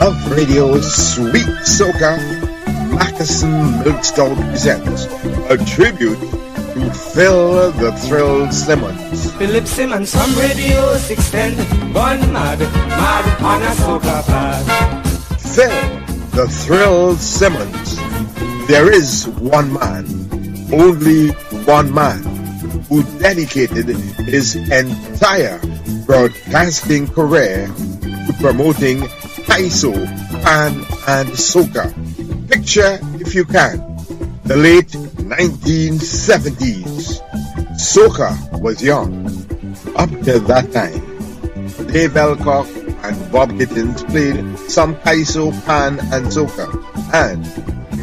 Love Radio Sweet Soca, Mackerson Milk Stout presents a tribute to Phil the Thrill Simmons. Philip Simmons from Radio 610, born mad on a soca pad. Phil the Thrill Simmons. There is one man, only one man, who dedicated his entire broadcasting career to promoting Kaiso, Pan, and Soca. Picture, if you can, the late 1970s. Soca was young. Up to that time, 𝐷𝐵 and Bob Gittins played some Kaiso, Pan, and Soca. And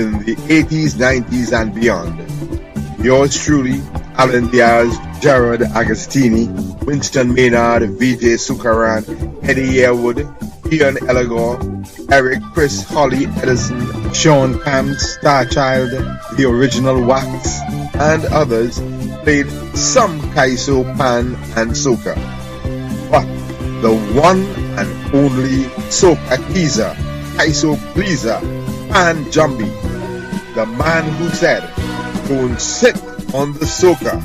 in the 80s, 90s, and beyond, yours truly, Alan Diaz, Gerard Agostini, Winston Maynard, VJ Sukaran, Eddie Yearwood, Ian Elagor, Eric, Chris, Holly, Edison, Sean Pam, Starchild, the original Wax, and others played some Kaiso, Pan, and Soca. But the one and only Soca teaser, Kaiso pleaser, Pan Jambi, the man who said, "Don't sit on the soca."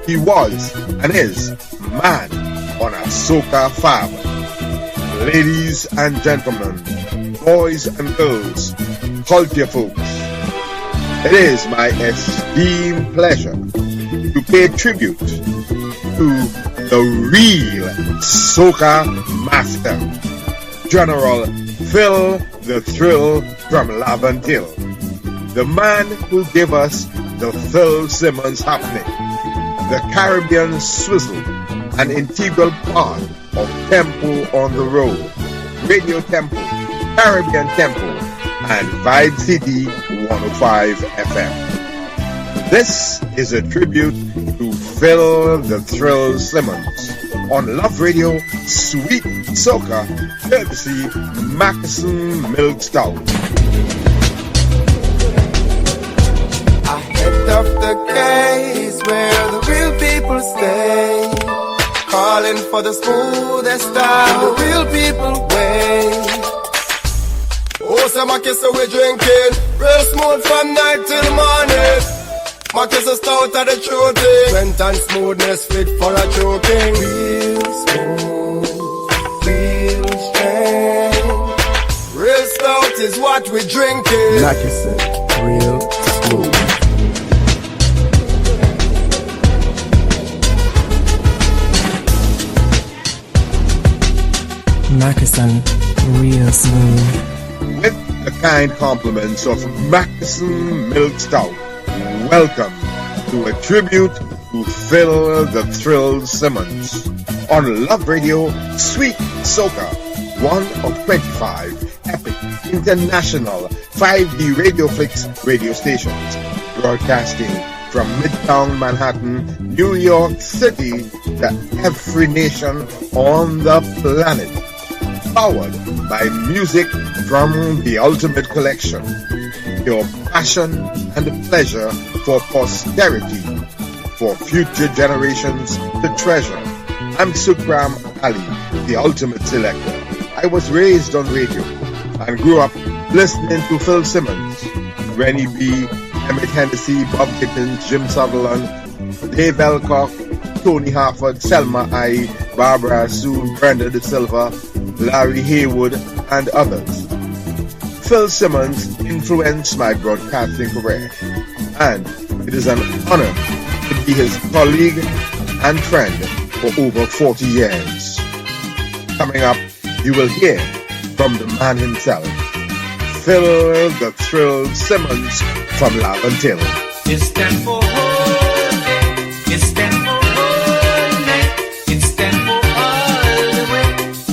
He was and is man on a soca fab. Ladies and gentlemen, boys and girls, culture folks, it is my esteemed pleasure to pay tribute to the real soca master, General Phil the Thrill from 𝐷𝐵, the man who gave us the Phil Simmons happening, the Caribbean Swizzle, an integral part of Tempo on the Road, Radio Tempo, Caribbean Tempo, and Vibe City 105 FM. This is a tribute to Phil the Thrill Simmons on Love Radio Sweet Soca, courtesy Mackerson Milk Stout. Ahead of the case where the real people stay, calling for the smoothest style, the real people way. Oh, some so we drinking real smooth from night till morning. Marcus is stout at the true thing. Strength and smoothness fit for a choking. Real smooth, real strength. Real stout is what we drinking. Marcus, real smooth. Mackerson, real smooth. With the kind compliments of Mackerson Milk Stout, welcome to a tribute to Phil the Thrill Simmons on Love Radio Sweet Soca, one of 25 epic international 5D Radio Flix radio stations, broadcasting from Midtown Manhattan, New York City to every nation on the planet. Powered by music from the Ultimate Collection. Your passion and pleasure for posterity, for future generations to treasure. I'm Sukram Ali, the Ultimate Selector. I was raised on radio and grew up listening to Phil Simmons, Rennie B, Emmett Hennessy, Bob Gittins, Jim Sutherland, 𝐷𝐵, Tony Harford, Selma I, Barbara Sue, Brenda De Silva, Larry Haywood, and others. Phil Simmons influenced my broadcasting career, and it is an honor to be his colleague and friend for over 40 years. Coming up, you will hear from the man himself, Phil the Thrill Simmons from 𝐷𝐵. It's tempo all day. It's tempo all night. It's tempo all the way.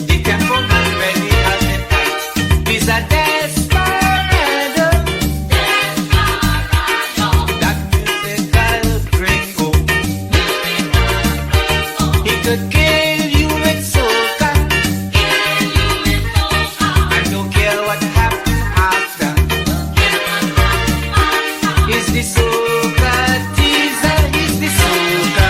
The tempo man ready at the fight. He's a desperado. That musical gringo. He could kill you with soca. I don't care what happens after. Is the soca teaser? Is the soca?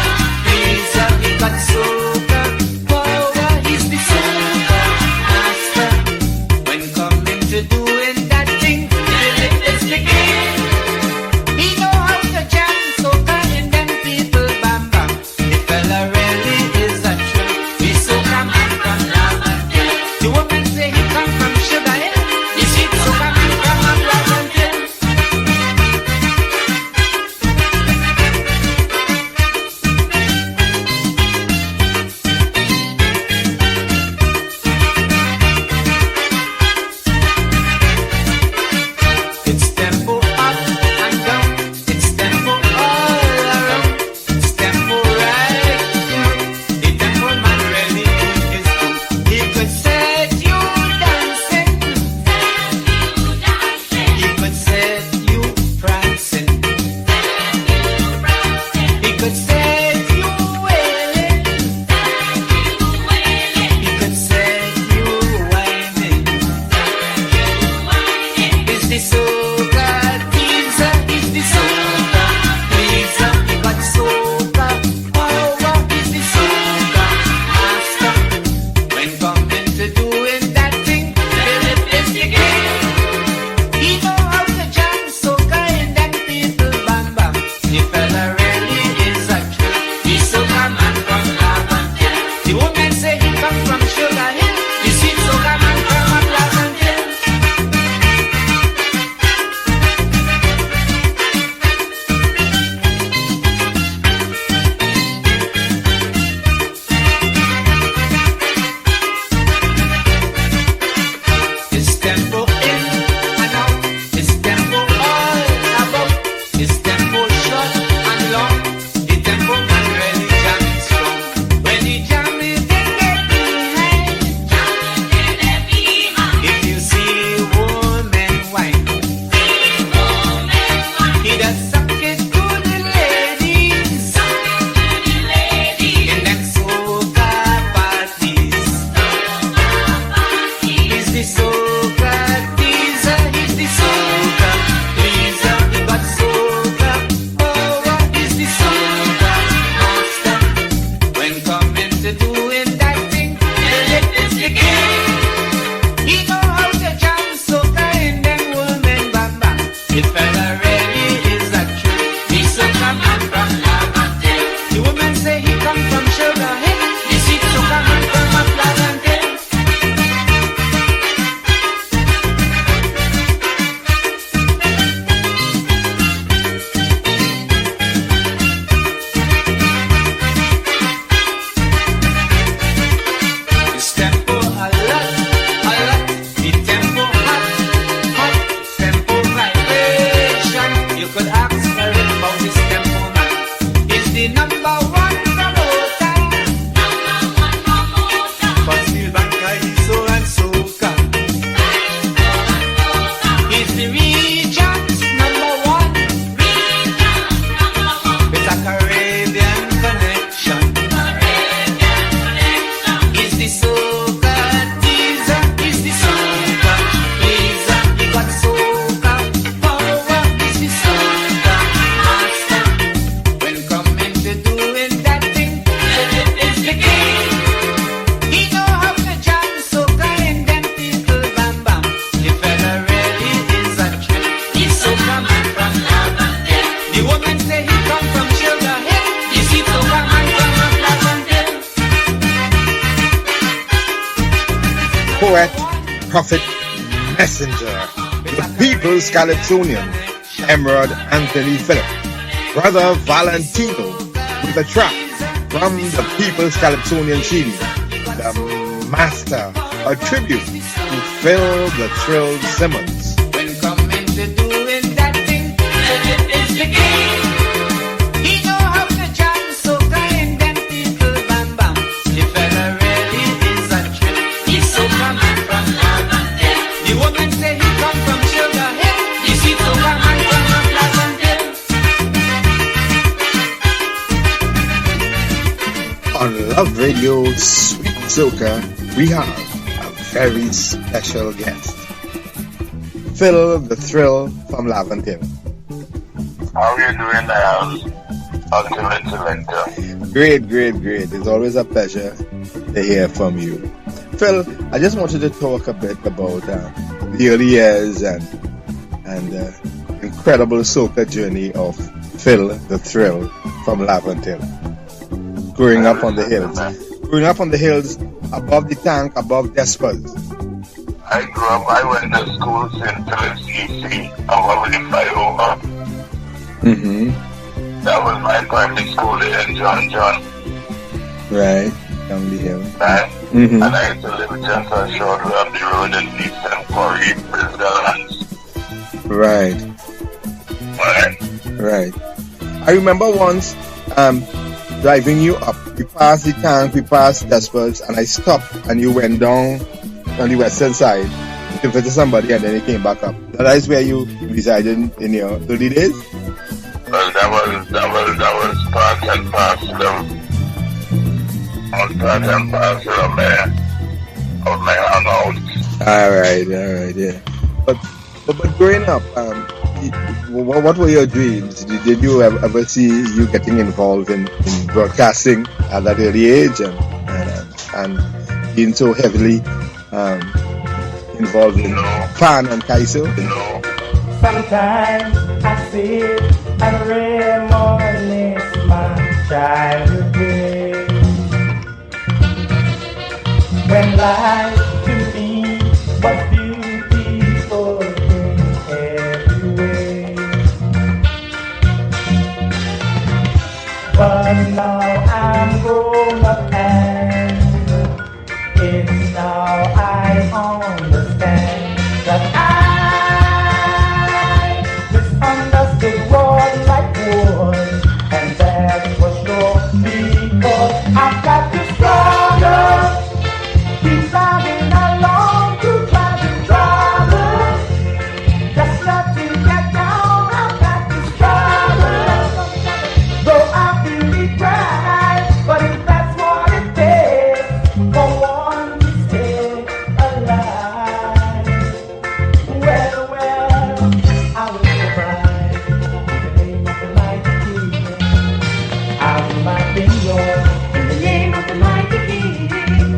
poet, prophet, messenger, the People's Calypsonian, Emerald Anthony Phillip, Brother Valentino, with a track from the People's Calypsonian CD, The Master, a tribute to Phil the Thrill Simmons. When coming to doing that thing, it's the king. He know how to jam so kind and people bam bam. The fella really is a trip. He's so coming from Lavendale. The woman say he come from Sugar Hill. You see so coming from Lavendale. On Love Radio Sweet Soca, we have a very special guest, Phil the Thrill from Lavendale. How are you doing, Ultimate? Great, great, great. It's always a pleasure to hear from you. Phil, I just wanted to talk a bit about the early years and the incredible soca journey of Phil the Thrill from Lavendale. Growing up on the hills. Growing up on the hills, above the tank, above Despers. I went to school St. Philip's EC, above the flyover. That was my primary school there in John. Right, down the hill. Right? And I used to live just a short way up the road in Eastern Quarry, Bristol. Right. I remember once driving you up. We passed the tank, we passed Despers, and I stopped, and you went down on the western side to visit somebody, and then you came back up. That is where you resided in your early days? Well, that was part and parcel of my hangout. All right, yeah. But growing up, what were your dreams? Did you ever see you getting involved in broadcasting at that early age and being so heavily involved in Pan and Kaiso? No. Sometimes I sit and reminisce my childhood days, when life to me was beautiful in every way. But now I'm grown up and it's now I understand that I misunderstood what life was, and that's for sure, because I've got to struggle, keep driving along to try to travel, just not to get down. I've got to struggle, though I feel it right, but if that's what it takes for one to stay alive, well, I will survive in the name of the mighty King. I will not be yours in the name of the mighty King.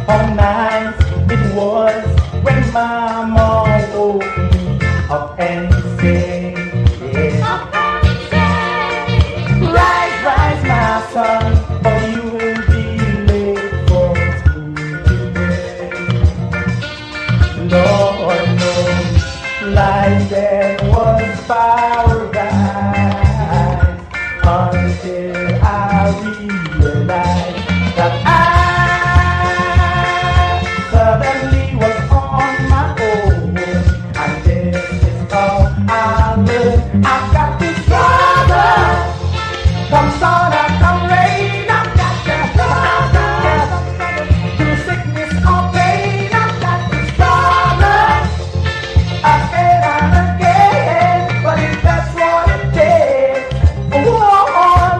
How nice it was when Mama woke me up and said, rise, my son, for you will be late for school today. Lord knows life then was paradise until I realized that I suddenly was on my own, and this is how I live. I've got to struggle, come sun or come rain, I've got to struggle, through sickness or pain, I've got to struggle, again and again, but if that's what it takes,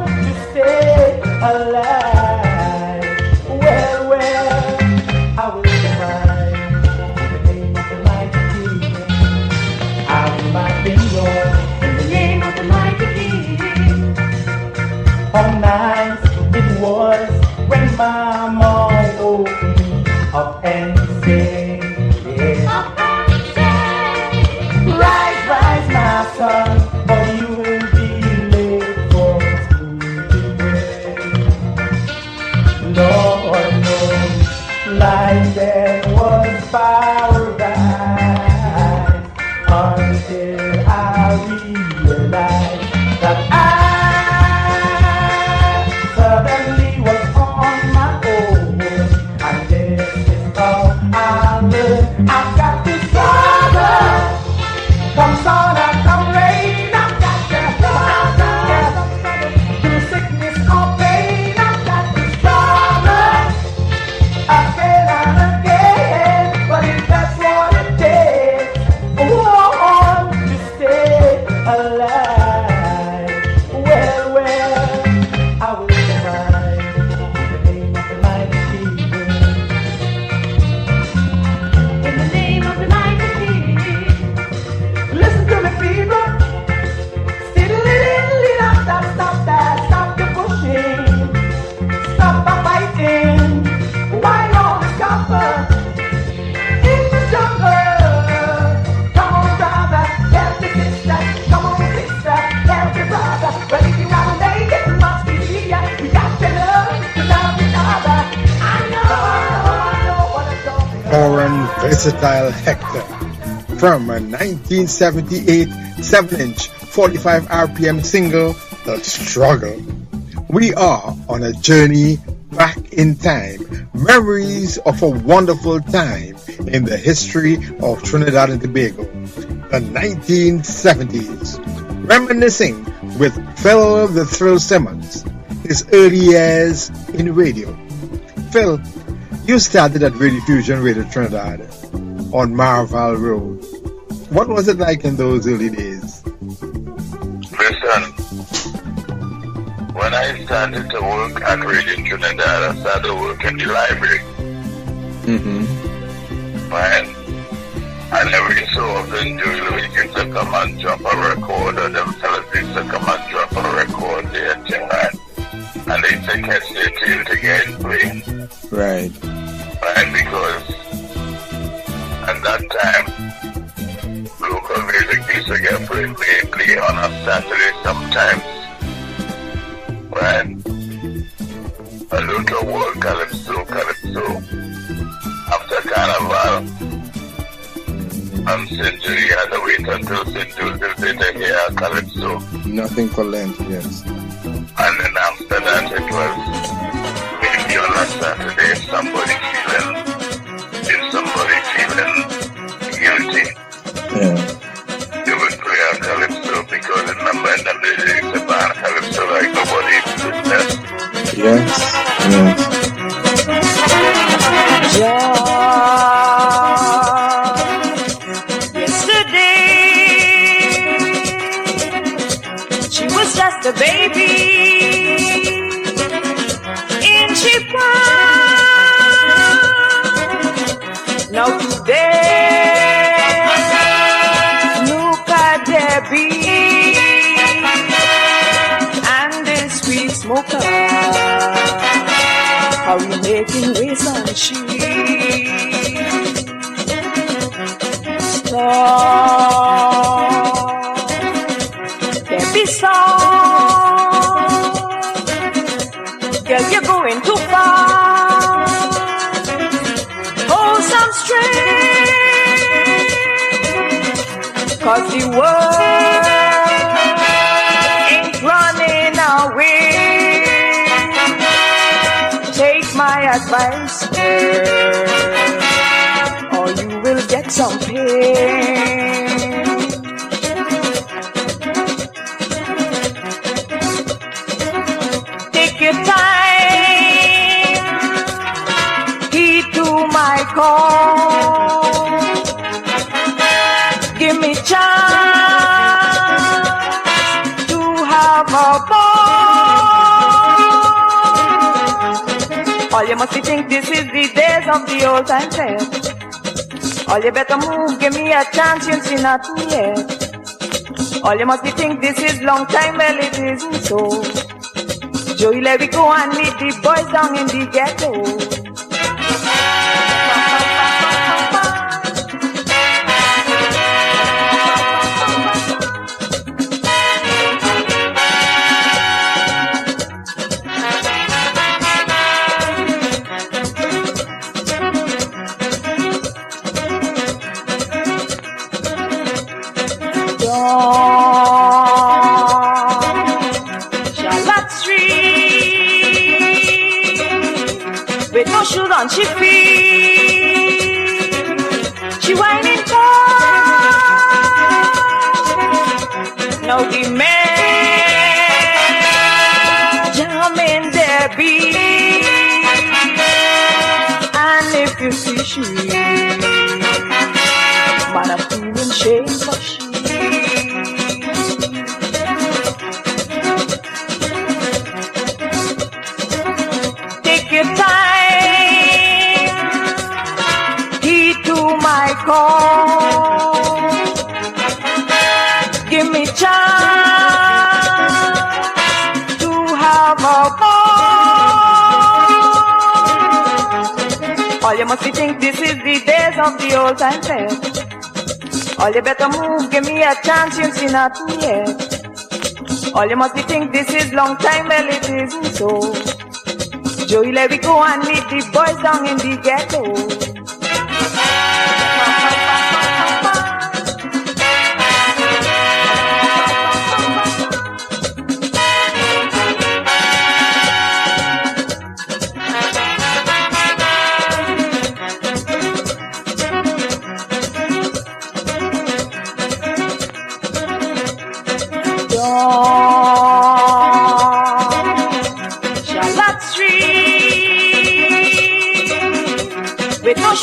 to stay alive, well, I will survive in the name of the mighty King. I will not be yours in the name of the mighty King. How nice it was when Mama woke me up and said, rise, my son, for you will be late for school today. Lord knows life there foreign versatile Hector from a 1978 7-inch 45 RPM single, The Struggle. We are on a journey back in time, memories of a wonderful time in the history of Trinidad and Tobago, the 1970s, reminiscing with Phil the Thrill Simmons, his early years in radio. Phil, you started at Radio Fusion Radio Trinidad on Marval Road. What was it like in those early days? Listen, when I started to work at Radio Trinidad, I started to work in the library. Right? And every so often during the week used to come and drop a record, or them fellas used to come and drop a record there, right? And they used to catch their tune to get it played. Right. Right, because at that time, local music used to get played on a Saturday sometimes. Right? A little world calypso. After Carnival, St. Jude, you had to wait until St. Jude to hear calypso. Nothing for Lent, yes. And then after that, it was maybe on a Saturday, if somebody feeling guilty, they would play a calypso, because remember in the days, the band calypso like nobody's business. Yes. Yesterday, she was just a baby in Japan. Now today, look at Debbie and the sweet smoker. How we making waves on the Debbie song, girl, you're going too far. Hold some strength, 'cause the world ain't running away. Take my advice, or you will get some pain. Take your time, heed to my call. Give me chance to have a ball. All you must think this is the days of the old time fest. All you better move, give me a chance, you'll see nothing yet. All you must think this is long time, well it isn't so. Joey, let me go and meet the boys down in the ghetto. Charlotte Street, with no shoes on she feet, she whining fast. Now the man jamming their beat, and if you see she, man, I'm feeling shame for she. Take your time, heed to my call. Give me chance to have a ball. All you must think this is the days of the old time fest. All you better move, give me a chance, you'll see nothing yet. All you must think this is long time, well it isn't so. Joey, let me go and meet the boys down in the ghetto.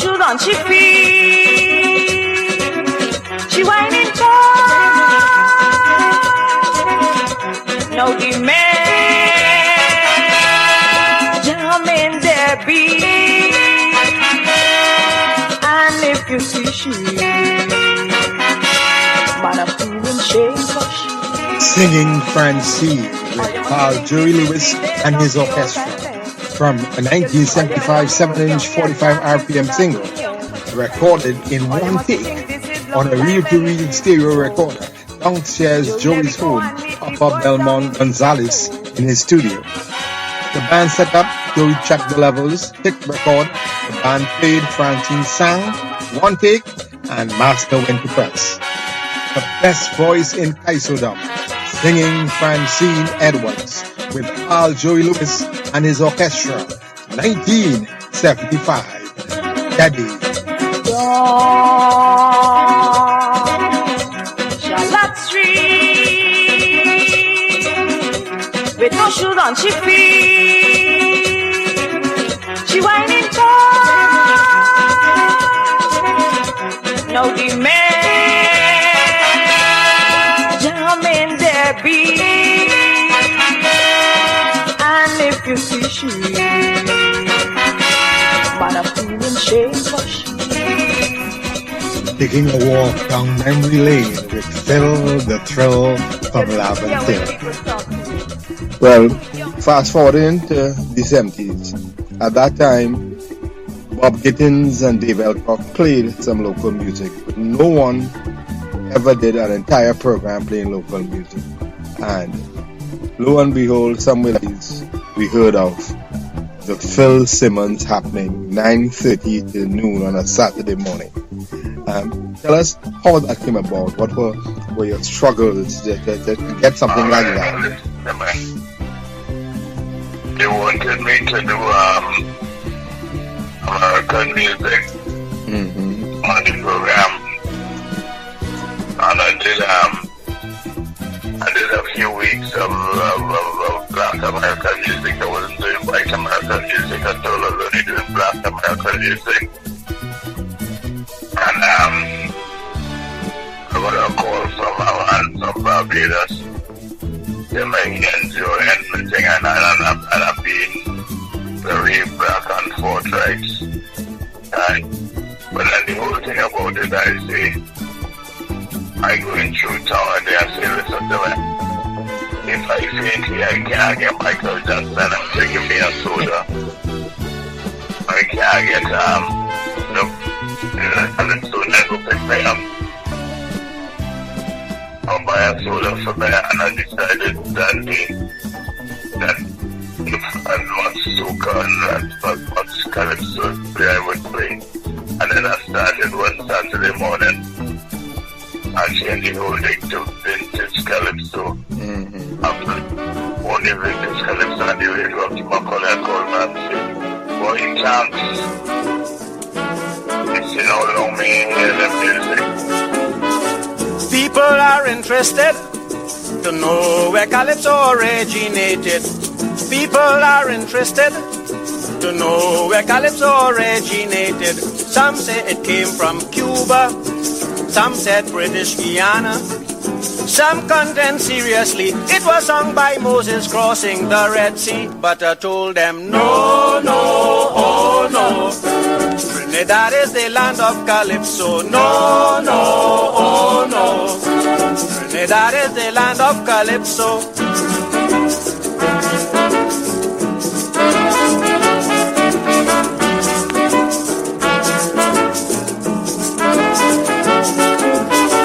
shoes on she feet. She whining for no demand, jamming their beat. And if you see she, man, I'm feeling shame for she. Singing Francine with 𝐂𝐨 and his orchestra from a 1975 7-inch 45 RPM single recorded in one take on a reel-to-reel stereo recorder downstairs Joey's home upper Belmont Gonzales in his studio. The band set up, Joey checked the levels, hit record, the band played, Francine sang, one take, and master went to press. The best voice in 𝐂𝐨, singing Francine Edwards with 𝐂𝐨 and his orchestra, 1975, Daddy. Charlotte Street, with no shoes on she feet. She whining for no demand, jamming their beat. And if you see she, man, I'm feeling shame for she. Taking a walk down memory lane with Phil the Thrill from Laventille. Well, fast forwarding to the 70s. At that time, Bob Gittins and 𝐵𝐵𝐿cock played some local music, but no one ever did an entire program playing local music. And lo and behold, somewhere we heard of the Phil Simmons happening 9:30 to noon on a Saturday morning. Tell us how that came about. What were your struggles to get something like that? They wanted me to do American music on the program, and I did a few weeks of Black American music. I wasn't doing white American music at all. I was only doing Black American music. And I got a call from from Barbados. They may enjoy anything, and I've been very back and forth, right? But then the whole thing about it, I say, I go in through town and they say, listen to me. If I faint here, I can't get Michael Jackson and taking me a soda. I can't get and so never pick me up. I'll buy a soda for me, and I decided that as much soca and as much calypso I would play. And then I started one Saturday morning. I changed the whole thing to vintage calypso. Only vintage calypso, and the radio up to Macaulay and Coleman and say, boy, you can't. You know, long me hear the music. People are interested to know where calypso originated. People are interested to know where calypso originated. Some say it came from Cuba, some said British Guiana, some contend seriously it was sung by Moses crossing the Red Sea. But I told them no, no, oh no, Trinidad is the land of calypso. No, no, oh no, Trinidad is the land of calypso.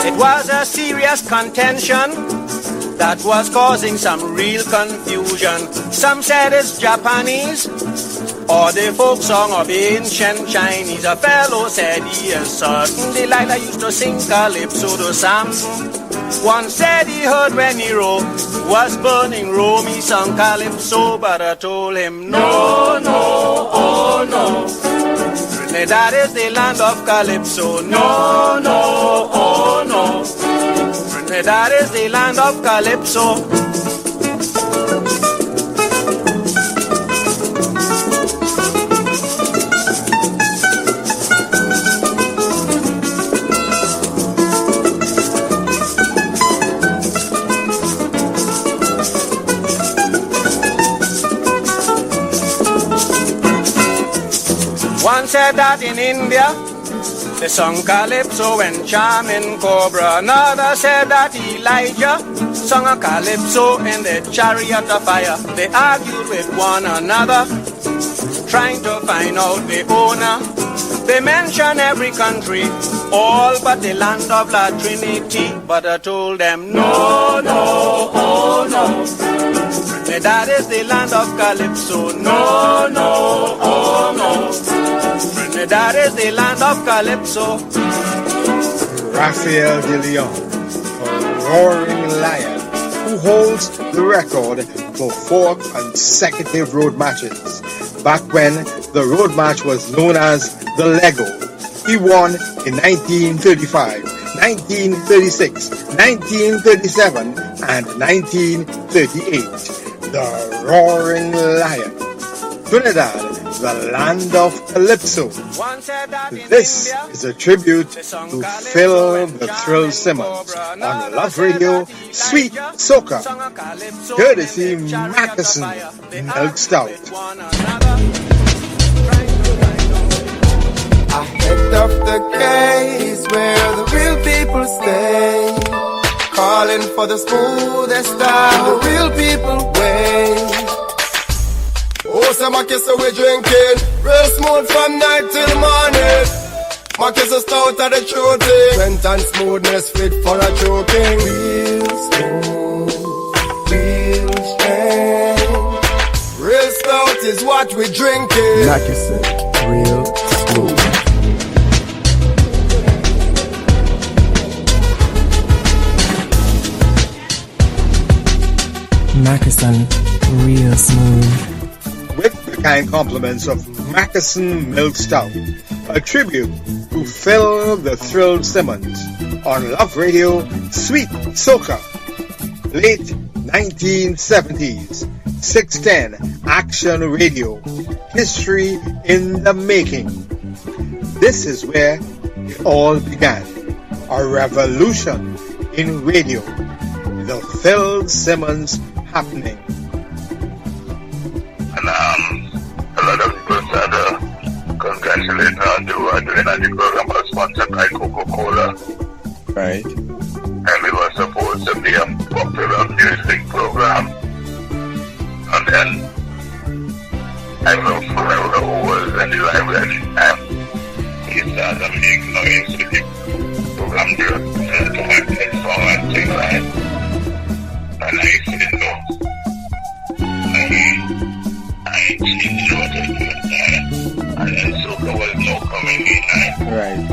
It was a serious contention that was causing some real confusion. Some said it's Japanese or the folk song of ancient Chinese. A fellow said he is certain Delilah used to sing calypso to Samson. One said he heard when Nero was burning Rome, he sung calypso, but I told him no, no, oh no, Trinidad is the land of calypso. No, no, oh no, Trinidad is the land of calypso. One said that in India they sung calypso when charming cobra. Another said that Elijah sung a calypso in the chariot of fire. They argued with one another, trying to find out the owner. They mention every country, all but the land of La Trinity. But I told them, no, no, oh no, that is the land of Calypso. No, no, oh no, that is the land of Calypso. Raphael de Leon, a roaring lion, who holds the record for 4 consecutive road matches. Back when the road match was known as the Lego, he won in 1935, 1936, 1937, and 1938. The Roaring Lion. Trinidad, the land of Calypso. This is a tribute to Phil the Thrill Simmons on Love Radio, Sweet Soca, courtesy Mackerson Milk Stout. Ahead of the case where the real people stay, calling for the smoothest style, the real people way. Oh, some 𝐋𝐕 drinking, real smooth from night till morning. 𝐋𝐕 stout of the true thing, strength and smoothness fit for a choking. Real smooth, real strength, real stout is what we drinking. 𝐋𝐕, real smooth. Mackerson, real smooth. With the kind compliments of Mackerson Milk Stout, a tribute to Phil the Thrill Simmons on Love Radio, Sweet Soca, late 1970s, 610 Action Radio, history in the making. This is where it all began, a revolution in radio, the Phil Simmons happening. And a lot of people said congratulate her on doing the program was sponsored by Coca-Cola. Right. And it was supposed to be a popular music program. And then I wrote for who was in the library and he started making noise with the program director to my platform and things like that. And I said no. I changed what I did there. And then Soca was now coming in. Right.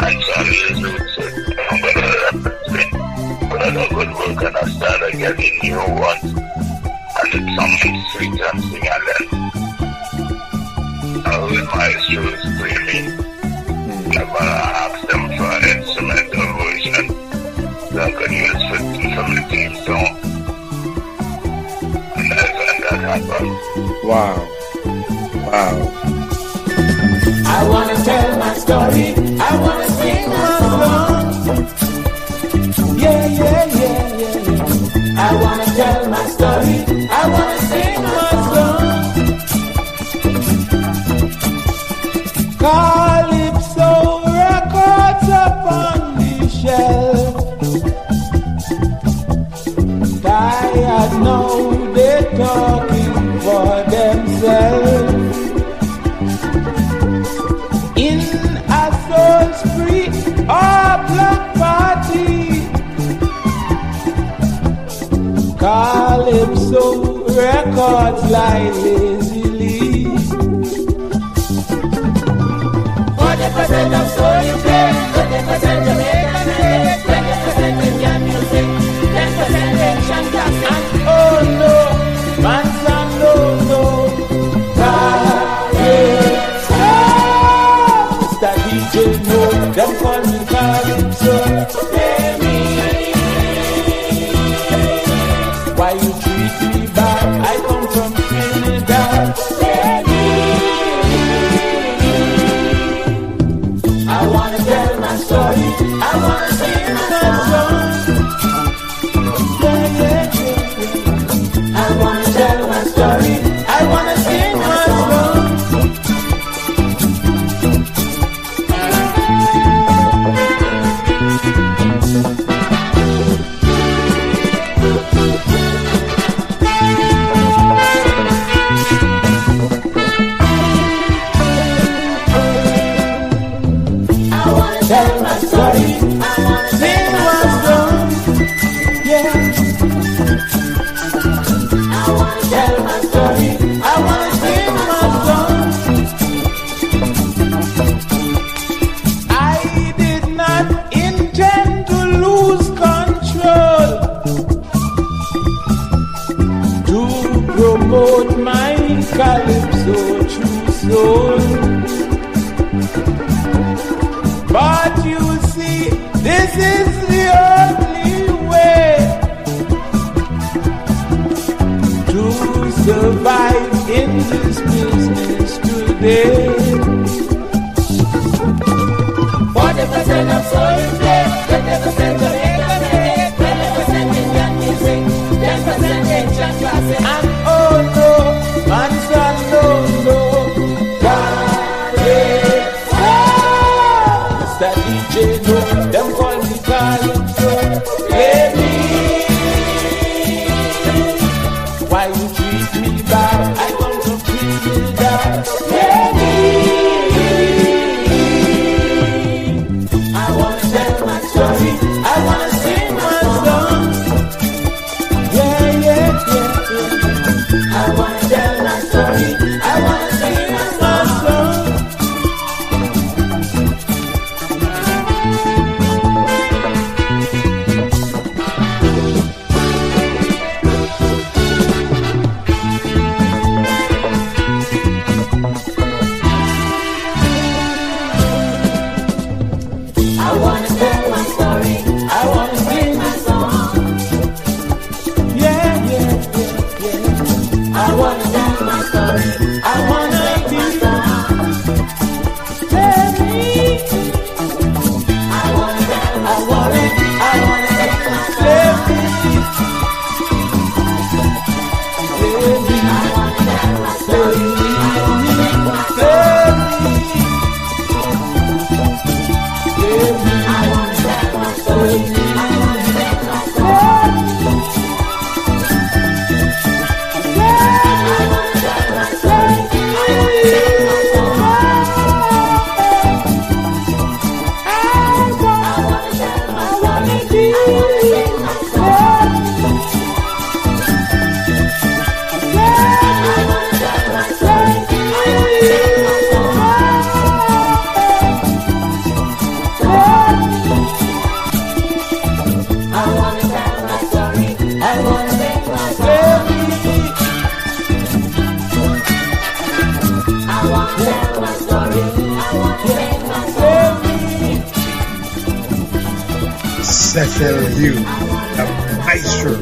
And Charlie is said, I'm going to represent. But I do good work and I started getting new ones. And it's something sweet and sing and then. Now with my shoes screaming. I'm going to ask them for an instrumental version that I could use for some of the theme song. And that's when that happened. Wow. Wow. I wanna tell my story. I wanna sing my song. Yeah, yeah, yeah, yeah, yeah. I wanna tell my story. I wanna sing my song. Calypso records upon the shelf. Tired now, they're talking for themselves. In a soul spree or block party, Calypso records lie lazily. 40% of soul you play, 20% Jamaican and 20% Indian music, 10% Asian classic. And oh no, man's and no, no. Mr. DJ, no, them call me Calypso. Why you treat me bad? I come from Trinidad. I wanna tell my story. I wanna sing my song. I wanna tell my story. I wanna sing my song. my calypso true soul. But you see, this is the only way to survive in this business today. 40% of soul is there, 20% Jamaican music, 20% Indian music, 10% Asian classic. And oh no, man son, no, no, calypso. Mr. DJ, no, them call me calypso. Play me. Why you treat me bad? I want to feel that. Play me. I want to tell my story. I want to sing my song. Yeah, yeah, yeah, yeah. I want to tell my story. I want to sing my song. I want to tell my story. I want to sing My song. yeah, yeah, yeah, yeah. I want to tell my story. I want to My be song. tell me. I want to tell my I want story. it. I want to sing my song. Tell me. Tell me. I want to tell my story. I want to sing my song. Tell me. Tell me. I want to tell my story. I want to sing my song. I want to tell my story. I want to sing my song. I want to tell my story. I want to sing my song. I want to tell my story. I want to sing my song. I want to tell my story. I want to sing my song. Cecil Hugh, the maestro,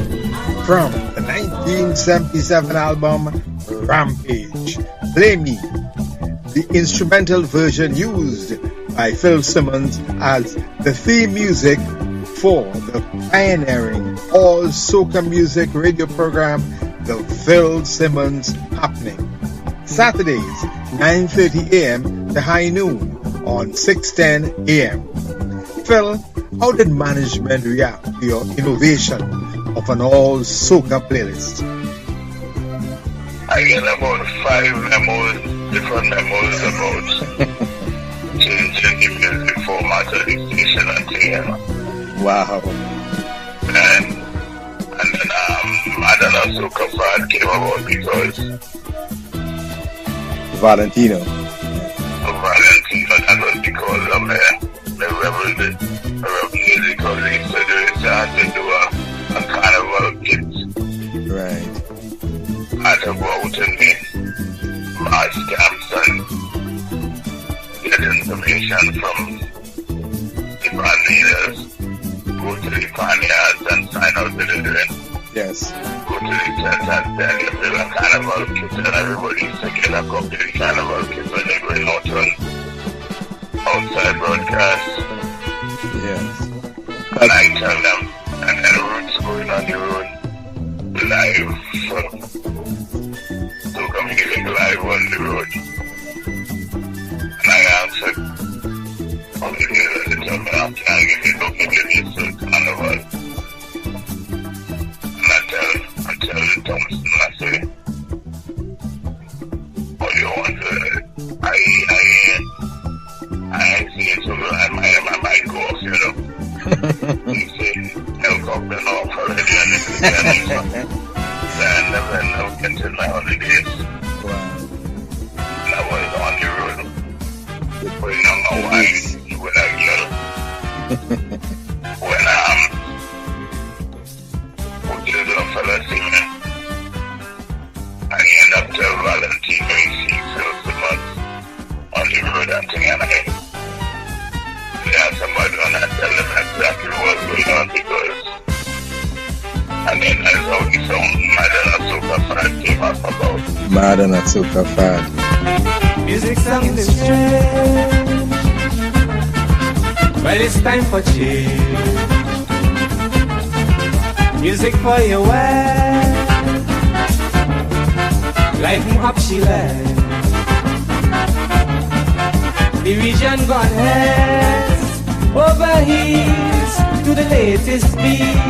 from the 1977 album Rampage. Play Me, the instrumental version used by Phil Simmons as the theme music for the pioneering all soca music radio program, The Phil Simmons Happening. Saturdays, 9:30 a.m. to high noon on 6:10 a.m. Phil, how did management react to your innovation of an all soca playlist? I get about 5 memos, different memos about changing the music format of the station and thing. Wow. And then I don't know, soca fan came about because Valentino. Valentino, that was because of the rebel musical research they started to do a carnival kit. Right. I had to go out in the March camps and get information from the band leaders, go to the farmyards and sign out the children, Yes. go to the church and tell you build a carnival kit and everybody used to get a copy of the carnival kit when they going out on outside broadcast. Yes. And I tell them, and then Roots going on the road live. So come giving live on the road. And I answered, okay, they tell me I can't give you no million so carnival. And I tell Thompson, I say, oh, you want to, I see it, so I might go off, you know. He said, helicopter off already, and it's I never entered my holidays. Wow. And I was on the road, putting on my wife with a girl. When the little fella see me, and he ended up Valentino 𝐶 on the road and thing, and somebody on that tell them exactly what's going on because and then that's how the song Mad and Soca Fad came up about. Mad and Soca Fad. Music sounding strange. Well, it's time for change. Music for your way. Lighten up she left. The region gone heads over heels to the latest beat.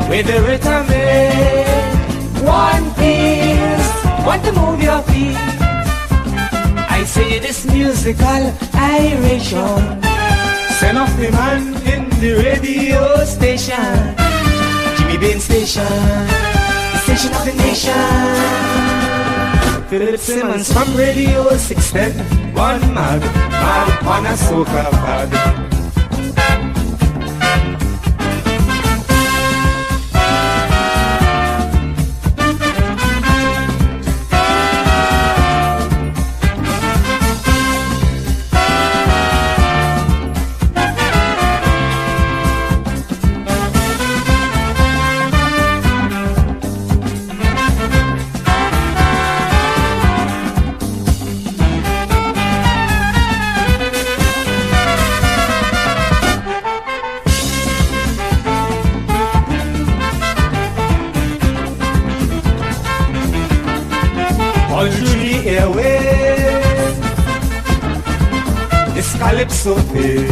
With the rhythm one piece, want to move your feet. I say this musical iration. Send off the man in the radio station, Jimmy Bain station, the station of the nation. Philip Simmons from Radio 610, one mad on a soca pad. All through the airways, this calypso thing,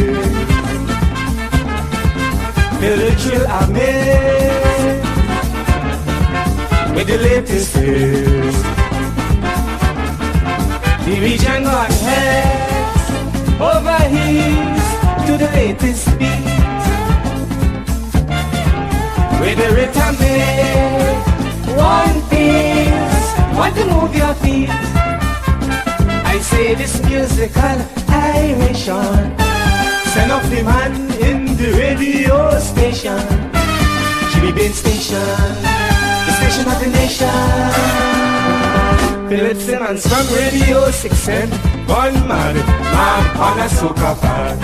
feel the thrill I made with the latest hits. The region got heads over heels to the latest beat. With the rhythm one piece, want to move your feet. I say this musical iration. Send off the man in the radio station, Jimmy Bain station, the station of the nation. Philip Simmons from Radio 610, one man on a soca pad.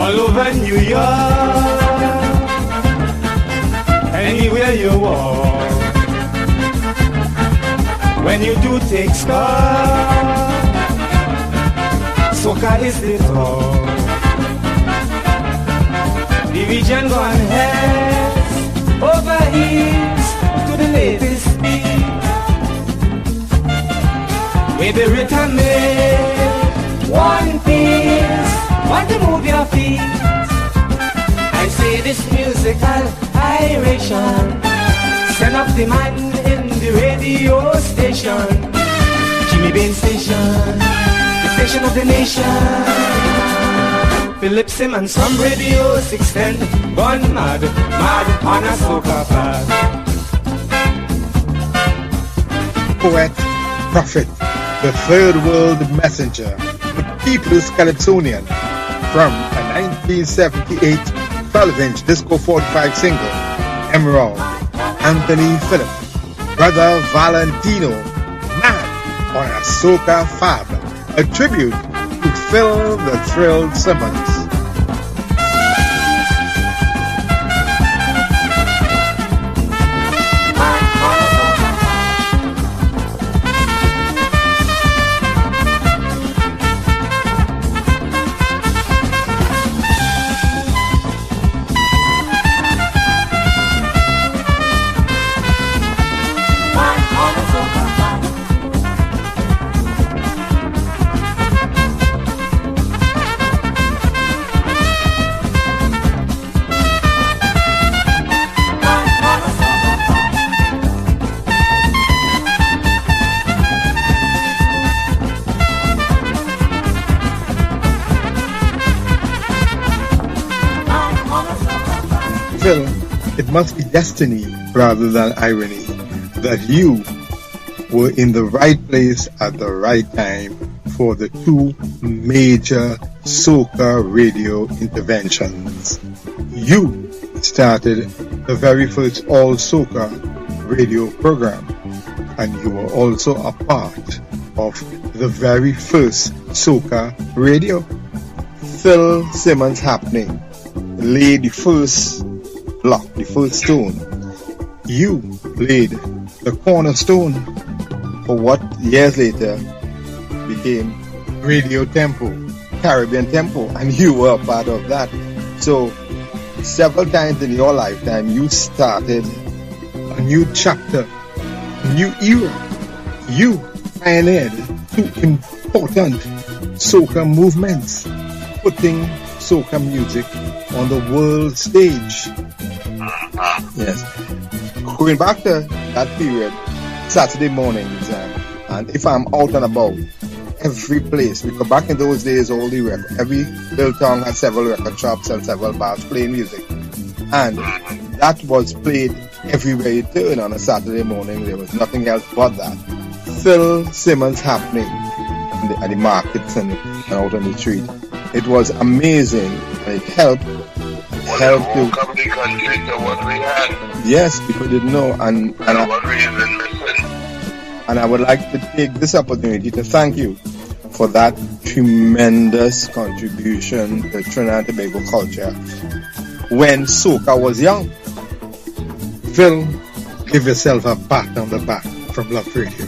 All over New York, anywhere you walk, when you do take stock, soca is the talk. The region gone heads over heels to the latest beat. With the rhythm one piece, want to move your feet. I say this musical iration. Send up the man in the radio station, Jimmy Bain station, the station of the nation. Philip Simmons from Radio 610, gone mad on a soca pad. Poet, prophet, the third world messenger, the people's Calypsonian, from a 1978 12-inch disco 45 single, Emerald, Anthony Phillip, Brother Valentino, Mad on a Soca Fab, a tribute to Phil the Thrill Simmons. On a Phil, it must be destiny rather than irony that you were in the right place at the right time for the two major soca radio interventions. You started the very first all soca radio program, and you were also a part of the very first soca radio. Phil Simmons Happening laid the first block, the first stone. You laid the cornerstone for what years later became Radio Tempo, Caribbean Tempo, and you were a part of that. So several times in your lifetime you started a new chapter, a new era. You pioneered two important soca movements, putting soca music on the world stage. Yes. Going back to that period, Saturday mornings, and if I'm out and about, every place, because back in those days, every little town had several record shops and several bars playing music, and that was played everywhere you turn on a Saturday morning. There was nothing else but that. Phil Simmons Happening at the markets and out on the street. It was amazing, and it helped to come the country to what we had. Yes, people didn't know, and what we even missing. And I would like to take this opportunity to thank you for that tremendous contribution to Trinidad and Tobago culture when soca was young. Phil, give yourself a pat on the back from Love Radio.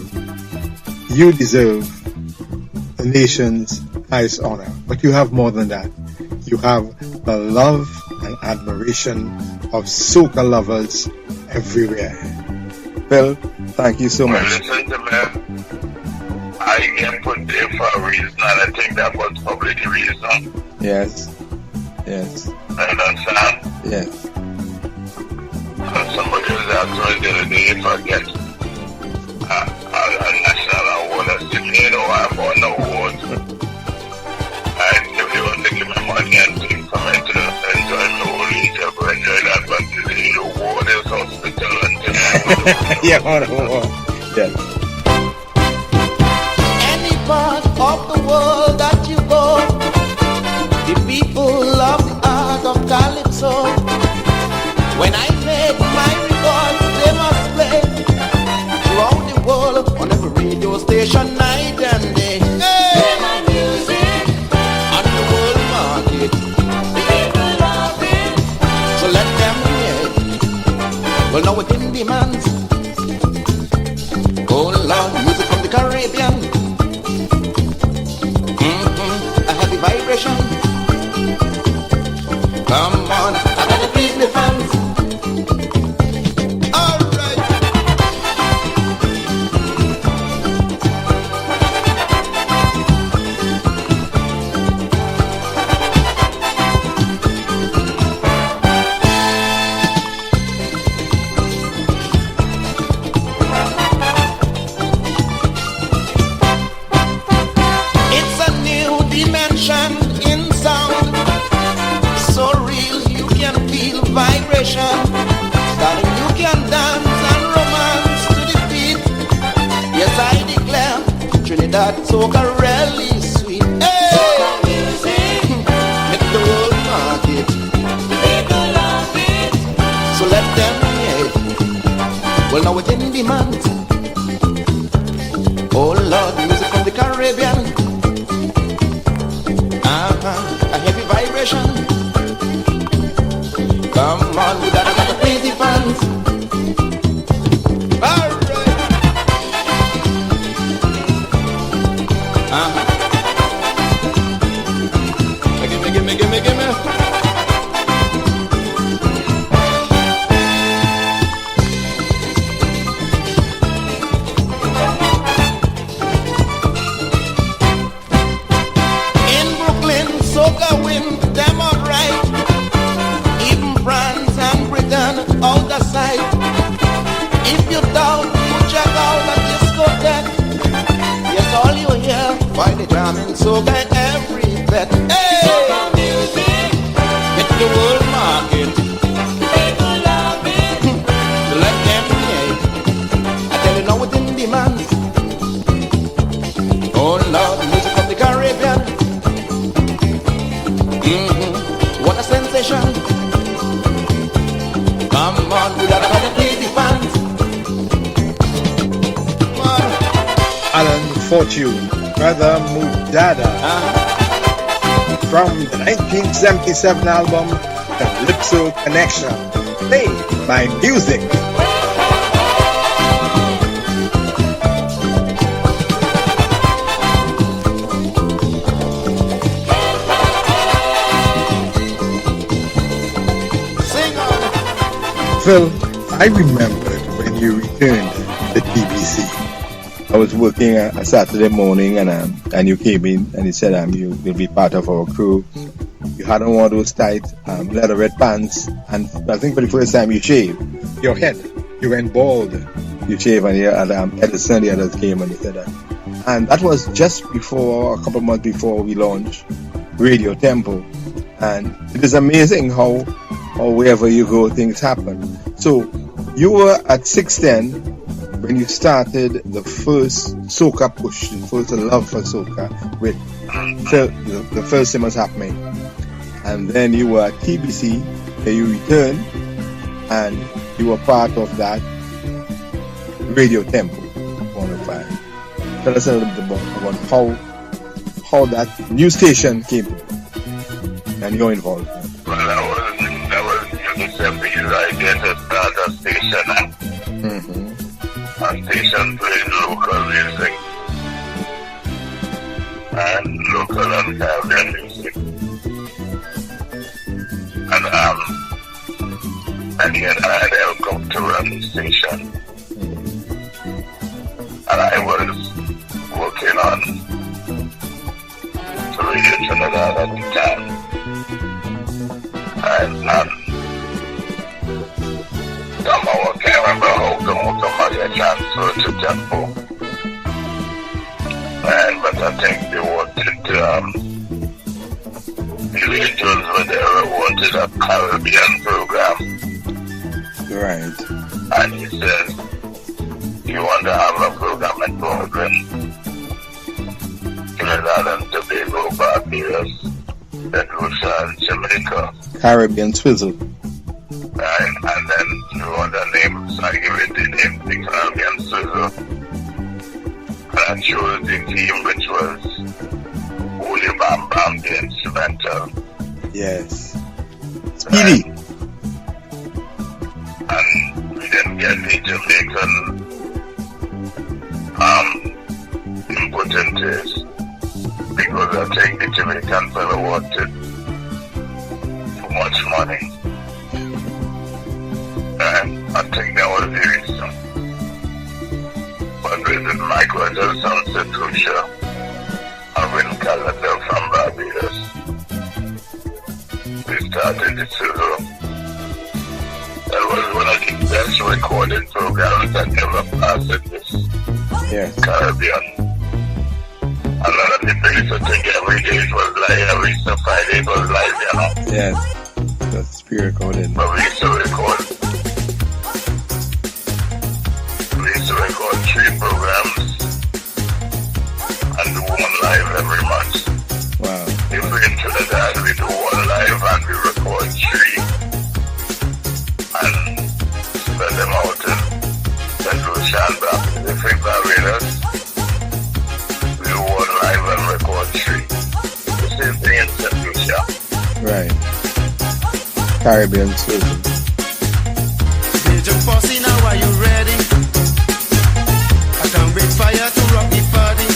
You deserve the nation's highest honor, but you have more than that. You have the love and admiration of soca lovers everywhere. Phil, thank you so much. Listen to me. I get put there for a reason, and I think that was probably the reason. Yes. Yes. I understand. Yes. Somebody was asking the other day if I get a national award as the main or I'm on the award. And if they want to give me money and things for me to enjoy my whole Egypt, enjoy that, but the award is hospital and yeah, on the award. Yes. Any part of the world that you go, the people love the art of calypso. When I make my records, they must play throughout the world on every radio station, night and day. Hey, my music on the world market, the people love it, so let them hear it. Well, now it's in demand. Oh Lord, music from the Caribbean. I have the vibration. Come on, I gotta please me fans. In sound, so real you can feel vibration. Darling, you can dance and romance to the beat. Yes, I declare Trinidad soca really sweet. Hey, soca music, make the world market. People love it, so let them hear it. Well, now it's in demand. Oh Lord, music from the Caribbean. A heavy vibration. Come on, we gotta get the crazy fans. Alright. Gimme. Soca win them alright. Even France and Britain out the side. If you doubt, you check out the discotheque. Yes, all you hear, find the jamming soca every bet. Hey, soca music, hit the world market. demand. Oh Lord, music of the Caribbean. What a sensation. Come on, we gotta have the band. Alan Fortune, Brother Mudada, from the 1977 album, Calypso Connection, played by music. Phil, I remembered when you returned to TBC. I was working a Saturday morning and you came in and you said you will be part of our crew. You had on one of those tight leatherette pants, and I think for the first time you shaved your head. You went bald. You shaved, and Edison and the others came and they said that. And that was just before, a couple of months before we launched Radio Tempo. And it is amazing how wherever you go, things happen. So you were at 610 when you started the first soca push, the first love for soca with the first thing was happening. And then you were at TBC, where you returned, and you were part of that Radio Tempo 105. Tell us a little bit about how that new station came and your involvement. Well, that was UNICEF idea to start a station. A station playing local music and local and Caribbean music. And he had hired Elcom to run the station. And I was working on Radio Trinidad at the time. And somehow I can't remember how come I transferred to Tempo. But I think they wanted the radios were there wanted a Caribbean program. Right. And he said, you want to have a program in Baldwin, Trinidad and Tobago, Barbados, St. Lucia and Jamaica. Caribbean Swizzle. Right. And then you want a name, so I give it the name, the Caribbean Swizzle. And I chose the team, which was Holy Bam Bam, the instrumental. Yes. Speedy. And we didn't get the Jamaican input into it, because I think the Jamaican fellow wanted too much money. And I think that was the reason. But with Michael Anderson, St. Lucia, and Win Calendar from Barbados, we started the Sizzle. That was one of the best recording programs that ever passed in this Caribbean. A lot of the place, I think every day it was live, every Friday it was live, you know. Yes, that's pure recording. But we used to record 3 programs and do one live every month. Wow. If we're in Trinidad, we do one live and we record 3 and spread them out in St. Lucia and different Barbados. We do one live and record 3. The same thing in St. Lucia. Right. Caribbean Swizzle. Major Posse, now are you ready? I can't break fire to rock the party.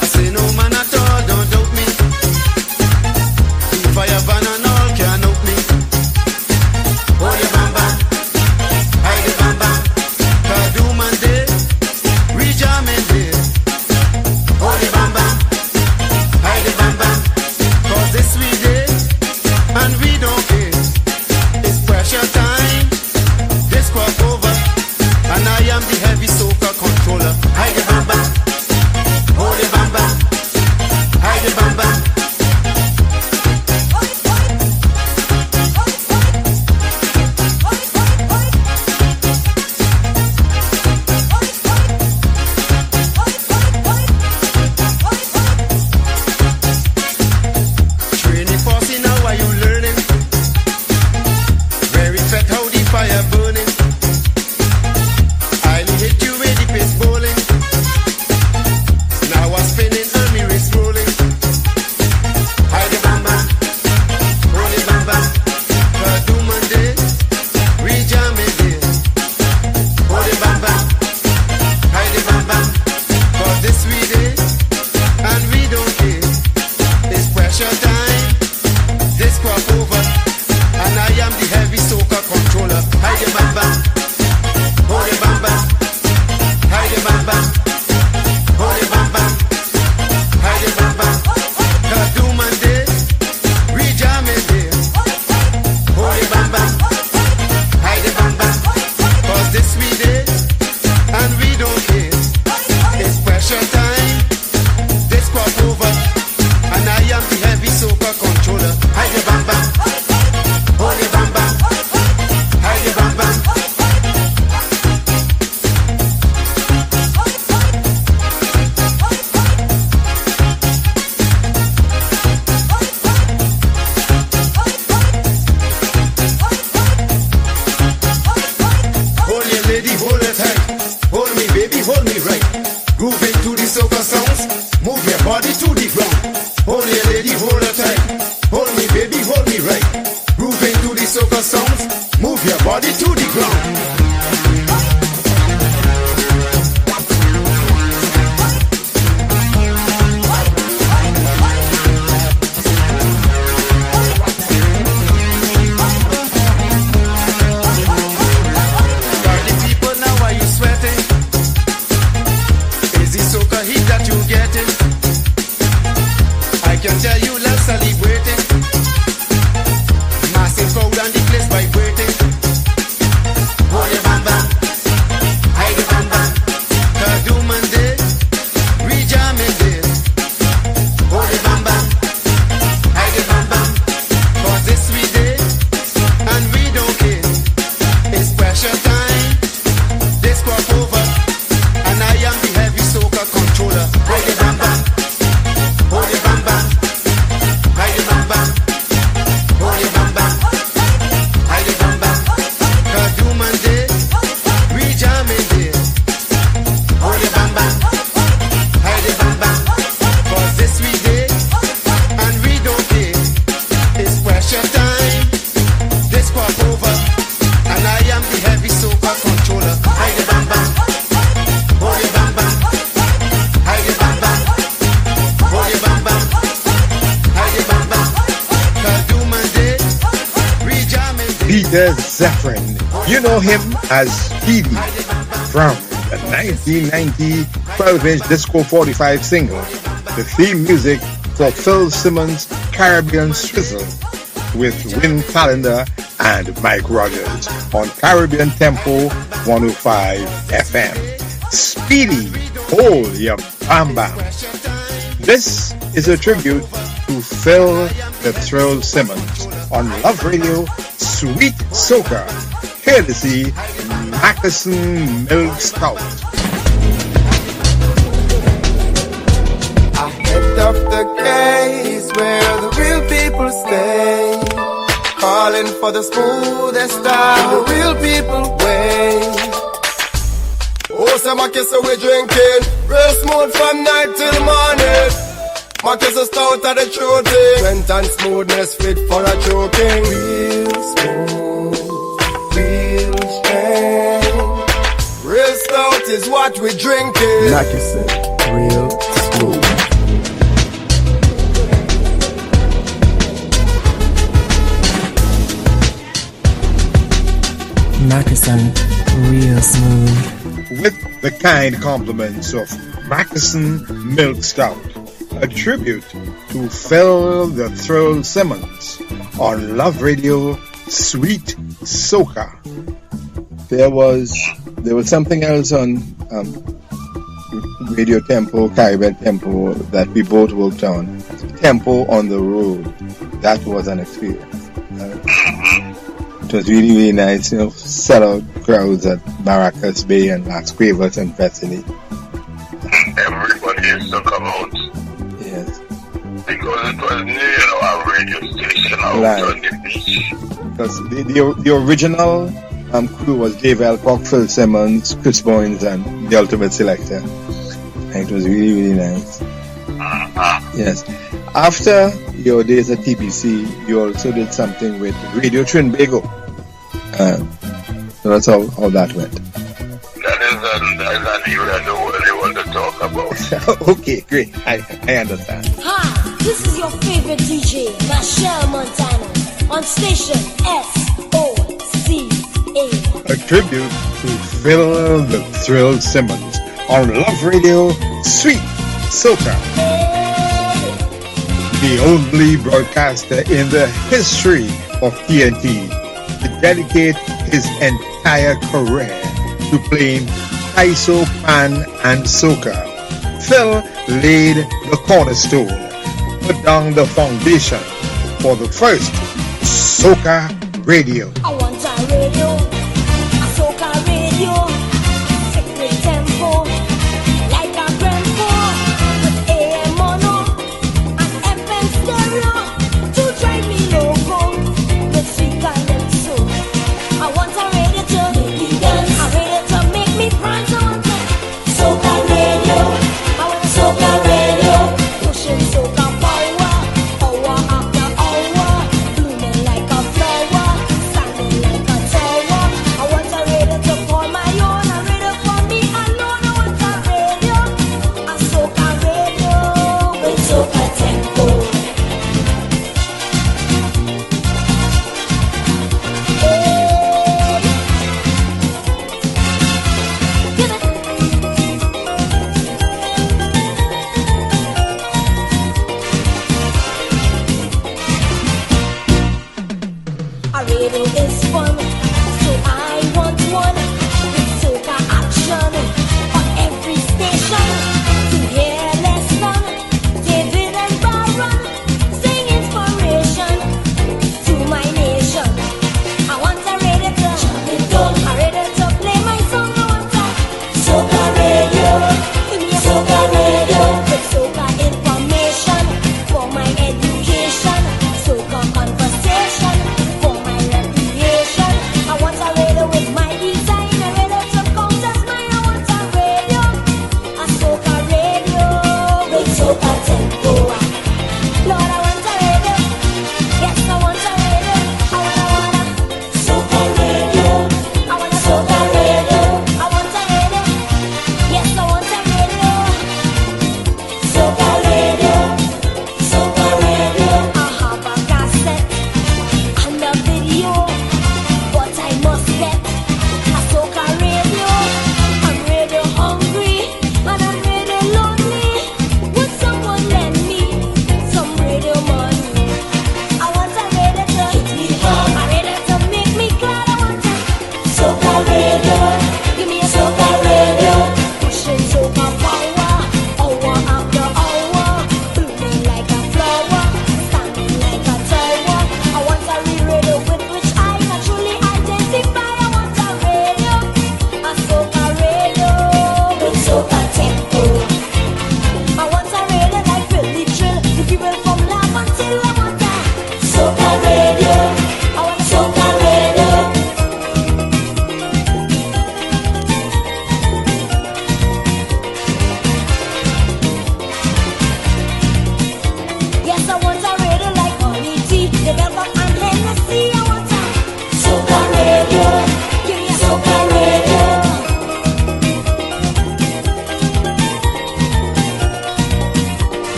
I say no man at all, don't doubt me. The fire van and all can't out me. Oh the bam bam, I the bam bam. Kadu man day, rejamming day. Oh the bam bam, I the bam bam. Cause this we day, and we don't care. It's pressure time. Peter Zephyrin. You know him as Speedy from the 1990 12-inch Disco 45 single, the theme music for Phil Simmons' Caribbean Swizzle with Win Calendar and Mike Rogers on Caribbean Tempo 105 FM. Speedy, hold your bam bam. This is a tribute to Phil the Thrill Simmons on Love Radio, Sweet Soca, courtesy 𝐿 Milk Scout. Ahead of the case where the real people stay, calling for the smoothest style, the real people way. Oh, say my kiss we drinking, real smooth from night till morning. My kiss is stout at the true thing, strength and smoothness fit for a choking. Real smooth, real strength, real stout is what we drinking. Like you said, real smooth. Mackerson, real smooth. With the kind compliments of Mackerson Milk Stout, a tribute to Phil the Thrill Simmons on Love Radio, Sweet Soca. There was something else on Radio Tempo, Caribbean Tempo, that we both worked on. Tempo on the Road. That was an experience. It was really, really nice, you know, sell out crowds at Maracas Bay and 𝐋𝐔𝐕 and Bethany. Everybody used to come out. Yes. Because it was near our radio station out on the beach. Because the original crew was 𝐷𝐵𝐿, Phil Simmons, Chris Boynes, and the Ultimate Selector. And it was really, really nice. Yes. After your days at TBC, you also did something with Radio Trinbago. So that's how that went. That is an area I don't really want to talk about. Okay, great. I understand. Hi, this is your favorite DJ, Machelle Montano, on station SOCA. A tribute to Phil the Thrill Simmons on Love Radio, Sweet Soca. The only broadcaster in the history of TNT to dedicate his entire career to playing Kaiso, Pan, and Soca. Phil laid the cornerstone, put down the foundation for the first Soca radio. I want a radio, a soca radio, sick with tempo, like a grandpa, with AM mono, and FM stereo, to drive me loco, with sweet calypso. I want a radio to make me dance, a radio to make me prance. I want a soca radio, I want a soca radio, pushing soca power, hour after hour, blooming like a flower, standing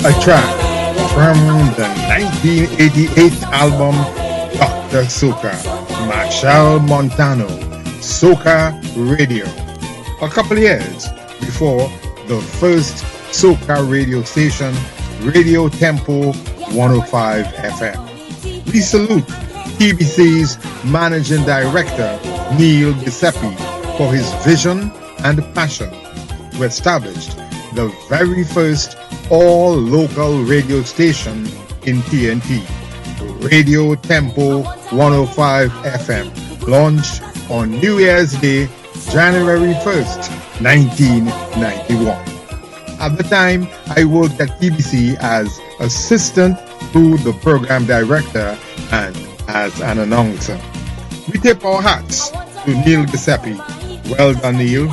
A track from the 1988 album Dr. Soca, Machel Montano, Soca Radio. A couple of years before the first Soca radio station, Radio Tempo 105 FM. We salute TBC's Managing Director, 𝐷𝐵𝐵𝒃, for his vision and passion to establish the very first all-local radio station in TNT, Radio Tempo 105 FM, launched on New Year's Day, January 1st, 1991. At the time, I worked at TBC as assistant to the program director and as an announcer. We tip our hats to 𝐷𝐵𝐵𝒃. Well done, Neil.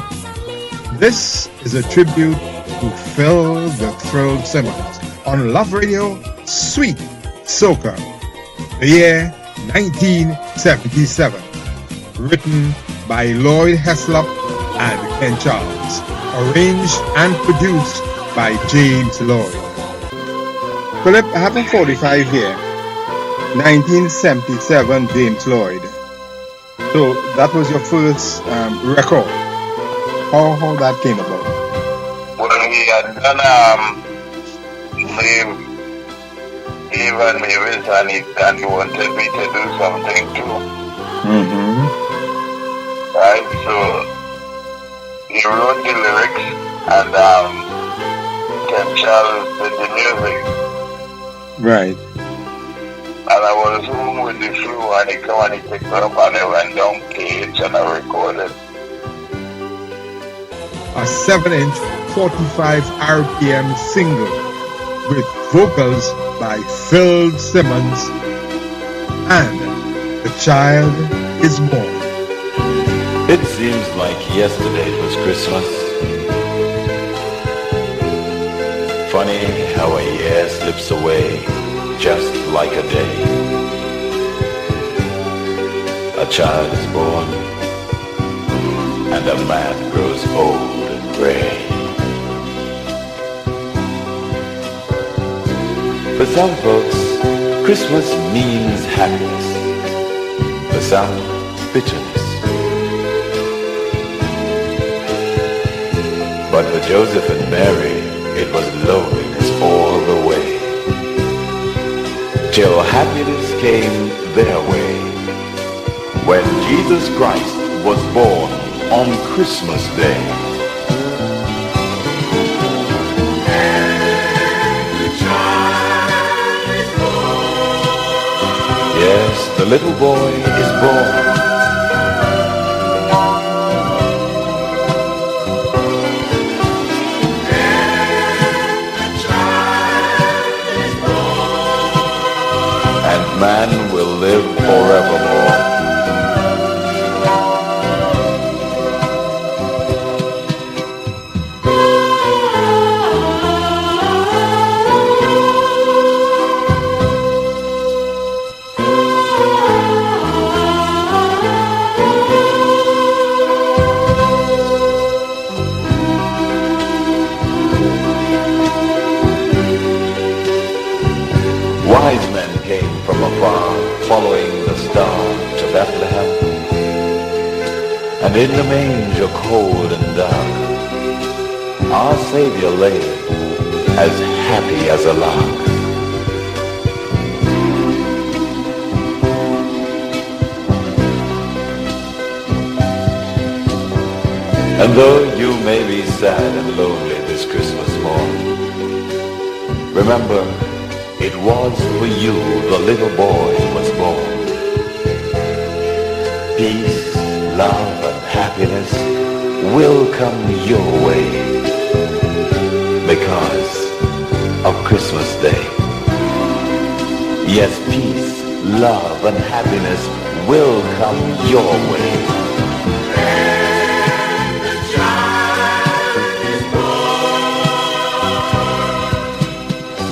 This is a tribute to Phil the Thrill Simmons on Love Radio, Sweet Soca, the year 1977. Written by Lloyd Heslop and Ken Charles. Arranged and produced by James Lloyd. Philip, I have a 45 here. 1977, James Lloyd. So that was your first record. How that came about? Well, he had done even Mavis, and he wanted me to do something too. Mm-hmm. Right, so he wrote the lyrics and Ken Charles did the music. Right. And I was home with the flu and he came and he picked me up and I went down KH and I recorded. A 7-inch 45 RPM single with vocals by Phil Simmons, and The Child is Born. It seems like yesterday it was Christmas. Funny how a year slips away just like a day. A child is born and a man grows old and gray. For some folks, Christmas means happiness. For some, bitterness. But for Joseph and Mary, it was loneliness all the way. Till happiness came their way. When Jesus Christ was born on Christmas Day. Yes, the little boy is born. And man will live forevermore. And in the manger cold and dark, our Savior lay as happy as a lark. And though you may be sad and lonely this Christmas morn, remember, it was for you the little boy was born. Peace, love, and happiness will come your way because of Christmas Day. Yes, peace, love, and happiness will come your way.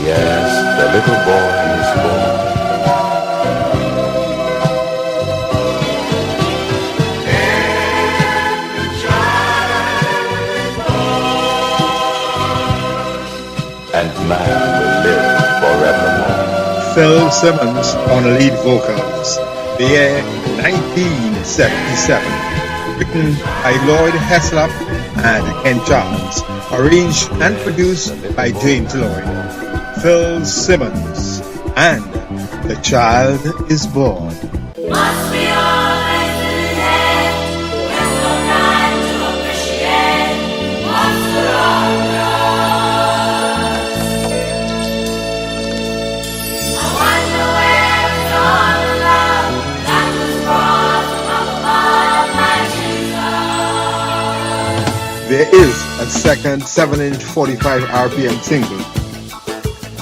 Yes, the little boy is born. And the child is born. And man will live forevermore. Phil Simmons on lead vocals. The year 1977. Written by Lloyd Heslop and Ken Charles. Arranged and produced by James Lloyd. Phil Simmons and The Child is Born. Must be always in the head. There's no time to appreciate what's around us. I wonder where is all the love that was brought from above, my Jesus. There is a second 7-inch 45 RPM single.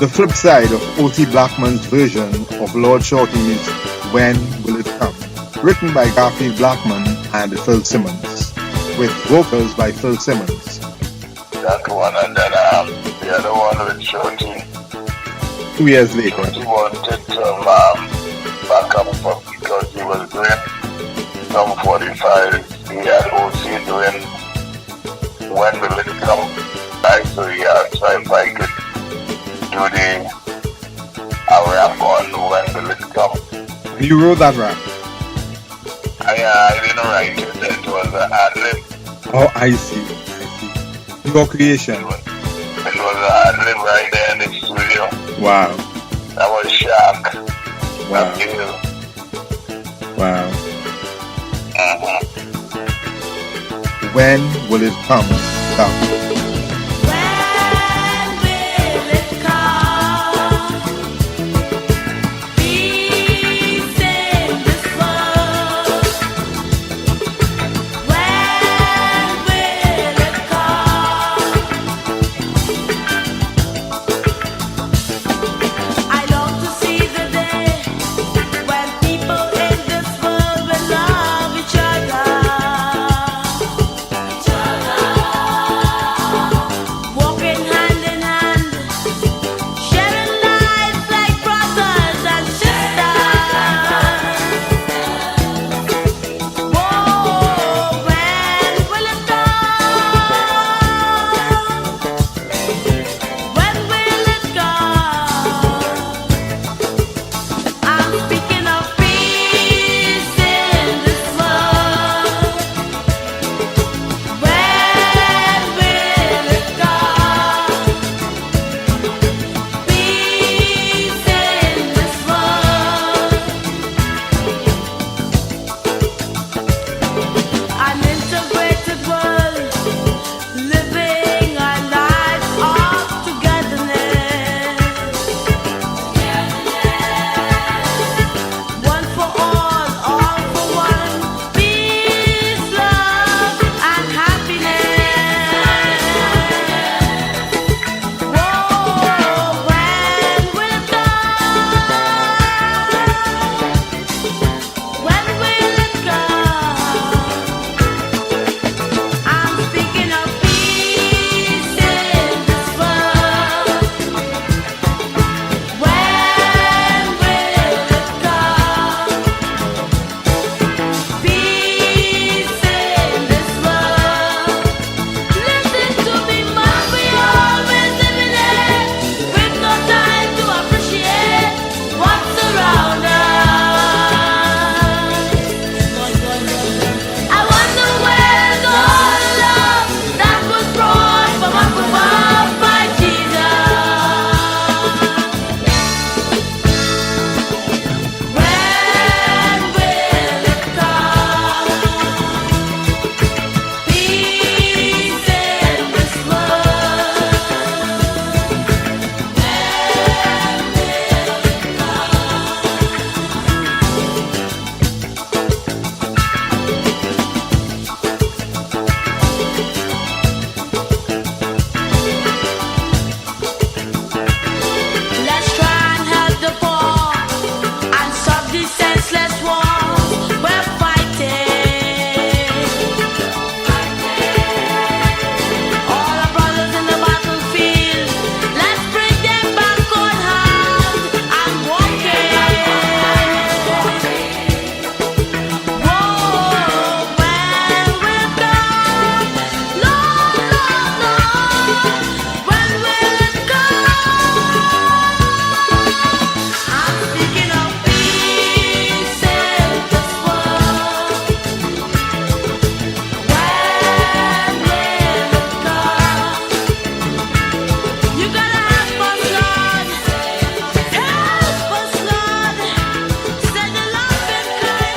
The flip side of O.T. Blackman's version of Lord Shorty's When Will It Come, written by Garfield Blackman and Phil Simmons, with vocals by Phil Simmons. That one, and then the other one with Shorty. 2 years later. He wanted some backup because he was doing some 45. He had O.C. doing When Will It Come. So he asked if I could do the rap on When Will It Come. You wrote that rap? I didn't write it. It was an ad-lib. Oh, I see. Your creation. It was an ad-lib right there in the studio. Wow. That was Shaq. Wow. Wow. When Will It Come? Come. Love each other.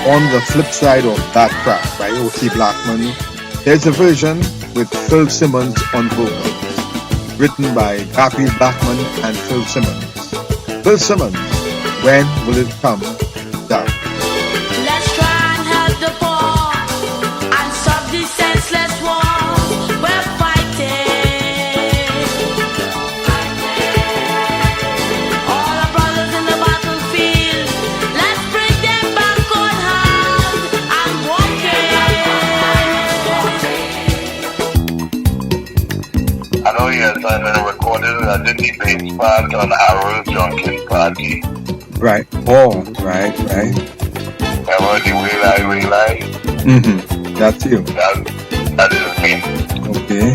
On the flip side of that track by O.C. Blackman, there's a version with Phil Simmons on vocals, written by Gappy Blackman and Phil Simmons. Phil Simmons, When Will It Come Down? Let's try and help the poor and stop this senseless war. We're fighting. All our brothers in the battlefield, let's bring them back on hand and walking. I know yes, I recorded the debate part on Harold's Drunken Party. Right. Oh, right. Remember the Will I? Mm-hmm. That's you. That is me. Okay.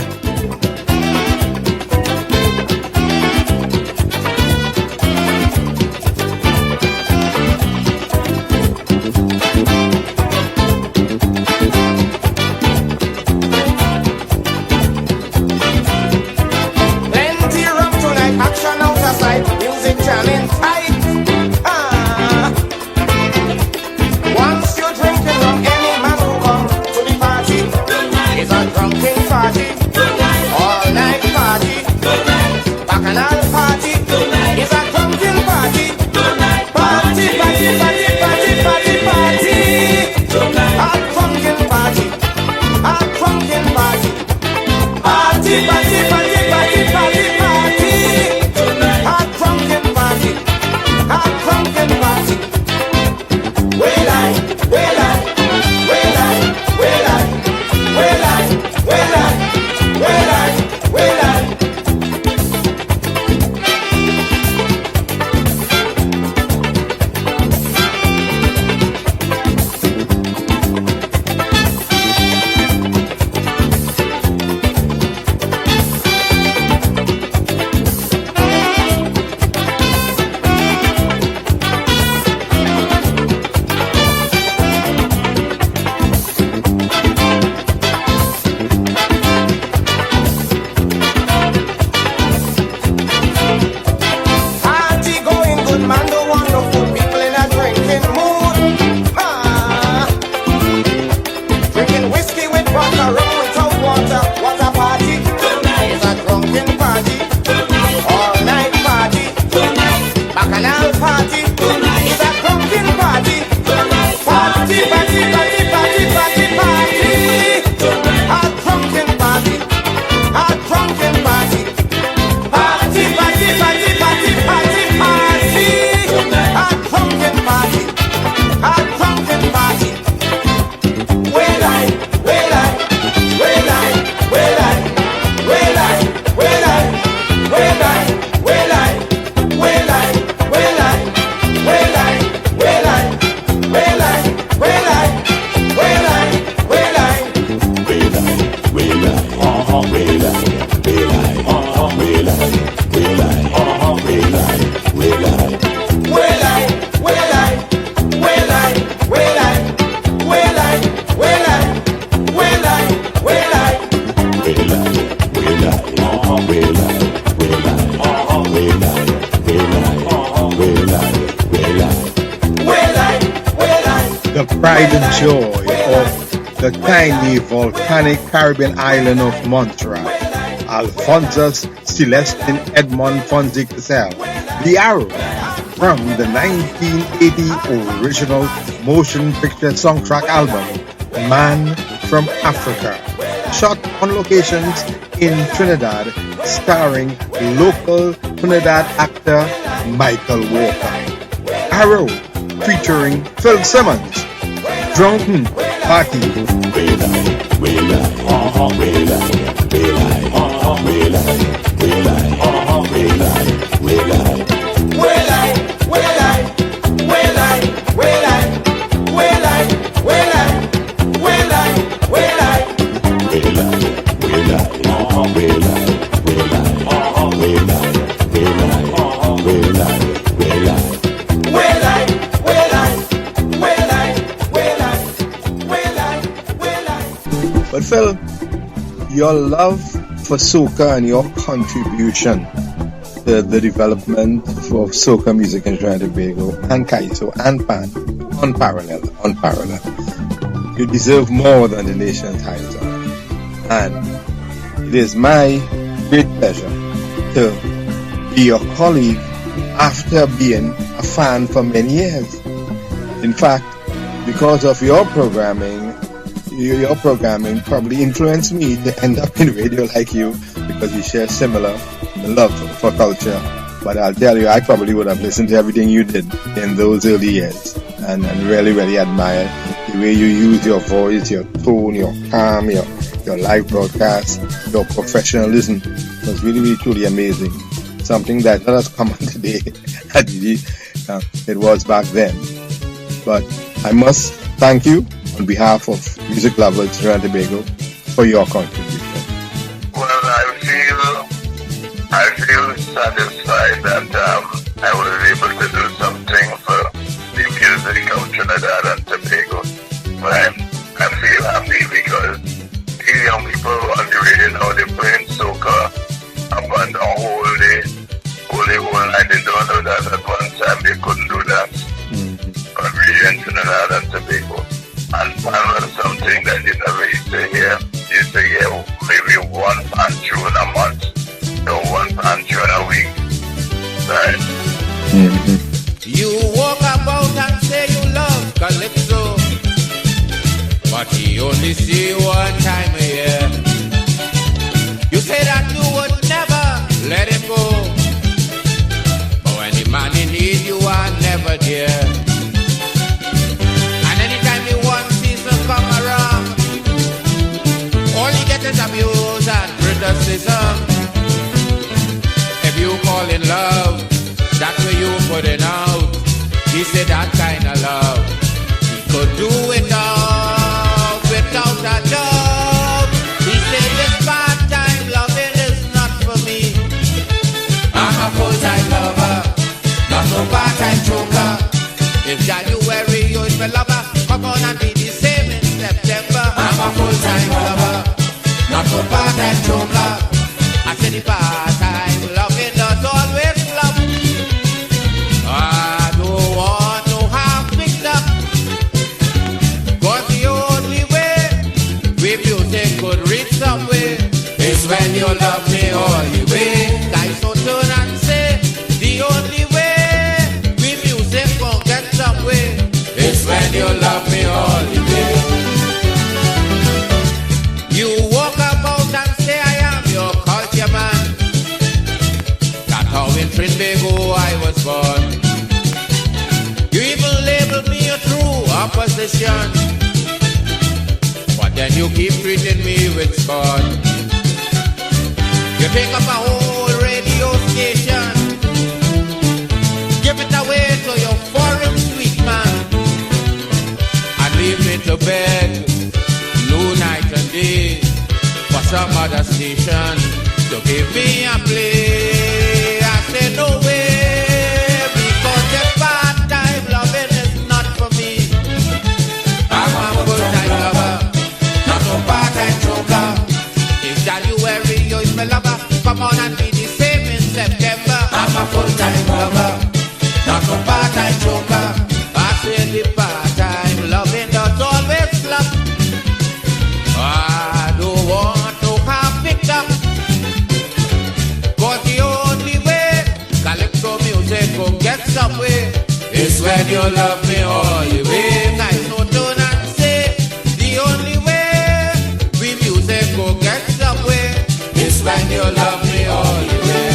Plenty rum tonight, action out of sight, music jamming tight. Once you're drinking rum, any man who come to the party is a drunken party, all night party, bacchanal party is a drunken party, party, a drunken party, a drunken party, party, a drunken party, a drunken party. Will I? Party going good, man, don't want no fool. People in a drinking mood. Drinking whiskey with vodka, rum without water. What a party. It's a drunken party. All night party. Bacchanal party. It's a drunken party. Party. A drunken party. A drunken party. Party. A drunken party. A drunken party. Will I? The pride and joy of the tiny volcanic Caribbean island of Montreal, Alphonsus Celestin Edmond Fonzie Cassell, the Arrow, from the 1980 original motion picture soundtrack album, Man from Africa, shot on locations in Trinidad, starring local Trinidad actor Michael Walker. Arrow, featuring Phil Simmons, Drunken Party. But Phil, your love for soca and your contribution to the development of soca music in Trinidad and Tobago and Kaiso and Pan unparalleled, unparalleled. You deserve more than the nation's highest honor. And it is my great pleasure to be your colleague after being a fan for many years. In fact, because of your programming probably influenced me to end up in radio like you, because we share similar love for culture. But I'll tell you, I probably would have listened to everything you did in those early years, and really, really admire the way you use your voice, your tone, your calm, your live broadcast, your professionalism. It was really, really, truly amazing. Something that not as common today as it was back then. But I must thank you on behalf of music lovers Trinidad and Tobago for your contribution. Well, I feel satisfied that I was able to do something for the music of Trinidad and Tobago. But I feel happy because these young people on the radio now, they're playing soca up and down whole day, whole night. They don't know that at one time they couldn't do that. On radio in Trinidad and Tobago. And pan was something that you never used to hear. You used to hear maybe one pan tune a month, or one pan tune a week. Right? You walk about and say you love Calypso, but he only see you one time a year. You say that you would never let him go, but when the man in need you are never there. And anytime you want season come around, all you get is abuse and criticism. If you fall in love, that's where you put it out. He said that kind of love he could do without a doubt. He said this part-time loving is not for me. I'm a full-time lover, not no part-time choker. If January you is my lover, come on and be the same in September. I'm a full-time lover, not no part-time choker. I said the part-time loving does always love. I don't want no half picked up, 'cause the only way we music could reach somewhere is when you love me all the way. Guys so turn and say the only way we music won't get somewhere is when you love me all the way. You walk about and say I am your culture man. That's how in Trinbago I was born. You even labeled me a true opposition, but then you keep treating me with scorn. You pick up a whole radio station, give it away to your foreign sweet man, and leave me to beg night and day for some other station to give me a play. I say no way, because the part-time loving is not for me. I'm a full-time lover, not no part-time choker. If January you is my lover, come on and be the same in September. I'm a full-time lover, not no part-time choker. I say the part-time loving does always love. I don't want to have picked up, 'cause the only way Calypso music will get somewhere is when you love me all the way. Guys no turn and say the only way we music will get somewhere is when you love me all the way.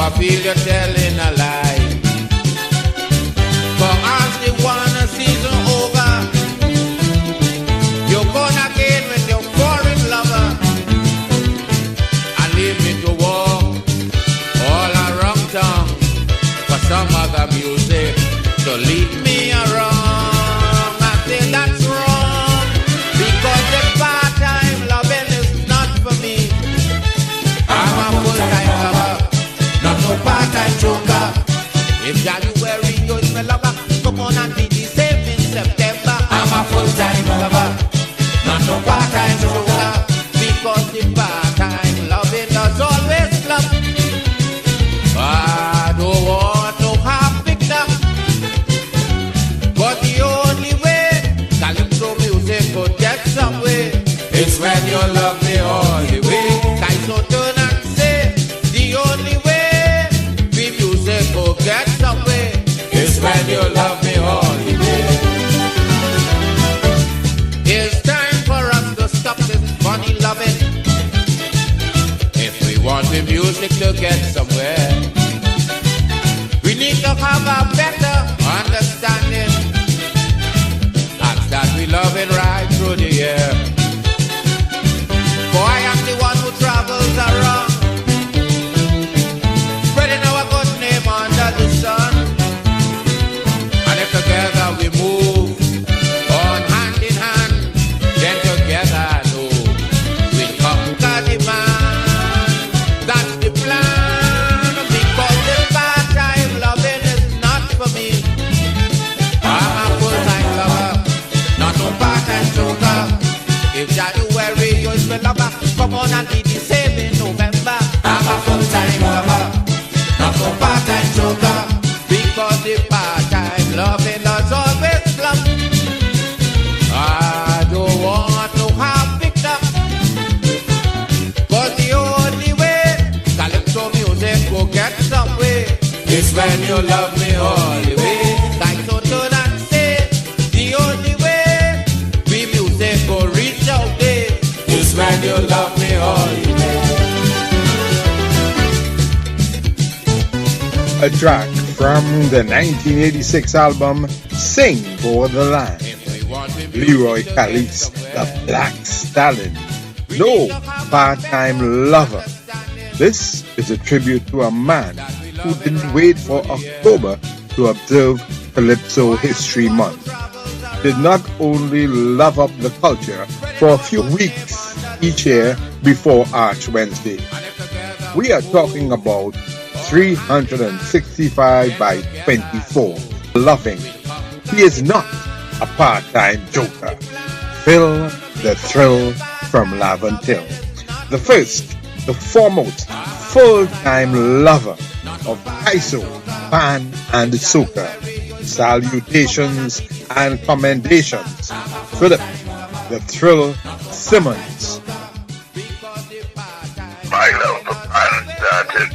I feel you're telling a lie. Come as the one season over, you're gone again with your foreign lover, and leave me to walk all around town for some other music to lead me around. I say that's wrong, because the part-time loving is not for me. I'm a full-time lover, not no part-time joker. If January is my lover, come on and be the same in September. I'm a full-time lover, not no part-time joker, because the part-time loving does always flop. I don't want no half-picked up, but the only way calypso music could get somewhere is when you love me all the way. So turn and say, the only way the music could get somewhere is when you love me all the way. It's time for us to stop this funny loving if we want the music to get somewhere. We need to have a better understanding and that we love it right through the year. For I am the one who travels around, spreading our good name under the sun. And if together we move on hand in hand, then together I know we'll conquer the man. That's the plan, because the part-time loving is not for me. I'm a full-time lover, not no part-time joker. If January is my lover, come on and be the same in November. I'm a full-time lover, not no part-time joker, because the part-time loving does always flop. I don't want no half-picked up, but the only way calypso music will get somewhere is when you love me all the way. Like so turn and say, the only way we music will reach out there is when you love me all the way. A track from the 1986 album Sing for the Land. Leroy Callis, the Black Stallion, no part-time lover. This is a tribute to a man who didn't wait for October to observe Calypso History Month. Did not only love up the culture for a few weeks each year before Ash Wednesday. We are talking about 365 by 24. Loving. He is not a part-time joker. Feel the thrill from Laventil. The first, the foremost, full-time lover of Kaiso, Pan, and Soca. Salutations and commendations. Philip, the Thrill Simmons. My love for Pan started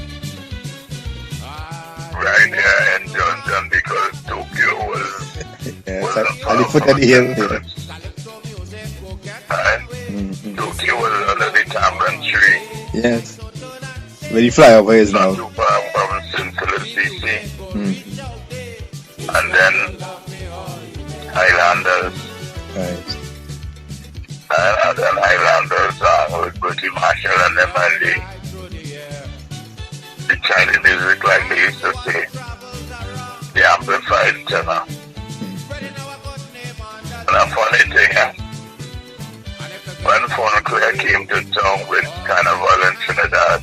right here in Johnson because Tokyo was yes, at the foot of the hill here. Tokyo was under the tamarind tree. Yes. Where the flyover is now. Not too far from Cincinnati, CC. And then Highlanders. Right. And then Highlanders with Bertie Marshall and them and the Chinese music, like they used to say, the amplified tenor. And a funny thing, when Phone Clear came to town with Carnival in Trinidad,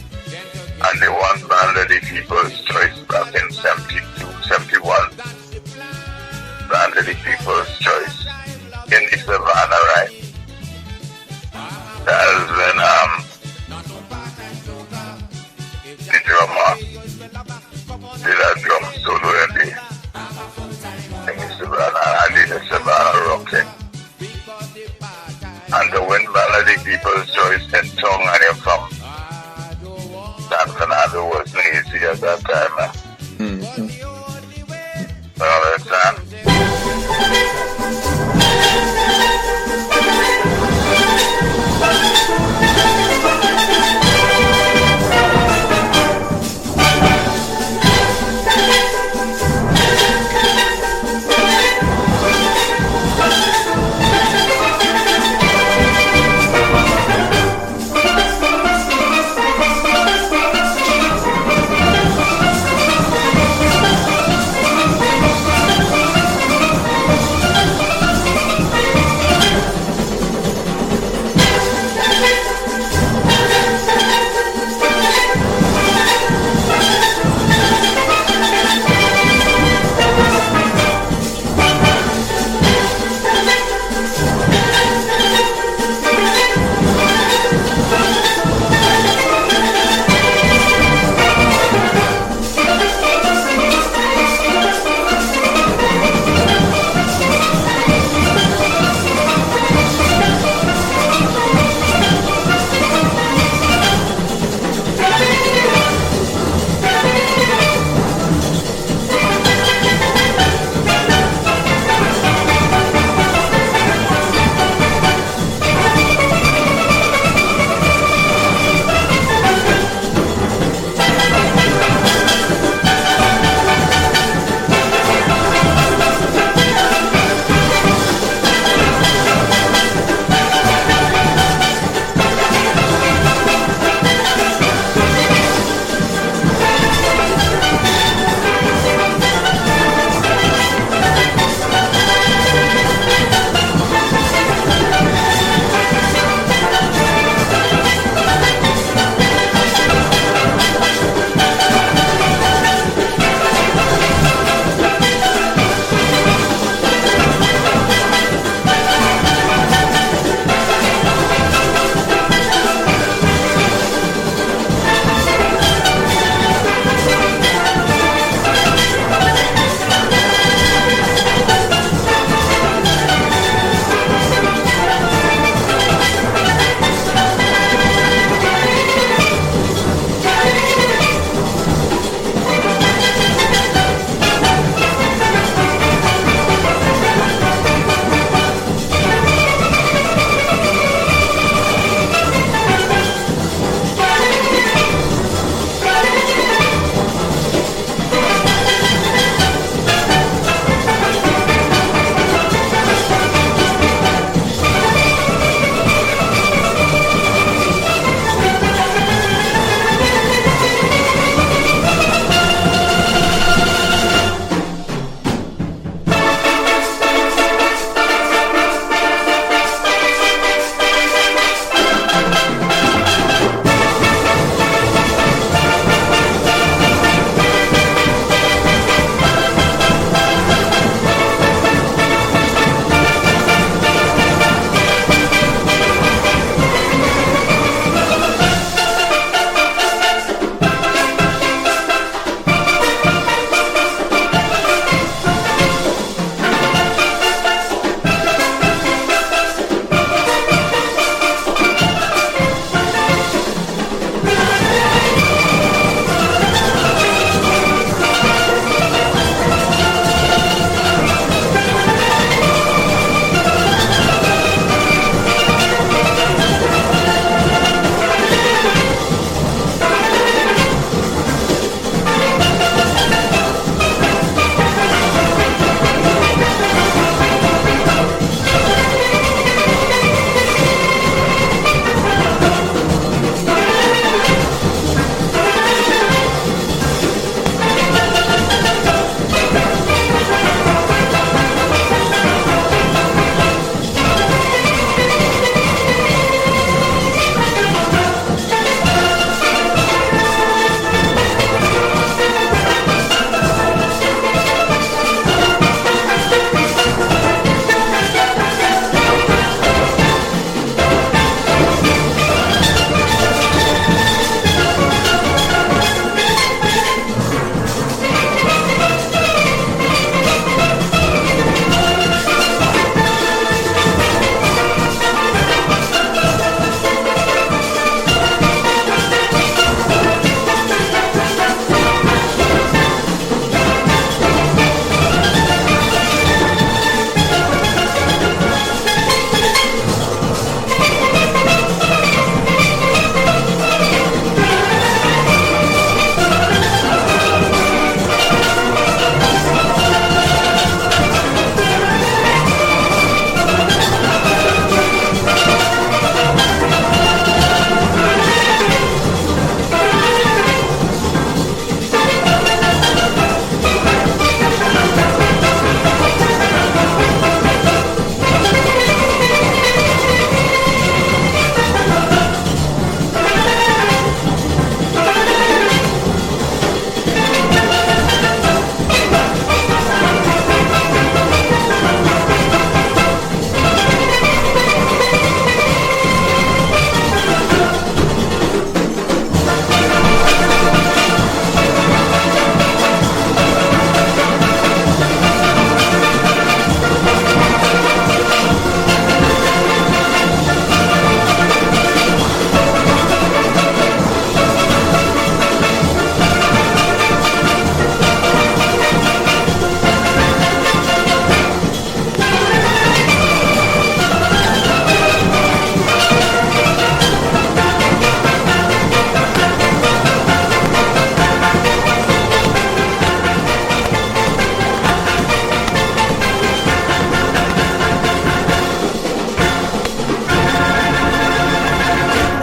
and they won Band of the People's Choice back in 72, 71. Band of the People's Choice in the Savannah, right? That is when the drummer did a drum solo in the Savannah, and did the Savannah rocking. And the win Band of the People's Choice in tongue, and you're from San Fernando wasn't easy at that time. You understand?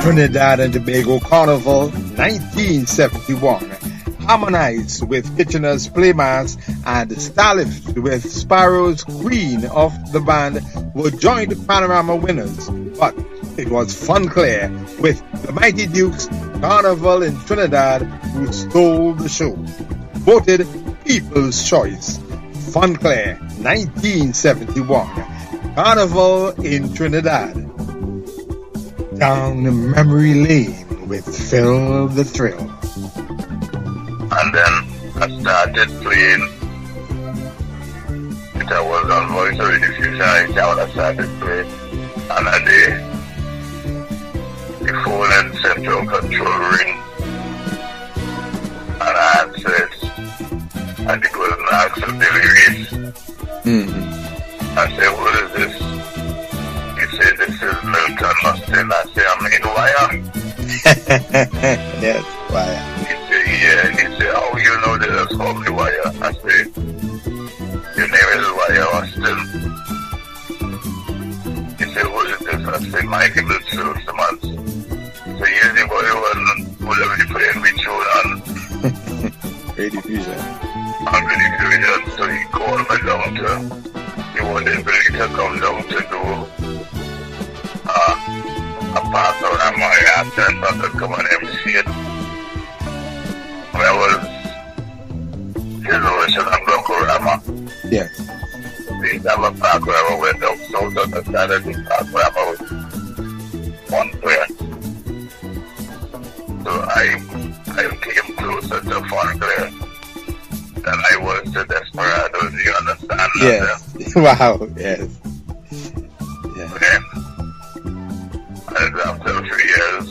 Trinidad and Tobago Carnival 1971, harmonized with Kitchener's Playmass and Starlift with Sparrow's Queen of the band were joint Panorama winners, but it was Funclair with the Mighty Dukes Carnival in Trinidad who stole the show. Voted People's Choice. Funclair 1971, Carnival in Trinidad. Down memory lane with Phil the Thrill. And then I started playing. It was on Voice of the Diffusion. I started playing. And a day, the phone and central control ring. And I answered. And it was an Axel Billy Reese. I said, what is this? He said, this is Milton Mustin. I said, I'm in Wire. Yes, Wire. He said, yeah. He said, oh, you know they just call me Wire. I said, your name is Wire Austin. He said, what is this? I said, Michael 𝐲. So he's the boy who will be playing with you on Radio Fusion. On Radio Fusion. So he called me down to, he wanted me to come down to do a panorama. I asked him if I could come and MC it. That was his version of Glukorama. Yes. We have a panorama went down south on the side of the panorama with one player. So I came closer to Funclair than I was to Desperados. Do you understand? Yes. Wow. Yes. Yeah. And after a few years,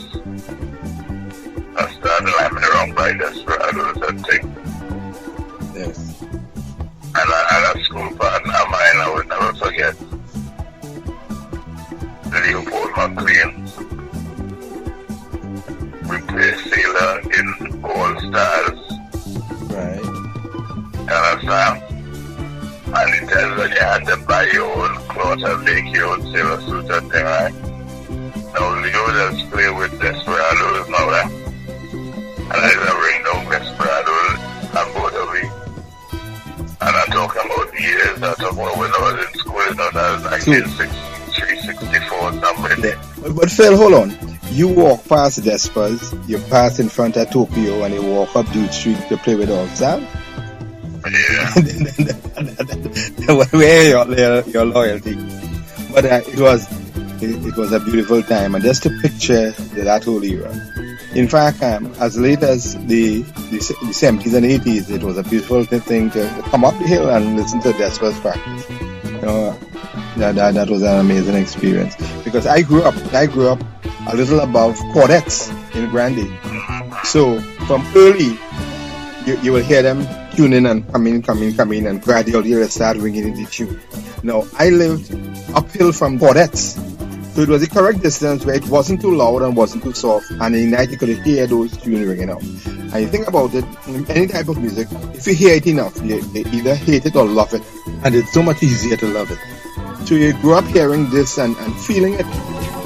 I started lamming around by Desperados and things. Yes. And I had a school partner of mine I would never forget. Leopold McLean. We played Sailor in All Stars. Right. You understand? And it tells when you had to buy your own clothes and make your own sailor suit and thing, right? Now Leo just play with Desperados now, right? And I just bring down Desperados and both of you. And I'm talking about the years, I'm talking about when I was in school, you know, that was 1963, 64, something. Yeah. But Phil, hold on. You walk past Despas, you pass in front of Tokyo, and you walk up Duke Street to play with All Stars. Yeah. Where your loyalty? But it was a beautiful time, and just to picture that whole era. In fact, as late as the 70s and 80s, it was a beautiful thing to come up the hill and listen to Despas practice. You know, that was an amazing experience, because I grew up a little above Quartets in Grandy. So from early, you will hear them tuning and coming, and gradually you will start ringing in the tune. Now, I lived uphill from Quartets, so it was the correct distance where it wasn't too loud and wasn't too soft, and in night you could hear those tunes ringing out. And you think about it, any type of music, if you hear it enough, you either hate it or love it, and it's so much easier to love it. So you grew up hearing this and feeling it,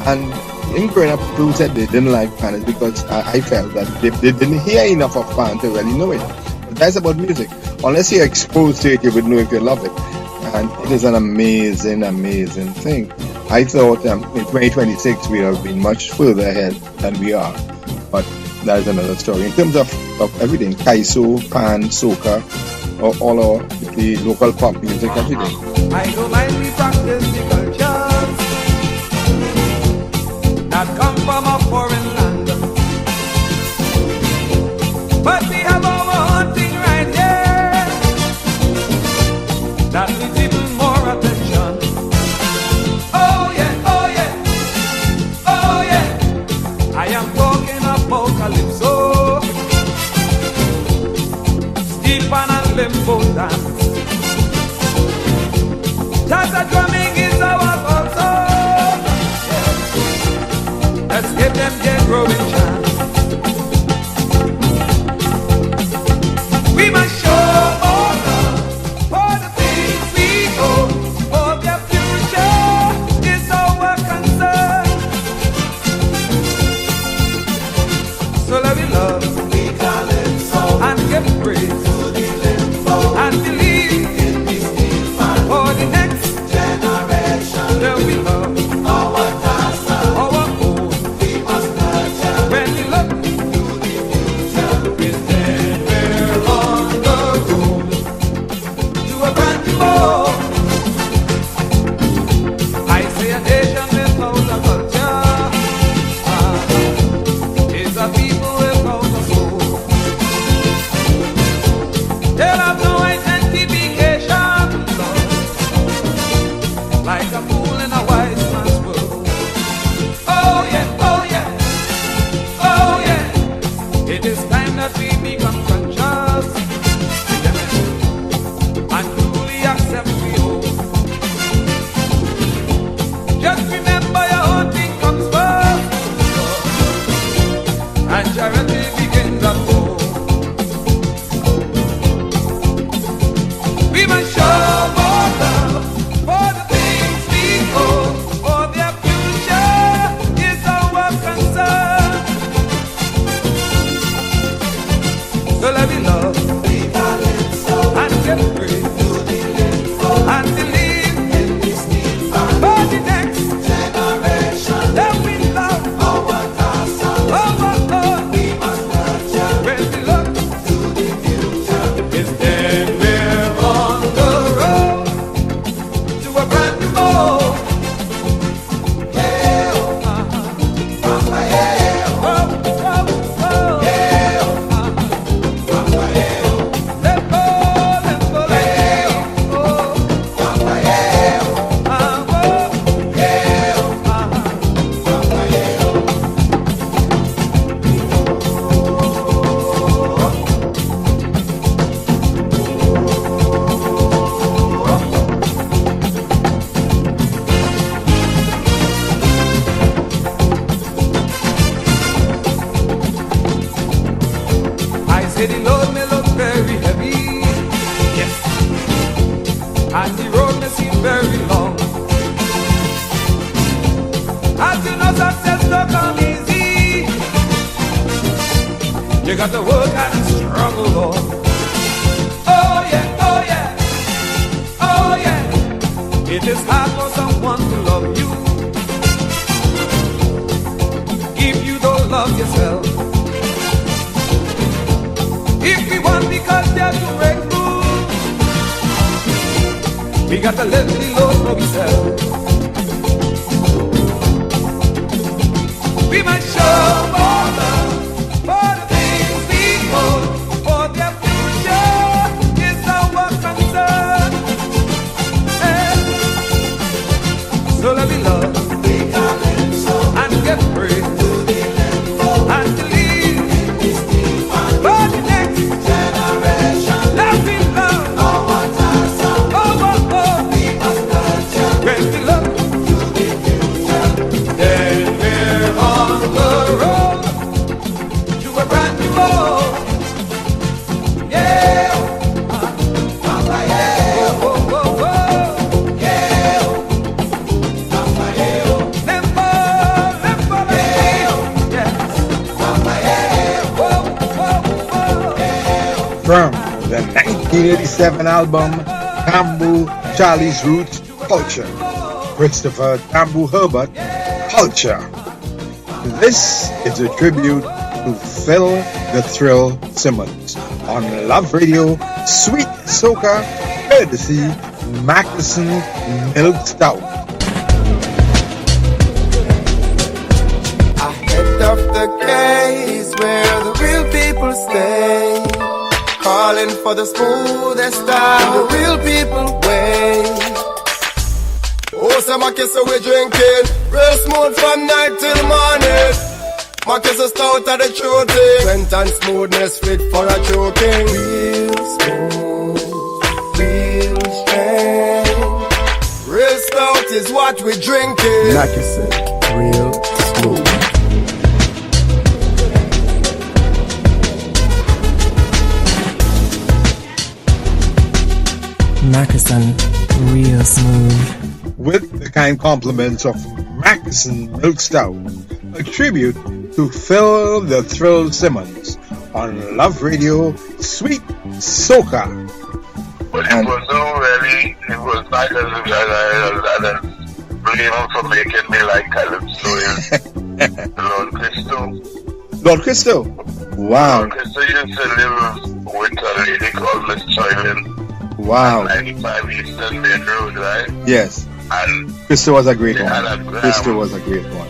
and in growing up, people said they didn't like Pan because I felt that they didn't hear enough of Pan to really know it. But that's about music. Unless you're exposed to it, you would know if you love it. And it is an amazing, amazing thing. I thought in 2026 we have been much further ahead than we are. But that is another story. In terms of everything, Kaiso, Pan, Soca, all of the local pop music, everything. I don't mind we practice the cultures that come from a foreign land, but we have our own thing right here that needs even more attention. Oh yeah, oh yeah, oh yeah, I am talking about Calypso, steel pan and limbo dance. Jazz drumming is our also. Let's give them their growing chance. We must show more love for the things we own, for their future is our concern. So let me love and give praise and believe for the next generation. Let me love our own. When we look to the future, it's then we're on the road to a brand new world. I say a nation without a culture is a people without a soul. They'll have no identification, Lord, like a fool in a wise man's world. Oh yeah, oh yeah, oh yeah. It is time that we become conscious and truly accept we own. Just remember your own thing comes first, and charity begins at home. We must show more love for the things we own, for their future is our concern. So let me love and give praise and believe for the next generation that we love. When we look to the future, it's then we're on the road to a brand new world. Yeah, Papa, yeah, oh, yeah, Papa, yeah, let go, yeah, oh, Papa, yeah, Papa, yeah, Papa, yeah. I say the load may look very heavy, yes, and the road may seem very long. As you know, success don't come easy. You got to work and struggle, Lord. Oh yeah, oh yeah, oh yeah. It is hard for someone to love you if you don't love yourself. If we want the culture to break through, we got to let the Lord for ourselves. We must show more love for the things we own, for their future is our concern. So let me love and get praise and believe for the next generation. Let me love when we look to the future, then we're on the road to a brand new world. Yeah, Papa, yeah, oh, oh, oh, yeah, Papa, yeah, lembo, yeah, Papa, yeah, oh, oh, oh, yeah. From the 1987 album 𝐶𝐕 Charlie's Roots Culture, Christopher 𝐶𝐕 Culture. This is a tribute to Phil the Thrill Simmons on Love Radio, Sweet Soca, courtesy Mackerson Milk Stout. Ahead of the case where the real people stay, calling for the smoothest style, the real people way. Oh, some kiss we drinking, real smooth from night till morning. My kiss is stout at the true thing, strength and smoothness fit for a choking. Real smooth, real strength, real stout is what we drinking. Like you said, real smooth. Mackerson, real smooth. With the kind compliments of Mackerson Milk Stout, a tribute to Phil the Thrill Simmons on Love Radio, Sweet Soca. But it was it was nice as blame him for making me like Calypso is Lord Christo. Lord Christo? Wow. Lord Christo used to live with a lady called Miss Choylin. Wow. 95 Eastern Main Road, right? Yes. And Christo was a great one. Christo was a great one.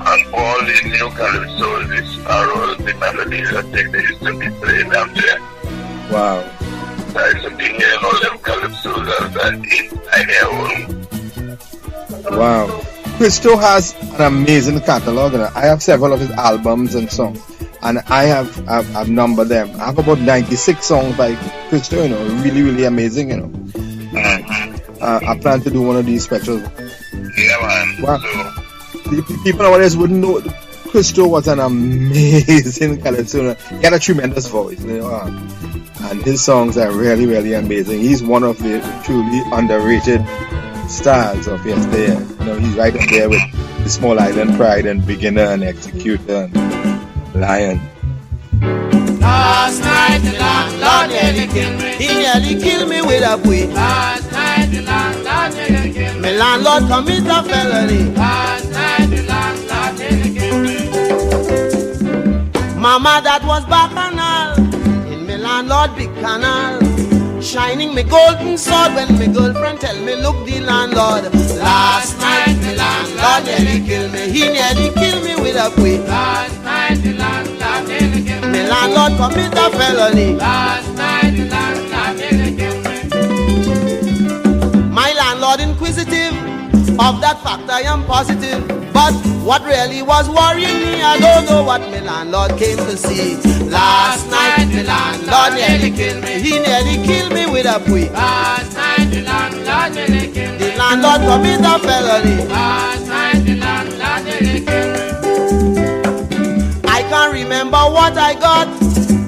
And all the new Calypsos, these are all the melodies I think they used to be playing down there. Wow. I used to be hearing all them Calypsos as an 8-9-year-old. Wow. Christo has an amazing catalog, and I have several of his albums and songs, and I've numbered them. I have about 96 songs by Christo, really, really amazing, I plan to do one of these specials. Yeah, man. Wow. The people nowadays wouldn't know Christo was an amazing calypso. He had a tremendous voice, and his songs are really, really amazing. He's one of the truly underrated stars of yesteryear. He's right up there with the Small Island Pride and Beginner and Executor and Lion. Last night the landlord nearly killed me. He nearly killed me with a whip. Last night the landlord nearly killed me. My landlord commit a felony. Last night the landlord nearly killed me. Mama, that was bacchanal in my landlord big canal. Shining me golden sword when my girlfriend tell me look the landlord. Last night the landlord nearly killed me. He nearly killed me with a whip. Last night the landlord nearly killed me. My landlord commit a felony. Last night the landlord nearly killed me. My landlord inquisitive, of that fact I am positive. But what really was worrying me, I don't know what my landlord came to see. Last night the landlord nearly killed me. He nearly killed me with a whip. Last night the landlord nearly killed me. The landlord commit a felony. Last night the landlord nearly killed me. I can't remember what I got,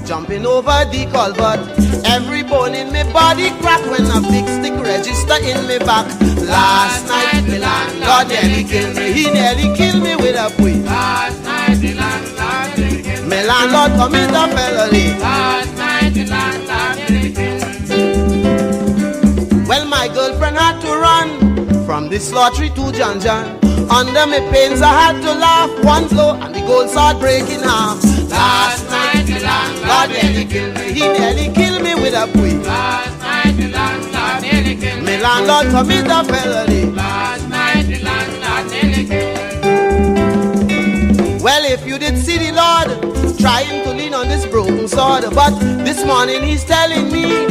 jumping over the culvert. Every bone in my body crack when a big stick register in my back. Last night the landlord nearly killed me. He nearly killed me with a whip. Last night the landlord nearly killed me. My landlord commit a felony. Last night the landlord nearly killed me. Well, my girlfriend had to run from the slaughtery to John John. Under my pains I had to laugh. One blow and the gold sword break in half. Last night the landlord nearly killed me. He nearly killed me with a whip. Last night the landlord nearly killed me. My landlord commit a felony. Last night the landlord nearly killed me. Well, if you did see the Lord trying to lean on this broken sword, but this morning he's telling me,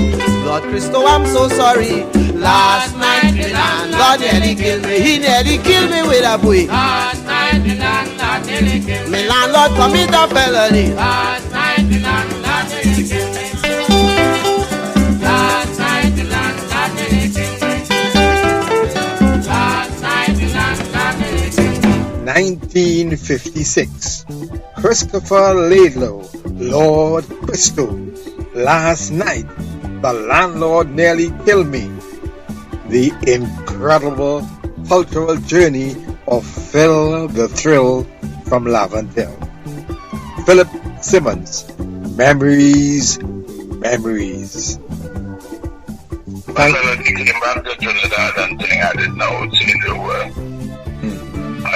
Lord Christo, I'm so sorry. Last night the landlord nearly killed me. He nearly killed me with a whip. Last night the landlord nearly killed me. My landlord commit a felony. Last night the landlord nearly killed me. Last night the landlord nearly killed me. Last night the landlord nearly killed me. 1956. Christopher Laidlow, Lord Christo. Last night the landlord nearly killed me. The incredible cultural journey of Phil the Thrill from Laventille. Philip Simmons, Memories. When I came back to Trinidad and thing, I did not change the world. I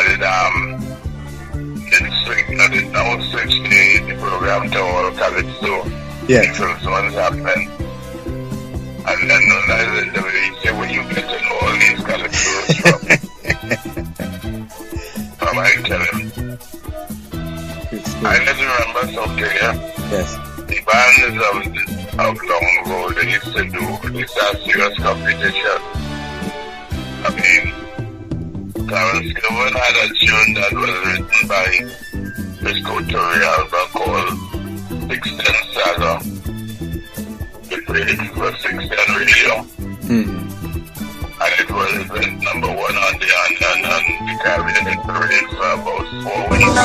did now switch the program to all Calypso. Yes. The first ones happened. And then when I was in the village, say, where you get to know all these Calypsos from? I tell him. I just remember something, yeah? Yes. The bands of long ago, they used to do this serious competition. I mean, 𝐿𝐶𝐕 had a tune that was written by 𝐋𝐔𝐕 called 610 Saga. They played it for 610 radio. And it was number one on the and the Caribbean hit parade for about 4 weeks.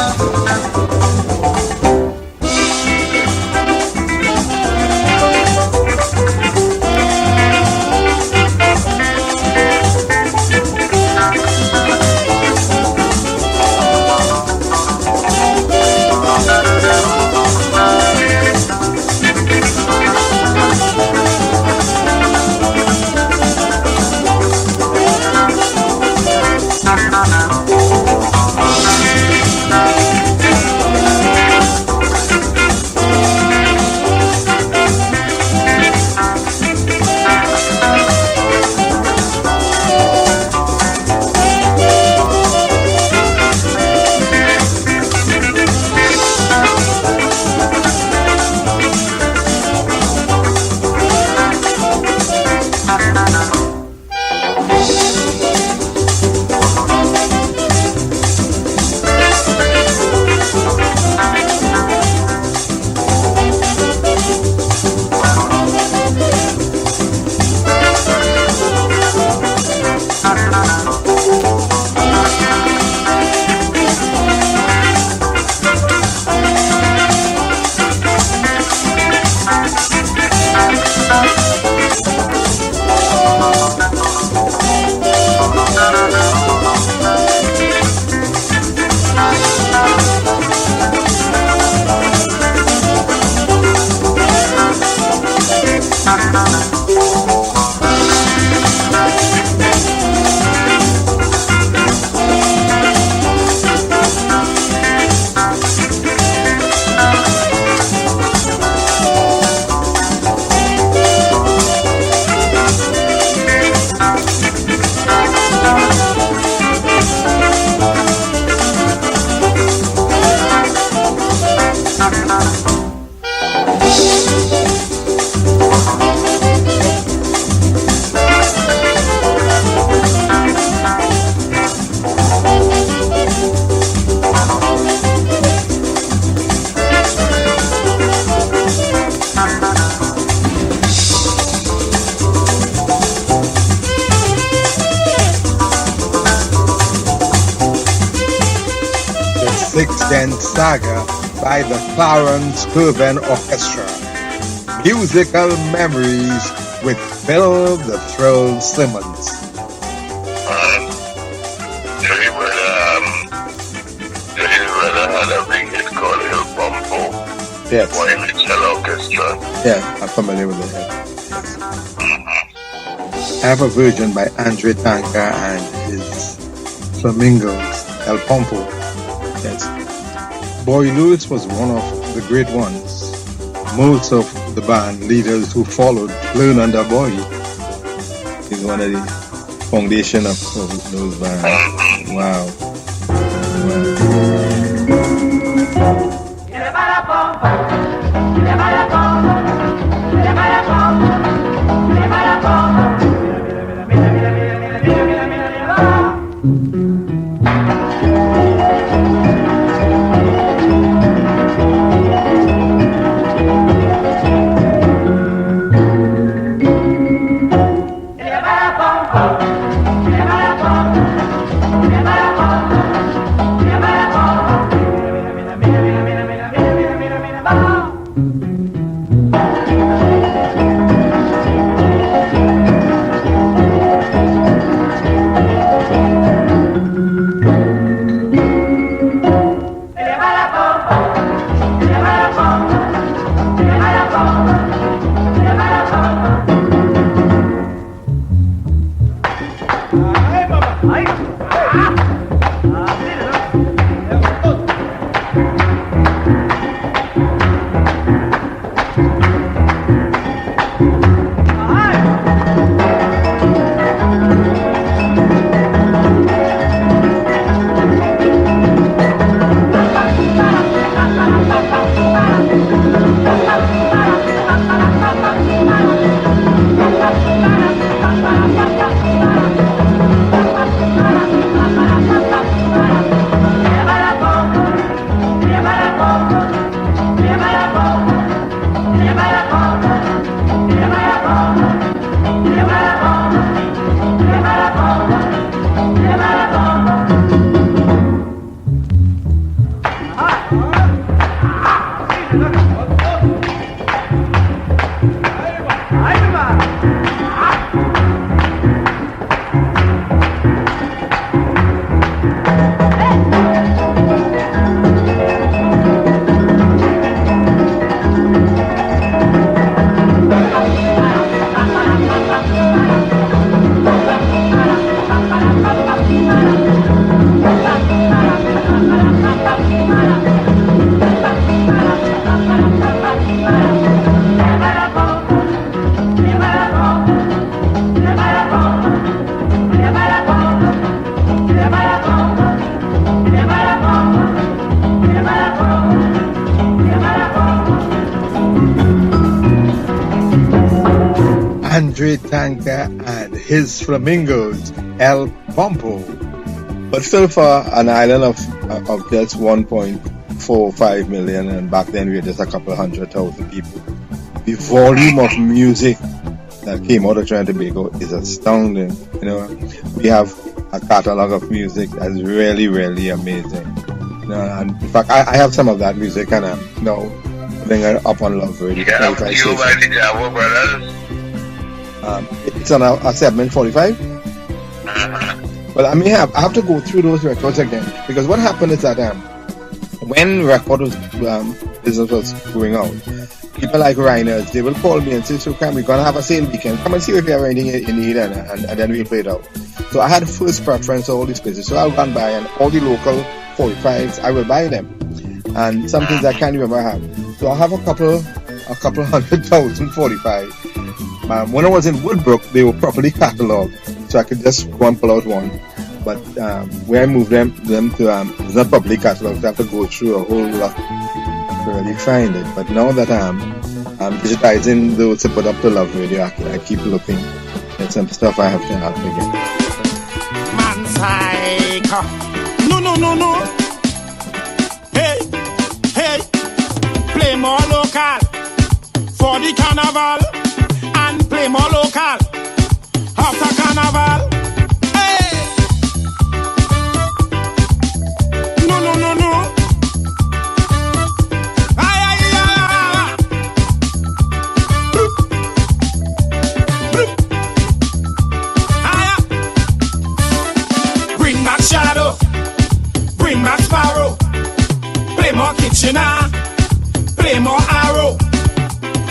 then Saga by the Clarence-Curven Orchestra. Musical Memories with Phil the Thrill Simmons. Jerry Weather had a big hit called 𝐿 Yes. for Mitchell Orchestra. Yeah, I'm familiar with it. I have a version by Andre Tanka and his Flamingos, El Pompo. Yes. Boy Lewis was one of the great ones. Most of the band leaders who followed learned under Boy. He's one of the foundation of those bands. Wow. Andre Tanka and his Flamingos, El Pompo. But still for an island of just 1.45 million, and back then we were just a couple of 100,000 people, the volume of music that came out of Trinidad and Tobago is astounding. You know, we have a catalog of music that's really, really amazing. You know, and in fact, I have some of that music, and I'm putting it up on Love Radio. Yeah, you by the Javo Brothers. It's on a segment 45. Well, I have to go through those records again, because what happened is that when record business was going out, people like Rhiners, they will call me and say, "So we're gonna have a sale weekend. Come and see if you have anything you need, and then we'll play it out." So I had first preference to all these places. So I'll go and buy, and all the local 45s, I will buy them. And some things I can't remember I have. So I have a couple 100,000 45. When I was in Woodbrook, they were properly catalogued, so I could just go and pull out one. But where I moved them to, it's not properly catalogued. I have to go through a whole lot to really find it. But now that I'm digitizing those to put up to Love Radio, I keep looking at some stuff I have to add again. Man psycho. No. Hey, play more local for the carnival. Play more local after carnival. Hey, no. Play more arrow.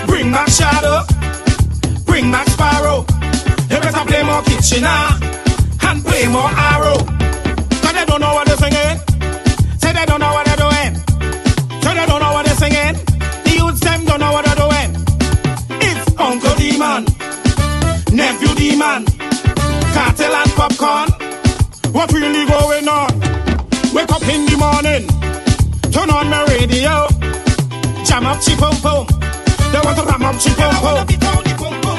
Bring back shadow. Bring back sparrow. You better play more kitchen and play more arrow. Cause they don't know what they're singing. Say they don't know what they're doing. So they don't know what they're singing. The youths them don't know what they're doing. It's Uncle D-Man, Nephew D-Man, Cartel and Popcorn. What really going on? Wake up in the morning, turn on my radio, jam up chip pum pum. They want to ram up chip pum pum.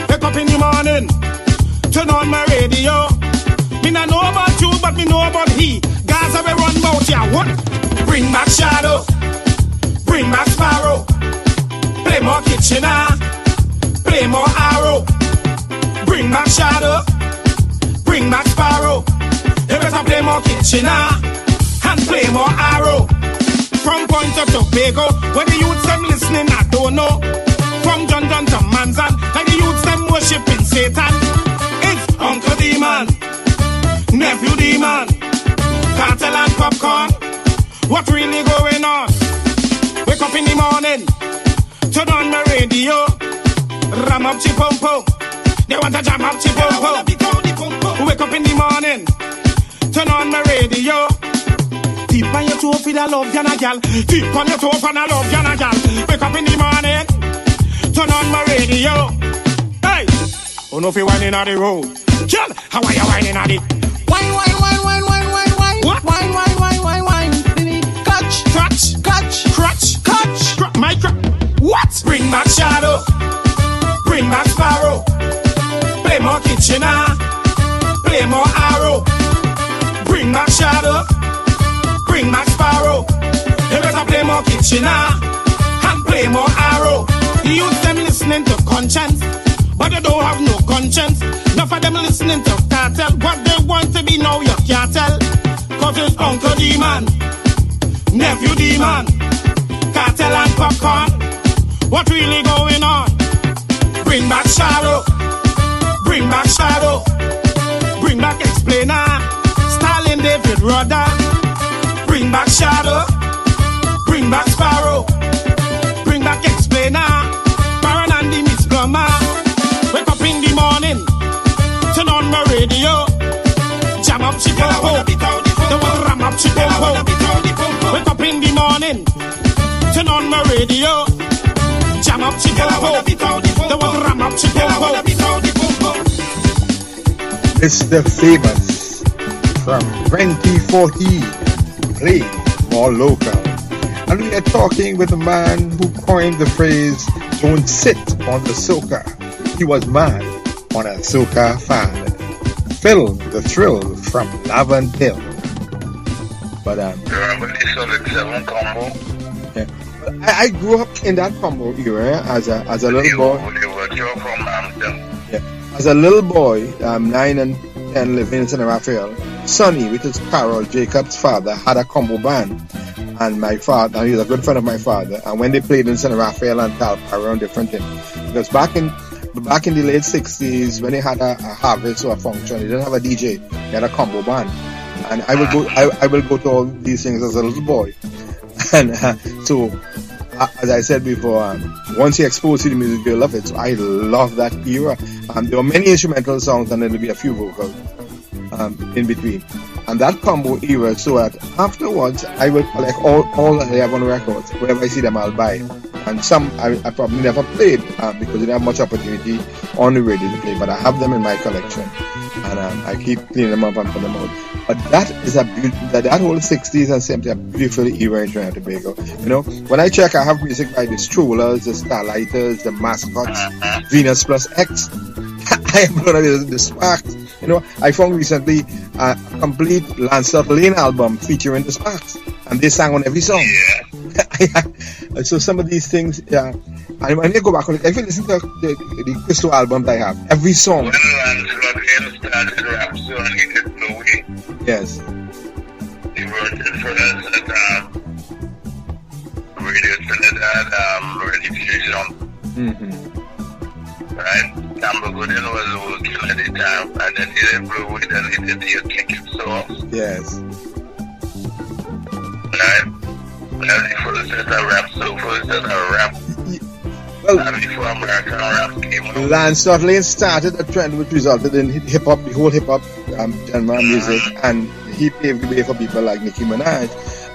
Wake up in the morning, turn on my radio. Me not know about you, but me know about he. Gaza we run bout ya. What? Bring back shadow, bring back sparrow. Play more kitchen, play more arrow. Bring back shadow, bring back sparrow. You better play more kitchen and play more arrow. From Point of Tobago, where the youths them listening, I don't know. From John to Manzan, like the youths them worshiping Satan. It's Uncle D-Man, Nephew D-Man, Cartel and Popcorn. What really going on? Wake up in the morning, turn on my radio, ram up chip pum pum. They want to jam up chip pum pum. Wake up in the morning, turn on my radio. Deep on your toe for the love yana gal. Deep on your toe for the love yana gal. Wake up in the morning, turn on my radio. Hey, oh no, if you whining on the road, girl, how are you whining on it? Wine, wine, wine, wine, wine, wine, wine. What? Wine, wine, wine, wine, wine. Clutch, clutch, clutch, clutch, clutch. My crap. What? Bring back shadow, bring back sparrow. Play more kitchen, play more arrow. Bring back shadow, bring back sparrow. You better play more kitchen and play more arrow. You use them listening to conscience, but they don't have no conscience. Enough of them listening to cartel. What they want to be now you can't tell. Cause it's Uncle D-Man, Nephew D-Man, Cartel and Popcorn. What really going on? Bring back shadow, bring back shadow, bring back explainer, Stalin David Rudder. Bring back shadow, bring back sparrow, bring back explainer, Baron and the Miss Grandma. Wake up in the morning, turn on my radio, jam up Chicago, they want to ram up Chicago. Wake up in the morning, turn on my radio, jam up Chicago, they want to ram up Chicago. Mr. Famous from 2014, play more local. And we are talking with a man who coined the phrase, don't sit on the soca. He was mad on a soca fan. Phil the Thrill from Lavin Hill. But remember this Solid 7 combo? Yeah. I grew up in that combo era as a little boy. As a little boy, 9 and 10, living in San Rafael, Sonny, which is Carol, Jacob's father, had a combo band. And my father, and he was a good friend of my father. And when they played in San Rafael and Talpa and different things, because back in the late 60s, when they had a harvest or a function, they didn't have a DJ, they had a combo band. And I will go to all these things as a little boy. And so, as I said before, once you expose to the music, you'll love it. So I love that era. There were many instrumental songs and then there'll be a few vocals in between. And that combo era, so that afterwards, I will collect all that I have on records. Wherever I see them, I'll buy. And some I probably never played because I didn't have much opportunity on the radio to play. But I have them in my collection. And I keep cleaning them up and put them out. But that is a that whole 60s and 70s, a beautiful era in Trinidad and Tobago. You know, when I check, I have music by the Strollers, the Starlighters, the Mascots, Venus Plus X. I have one of the Sparks. You know, I found recently a complete Lancelot Lane album featuring the Sparks, and they sang on every song. Yeah. So some of these things, yeah. And when you go back on it, if you listen to the Crystal album I have, every song. When Lancelot Lane started rap song, he did no way. Yes. He wrote it for us at Radio Trinidad radio station. Mm-hmm. Right? Campbell Gooden was working at the time, and then he did blow it and he did the Kick It Songs. Yes. Right? And the first set of rap, so first set of rap. Well, And before American rap came out. Lancelot Lane started a trend which resulted in hip hop, the whole hip hop genre music, and he paved the way for people like Nicki Minaj.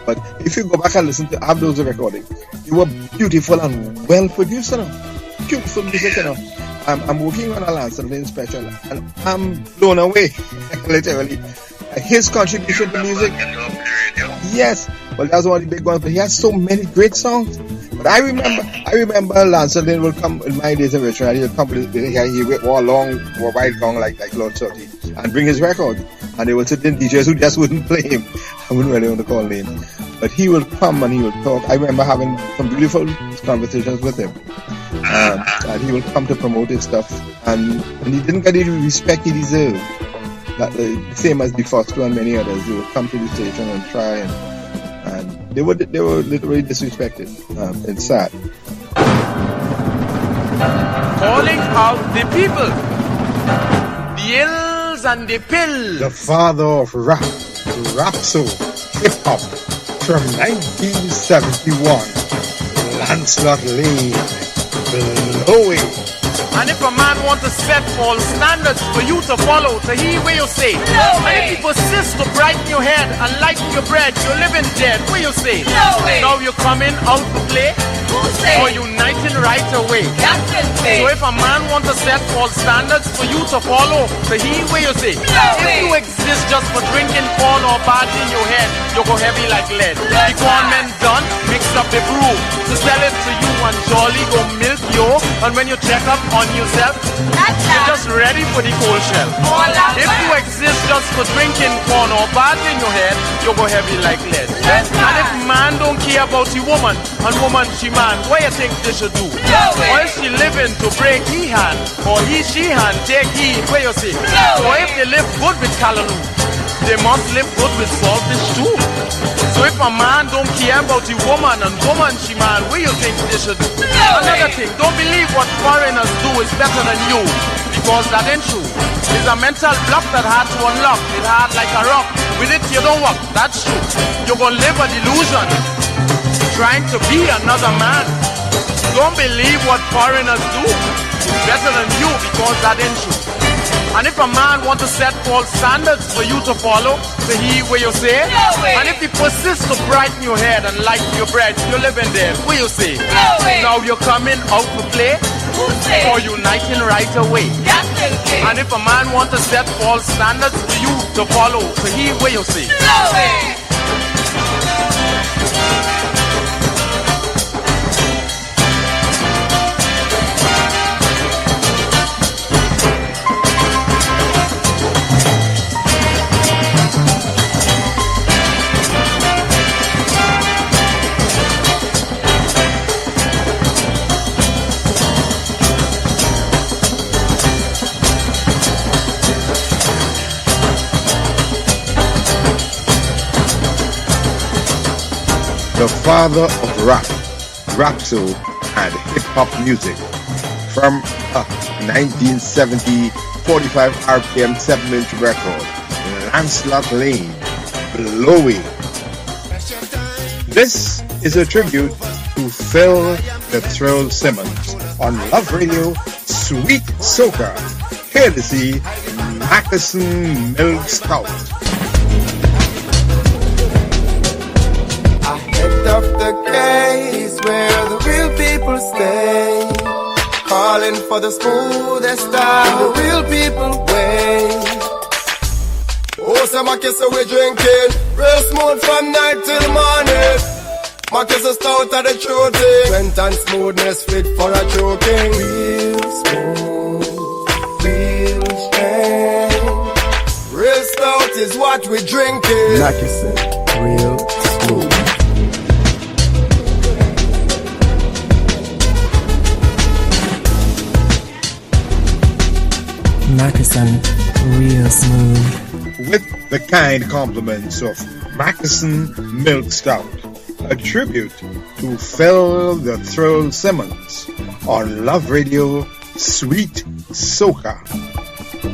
But if you go back and listen to those recordings, they were beautiful and well produced, you know. Beautiful music, you know. I'm working on a Lancelot Lane special, and I'm blown away, literally. His contribution to music, yes, well, that's one of the big ones. But he has so many great songs. But I remember Lancelot Lane will come in my days in Richmond. He'll come with he wore a long, white gown like Lord Sutty, and bring his record. And they would sit in DJs who just wouldn't play him. I wouldn't really want to call names. But he would come and he would talk. I remember having some beautiful conversations with him. And he would come to promote his stuff. And he didn't get the respect he deserved. The same as the Foster and many others. They would come to the station and try, and they were literally disrespected. It's sad. Calling out the people, the ills and the pills. The father of rap, soul, hip hop, from 1971, Lancelot Lane, blowing. And if a man wants to set false standards for you to follow, to hear where you say. No way. And if he persists to brighten your head and lighten your bread, you're living dead. Where you say. No way. Now you're coming out to play. Who say? Or uniting right away. That's it, say. So if a man wants to set false standards for you to follow, to hear where you say. No if way. you exist just for drinking corn or bad in your head, you go heavy like lead. Yes, the government done, mix up the brew to sell it to you and jolly go milk you. And when you check up on yourself, you're just ready for the cold shell. If you exist just for drinking corn or bad in your head, you go heavy like lead. Yes, and if man don't care about the woman, and woman she man, what you think they should do? No way. Or if she living to break he hand, or he she hand, take heed, where you say? No or way. if they live good with callaloo, they must live good with saltfish too. So if a man don't care about the woman and woman she man, what you think they should do? No Another way. thing, don't believe what foreigners do is better than you, because that ain't true. It's a mental block that hard to unlock. It's hard like a rock. With it you don't walk, that's true. You're gonna live a delusion, trying to be another man. Don't believe what foreigners do. It's better than you, because that ain't true. And if a man wants to set false standards for you to follow, to hear where you say. No way. And if he persists to brighten your head and lighten your bread, you're living there, where you say. No way. Now you're coming out to play, Who say? or uniting right away. That's it, say. And if a man wants to set false standards for you to follow, to hear where you say. No way. The father of rap soul, and hip hop music, from 1970 45 RPM 7-inch record, Lancelot Lane, blowing. This is a tribute to Phil the Thrill Simmons on Love Radio, Sweet Soca, courtesy Mackerson Milk Stout. Of the case where the real people stay, calling for the smoothest style, the real people way. Oh, so my kiss we drinking, real smooth from night till morning. My kiss is stout at the true thing, strength and smoothness fit for a choking. Real smooth, real strength, real stout is what we drinking. Like you said, real smooth. Mackerson, real smooth. With the kind compliments of Mackerson Milk Stout, a tribute to Phil the Thrill Simmons on Love Radio, Sweet Soca,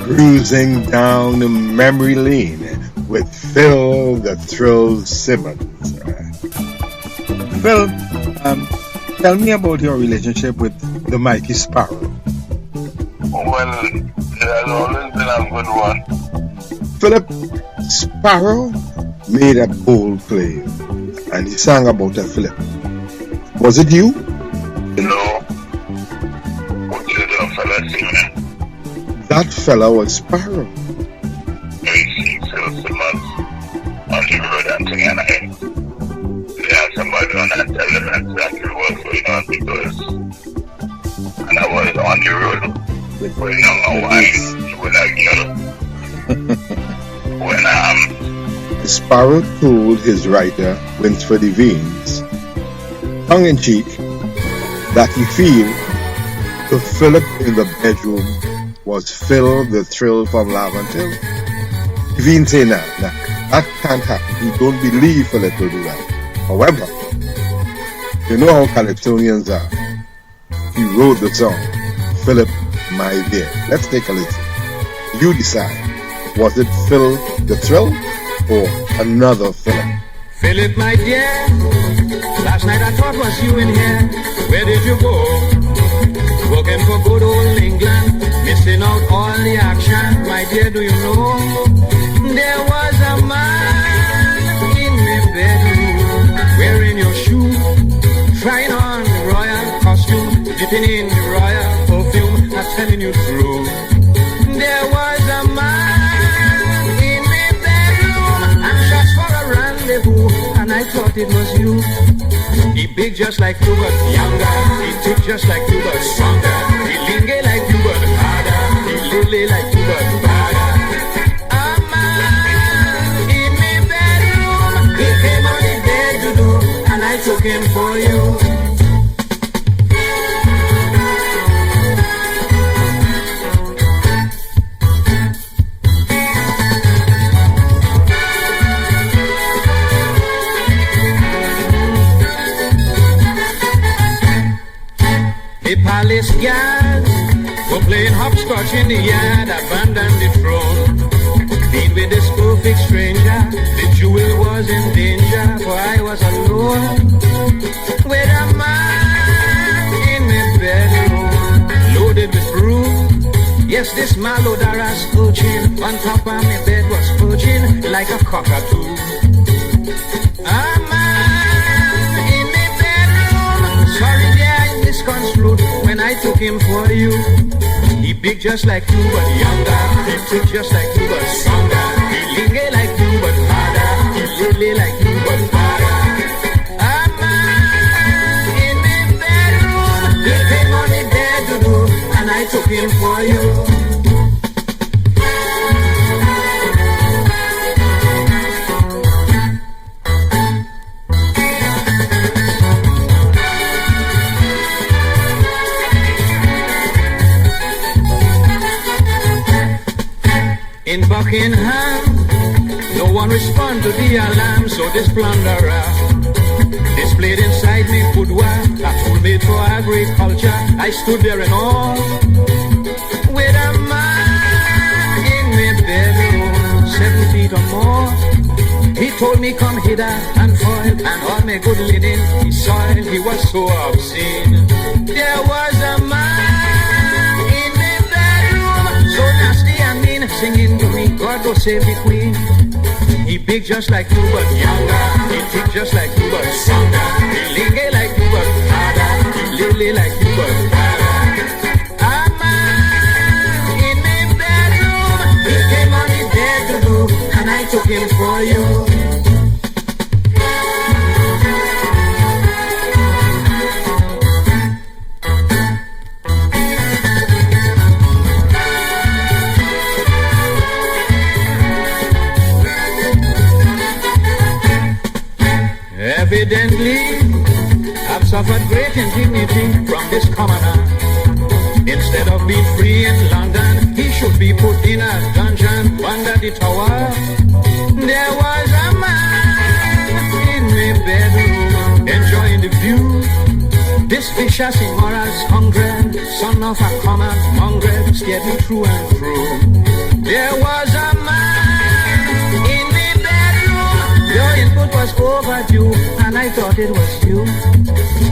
cruising down memory lane with Phil the Thrill Simmons. Phil, tell me about your relationship with the mighty Sparrow. Well, it has always been a good one. Philip, Sparrow made a bold claim, and he sang about a Philip. Was it you? No. What did the fella sing? That fella was Sparrow. He sells the months on the road and thing, and they have somebody on that tell them exactly what's going on because and I was on the road with a wife with a girl. When Sparrow told his writer, 𝐻𝐕, tongue-in-cheek, that he feel the Philip in the bedroom was Phil the Thrill from Laventille. 𝐻𝐕 say, nah, that can't happen. He don't believe Philip will do that. However, you know how Californians are. He wrote the song, Philip, My Dear. Let's take a listen. You decide. Was it Phil the Thrill or another Philip? Philip, my dear, last night I thought was you in here. Where did you go? Working for good old England, missing out all the action. My dear, do you know? There was a man in my bedroom, wearing your shoe, trying on the royal costume, dipping in the royal perfume. I'm telling you true. There was a man in my bedroom, anxious for a rendezvous, and I thought it was you. He big just like you but younger, he thick just like you but stronger, he lingy like you but harder, he lily like you but badder. A man in my bedroom, he came on the bed to do, and I took him for you. The palace guards were playing hopscotch in the yard, abandoned the throne. Been with this perfect stranger, the jewel was in danger, for I was alone with a man in my bedroom, loaded with fruit. Yes, this malodorous urchin on top of my bed was perching like a cockatoo. A man in my bedroom, sorry dear, I misconstrued when I took him for you. He big just like you but younger, he thick just like you but stronger, he lingy like you but harder, he lily like you but badder. A man in my bedroom, he came on the bed to do, and I took him for you. In Buckingham, no one respond to the alarm, so this plunderer displayed inside me boudoir, a tool made for agriculture. I stood there in awe with a man in my bedroom, 7 feet or more. He told me come hither and foil, and all my good linen he soiled. He was so obscene. There was a man in my bedroom, so nasty and mean, singing to me, God go save the queen. He big just like you but younger, he thick just like you but stronger, he lingy like you but harder, he lily like you but badder. A man in my bedroom, he came on the bed to do, and I took him for you. Evidently, I've suffered great indignity from this commoner. Instead of being free in London, he should be put in a dungeon under the tower. There was a man in my bedroom, enjoying the view. This vicious, immoral scoundrel, son of a common mongrel, steered me through and through. There was a man in my bedroom, blowing note was overdue, and I thought it was you.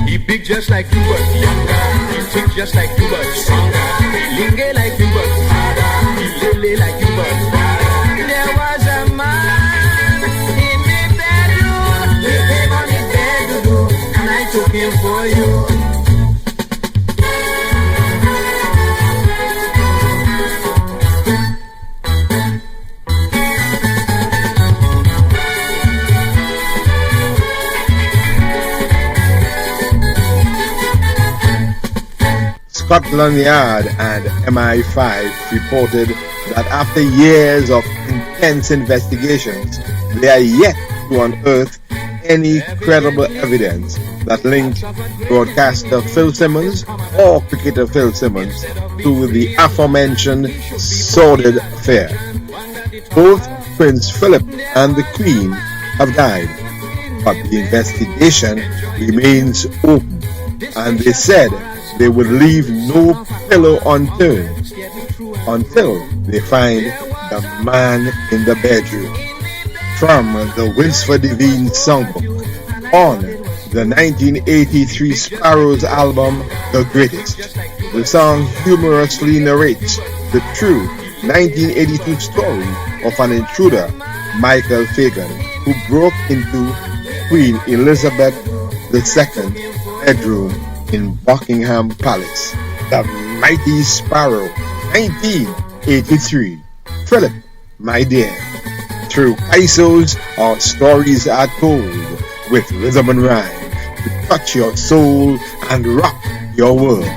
He big just like you, but younger. He thick just like you, but stronger. He lingy like you, but harder. He lily like you, but harder. There was a man in the bedroom. He came on his bed to do, and I took him for you. Scotland Yard and MI5 reported that after years of intense investigations, they are yet to unearth any credible evidence that linked broadcaster Phil Simmons or cricketer Phil Simmons to the aforementioned sordid affair. Both Prince Philip and the Queen have died, but the investigation remains open, and they said they would leave no pillow unturned until they find the man in the bedroom. From the 𝐻𝐕 songbook on the 1983 Sparrows album, The Greatest, the song humorously narrates the true 1982 story of an intruder, Michael Fagan, who broke into Queen Elizabeth II's bedroom in Buckingham Palace. The Mighty Sparrow, 1983. Philip, my dear. Through ISOs, our stories are told with rhythm and rhyme to touch your soul and rock your world.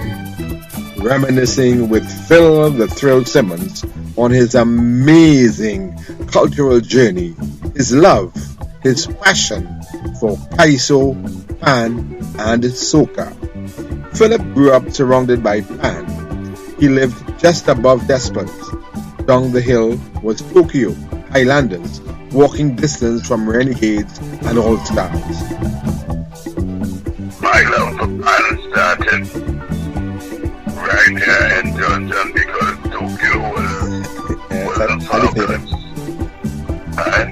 Reminiscing with Phil the Thrill Simmons on his amazing cultural journey, his love, his passion for Kaiso, Pan, and soca. Philip grew up surrounded by Pan. He lived just above Despot. Down the hill was Tokyo, Highlanders, walking distance from Renegades and All Stars. My love for Pan started right here in Georgia because Tokyo was the focus. And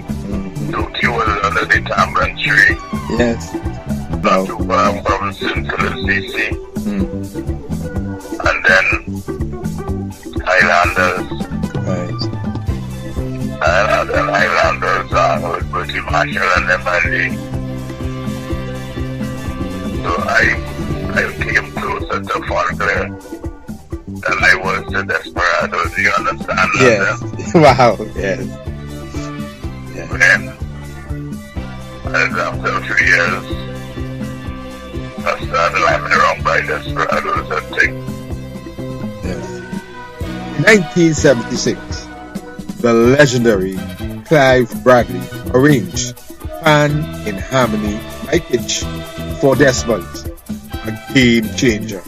Tokyo was under the tamarind tree. Yes. Not too far from Central CC. And then Highlanders. Right. And then Highlanders with Bertie Marshall and Emily. So I came closer to Faulkner than I was to Desperados, you understand? Yes. Wow, yes. Yes. And after 2 years, I started lying around by Desperados and things. Yes. In 1976, the legendary Clive Bradley arranged Pan in Harmony by Pitch for Despot, a game changer.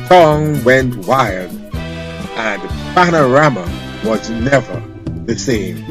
Song went wild, and Panorama was never the same.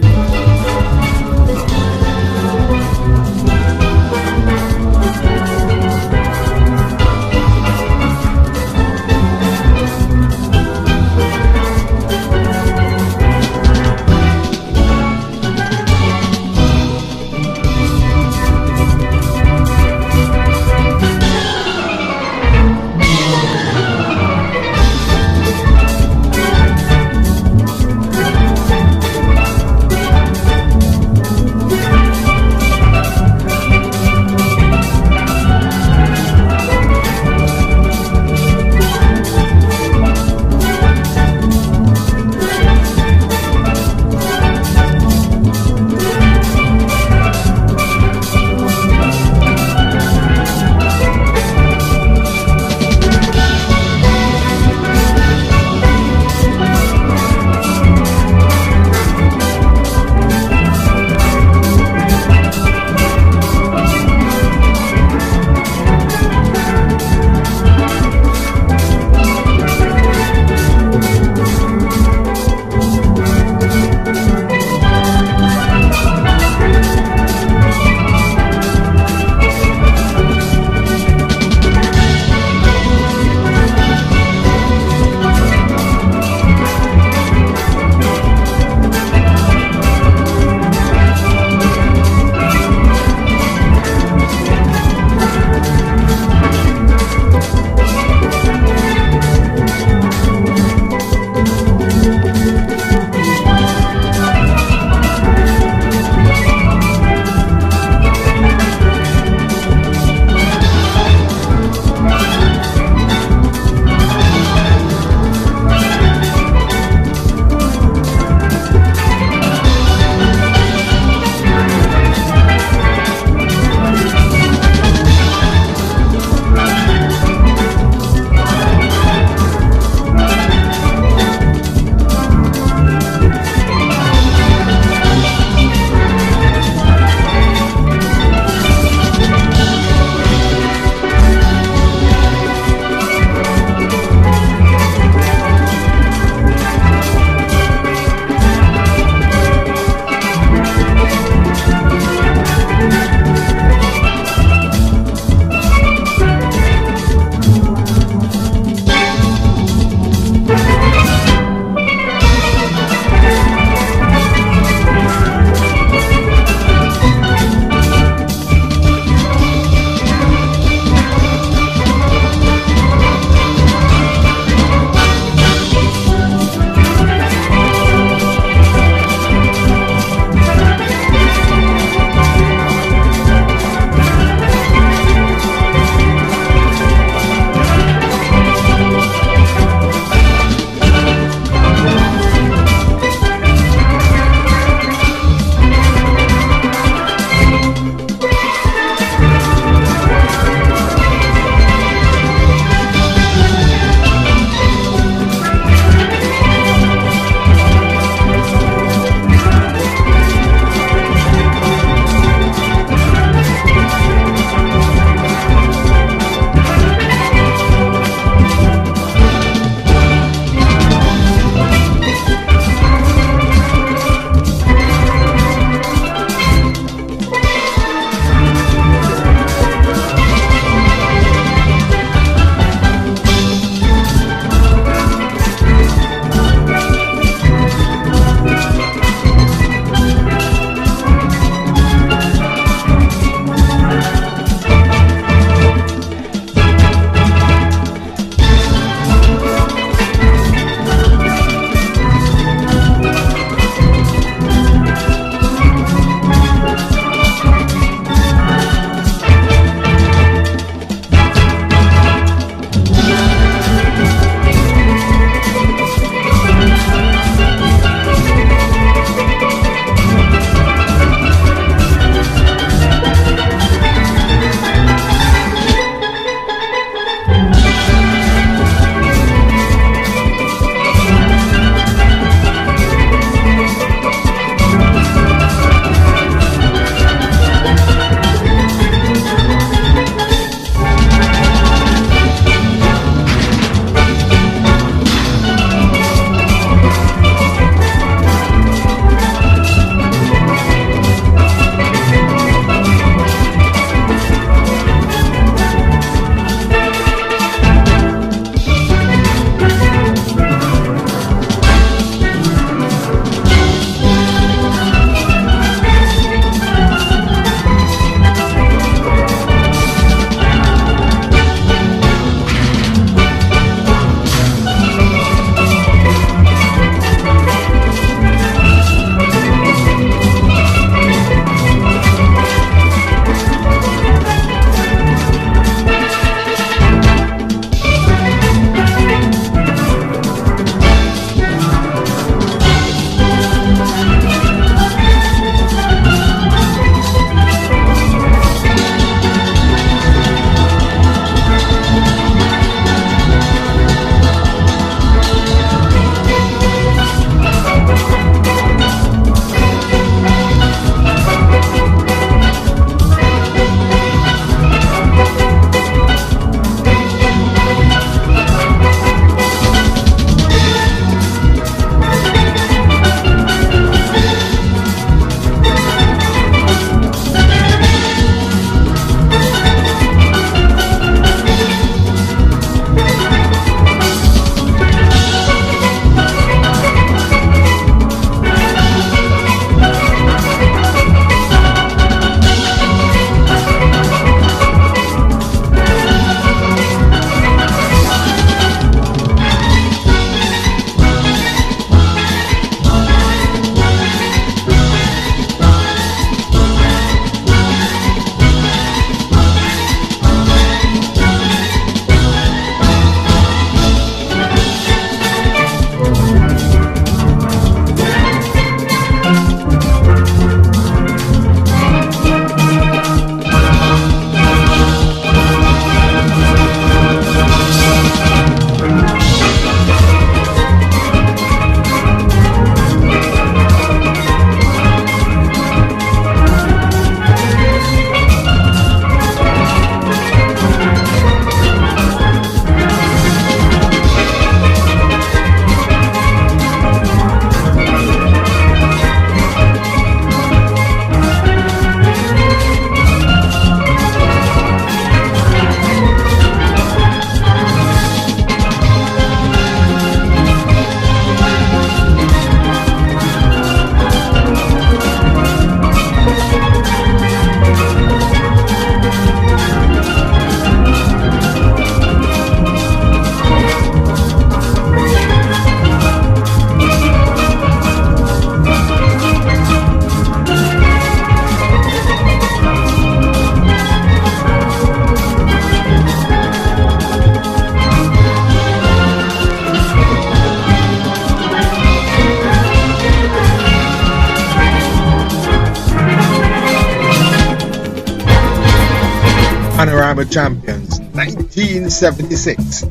Panorama Champions 1976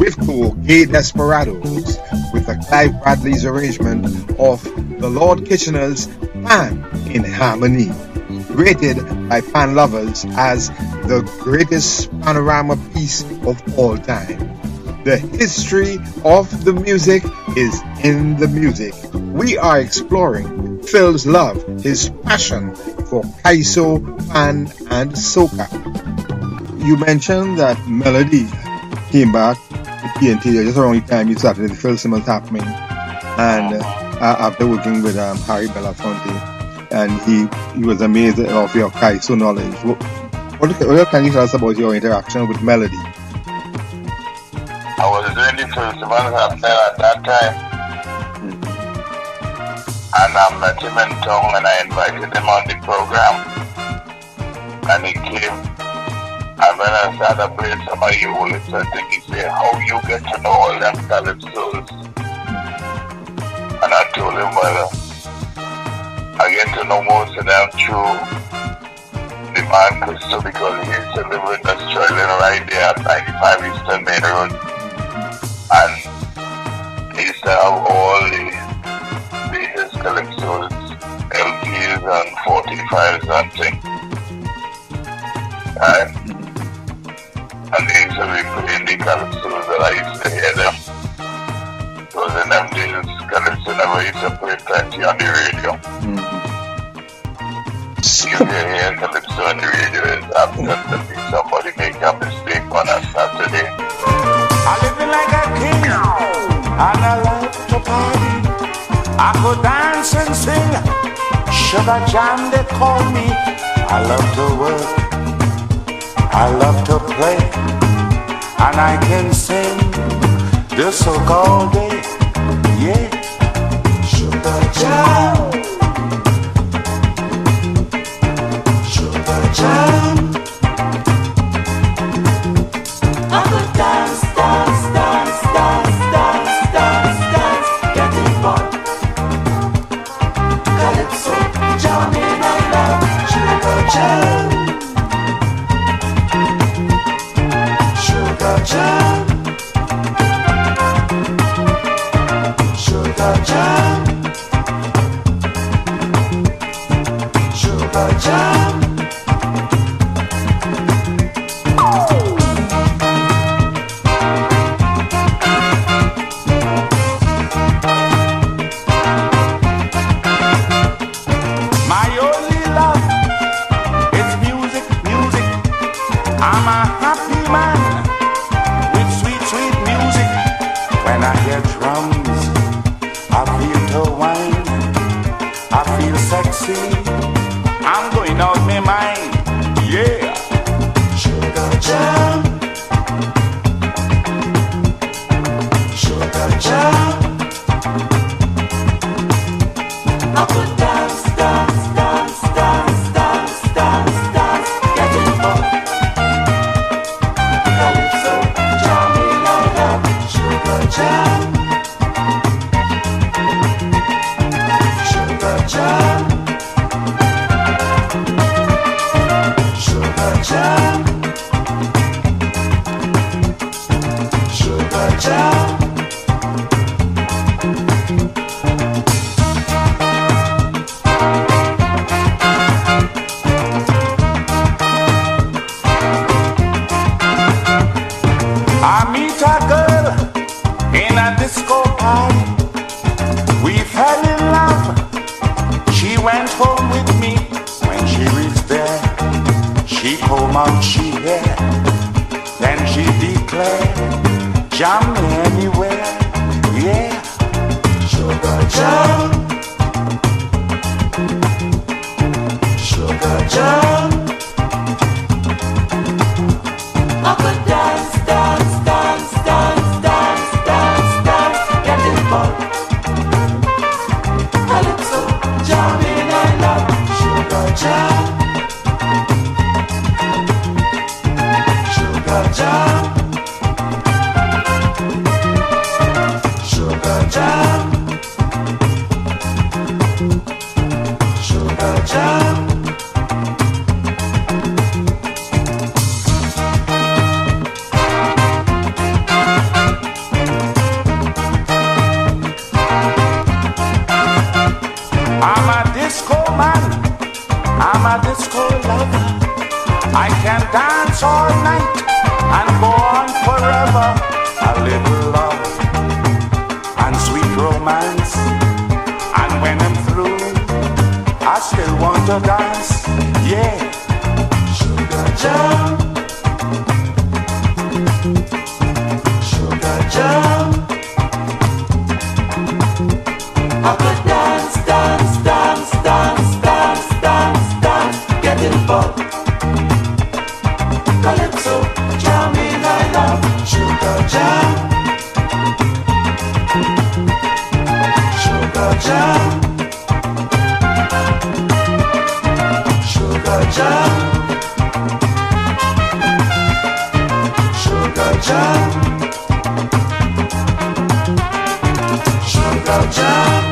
with Gay Desperados with the Clive Bradley's arrangement of the Lord Kitchener's Pan in Harmony, rated by pan lovers as the greatest panorama piece of all time. The history of the music is in the music. We are exploring Phil's love, his passion for Kaiso, Pan, and Soca. You mentioned that Melody came back to TNT just around the time you started the Phil Simmons happening, and after working with Harry Belafonte, and he was amazed of your Kaiso knowledge. What can you tell us about your interaction with Melody? I was doing the Phil Simmons happening at that time. And I met him in town and I invited him on the program. And he came. And when I started playing some of your old something, he said, how you get to know all them calypsos? And I told him, well, I get to know most of them through the man Crystal, because he used to live in Australia right there at 95 Eastern Main Road. And he used to have all the his calypsos, LPs and 45s and things. And they used to be playing the calypsos that I used to hear them. Because in them days, calypso never used to play plenty on the radio. If you hear calypso on the radio, it's absolutely somebody make a mistake on a Saturday. I live like a king, and I like to party. I go dance and sing, sugar jam they call me. I love to work, I love to play, and I can sing this soca all day, yeah. Sugar jam, sugar jam. I go dance, dance, dance, dance, dance, dance, dance, getting fun. Calypso, jamming I love, sugar jam, sugar jam, sugar jam, sugar jam. I'm going out my mind, yeah. Sugar jam, sugar jam. I could dance, dance, dance, dance, dance, dance, dance, getting fun. Calypso, jamming I love, sugar jam, sugar jam. Jam, sugar jam. I meet a girl in a disco party. We fell in love. She went home with me. When she reached there, she pulled out she hair, then she declared, jam me anywhere, yeah. Sugar jam, sugar jam. I could dance, dance, dance, dance, dance, dance, dance, getting fun. Calypso, jamming I love, sugar jam. Sugar jam, sugar jam. it's called love. I can dance all night and go on forever. A little love and sweet romance. And when I'm through, I still want to dance. Yeah. Sugar jam. Sugar jam. I could dance, dance, dance, dance, dance, dance, dance, getting fun. Calypso, jamming, I love. Sugar jam. Sugar jam. Sugar jam. Sugar jam. Sugar jam.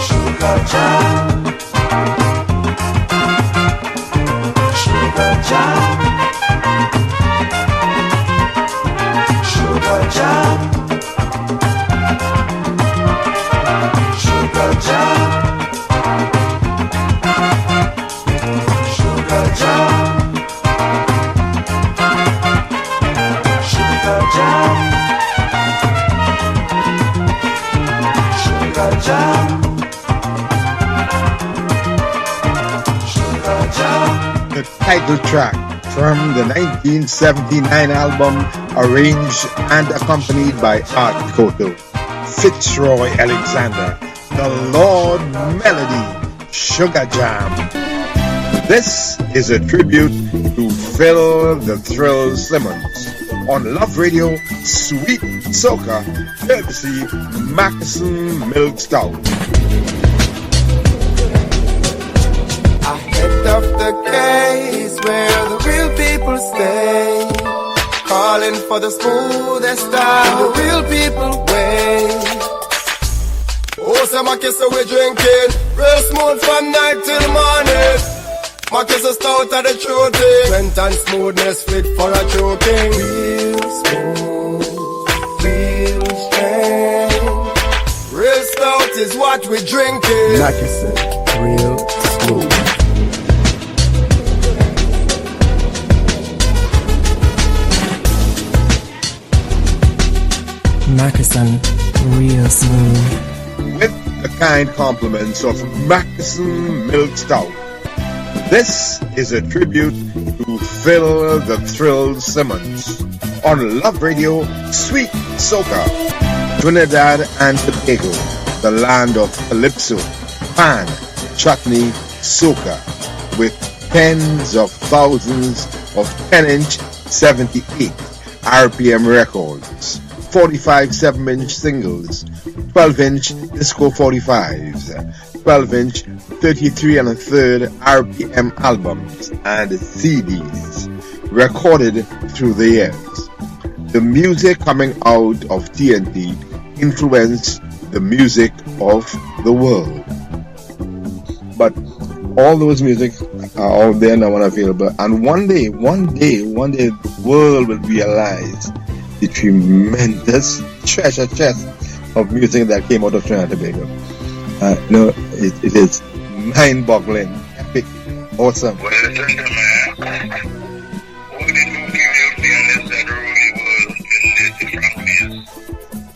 Sugar jam. Sugar jam. Sugar jam. Sugar jam. Sugar jam. Sugar jam. Sugar jam. Sugar jam. The title track from the 1979 album, arranged and accompanied by Art Koto, Fitzroy Alexander, the Lord Melody, Sugar Jam. This is a tribute to Phil the Thrill Simmons on Love Radio, Sweet Soca, courtesy Mackeson Milk Stout. Ahead of the case where the real people stay, calling for the smoothest style, the real people way. Oh, so my kiss we're drinking, real smooth from night till morning. My kiss is stout at the true thing, strength and smoothness fit for a choking. Real smooth, real strength, real stout is what we're drinking. Like you said, real smooth. Mackeson, real smooth. With the kind compliments of Mackeson Milk Stout, this is a tribute to Phil the Thrill Simmons on Love Radio, Sweet Soca, Trinidad and Tobago, the land of calypso, pan, chutney, soca, with tens of thousands of 10-inch 78 RPM records, 45 7-inch singles, 12-inch disco 45s, 12-inch 33 1/3 RPM albums and CDs recorded through the years. The music coming out of TNT influenced the music of the world. But all those music are out there now and available. And one day, the world will realize the tremendous treasure chest of music that came out of Trinidad and Tobago. It is mind-boggling, epic, awesome. Well, listen to me. Who did you give your feelings that really was in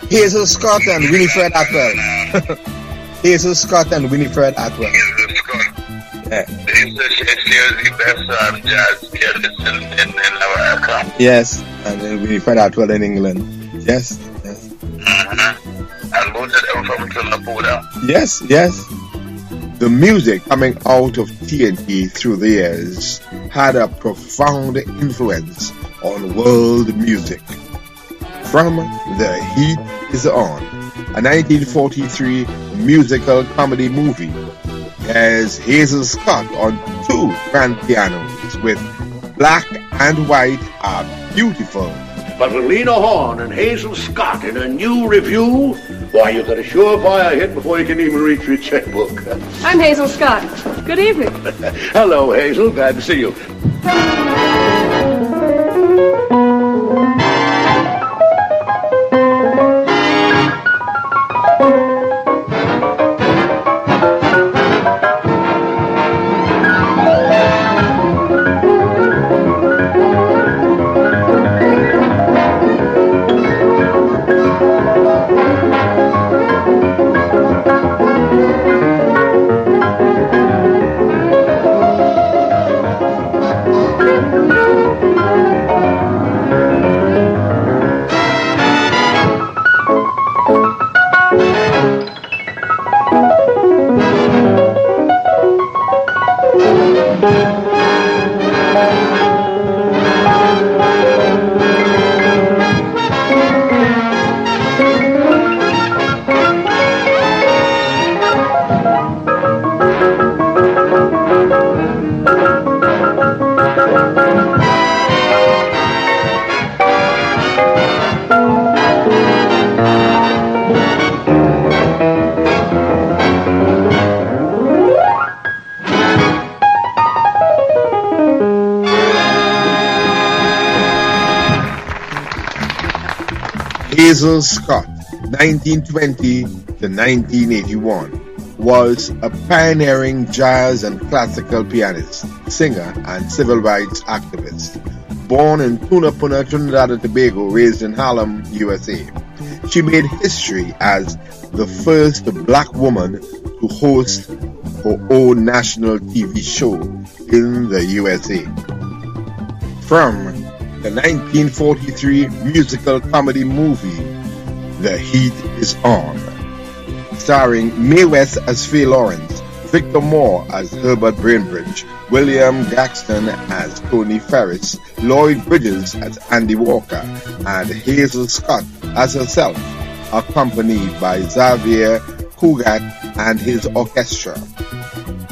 this Hazel Scott and Winifred Atwell. Hazel Scott and Winifred Atwell. Hazel Scott. Yeah. They used to say she was the best jazz pianist in America. Yes, and then Winifred Atwell in England. Yes. And both of them from Trinidad. Yes. The music coming out of TNT through the years had a profound influence on world music. From The Heat Is On, a 1943 musical comedy movie, as Hazel Scott on 2 grand pianos with Black and White Are Beautiful. But with Lena Horne and Hazel Scott in a new review, why, you got a surefire hit before you can even reach your checkbook. I'm Hazel Scott. Good evening. Hello, Hazel. Glad to see you. Hazel Scott, 1920 to 1981, was a pioneering jazz and classical pianist, singer, and civil rights activist. Born in Punta, Trinidad and Tobago, raised in Harlem, USA. She made history as the first black woman to host her own national TV show in the USA. From the 1943 musical comedy movie, The Heat Is On, starring Mae West as Faye Lawrence, Victor Moore as Herbert Bainbridge, William Gaxton as Tony Ferris, Lloyd Bridges as Andy Walker, and Hazel Scott as herself, accompanied by Xavier Cugat and his orchestra.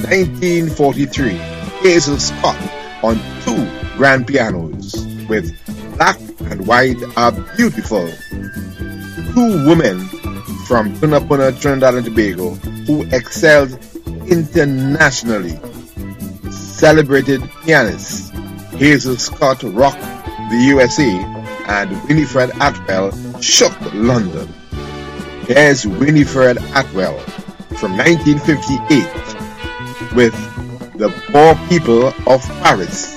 1943, Hazel Scott on 2 grand pianos with Black and White Are Beautiful. 2 women from Punta, Trinidad and Tobago who excelled internationally. Celebrated pianists Hazel Scott rocked the USA and Winifred Atwell shook London. Here's Winifred Atwell from 1958 with The Poor People of Paris.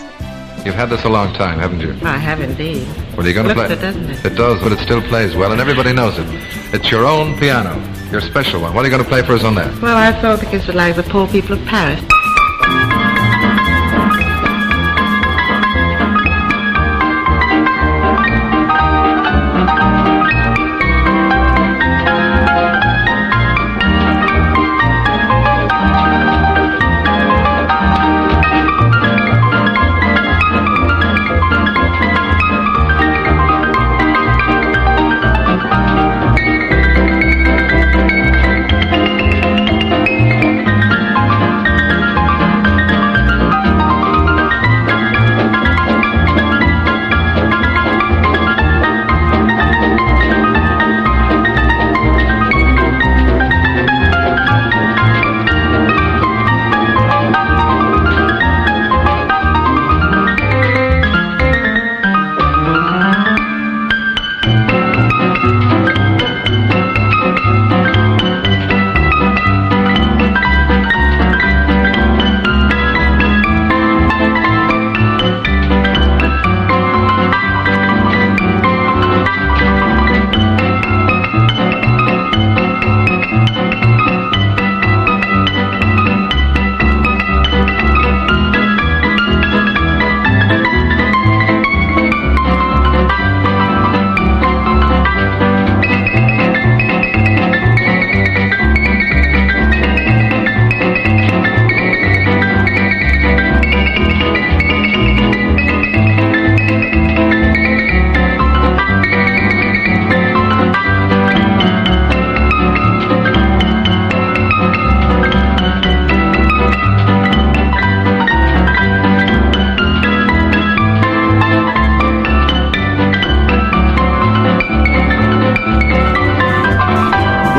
You've had this a long time, haven't you? I have indeed. Well, are you going to play? Looks it, doesn't it? It does, but it still plays well, and everybody knows it. It's your own piano, your special one. What are you going to play for us on that? Well, I thought because it like The Poor People of Paris.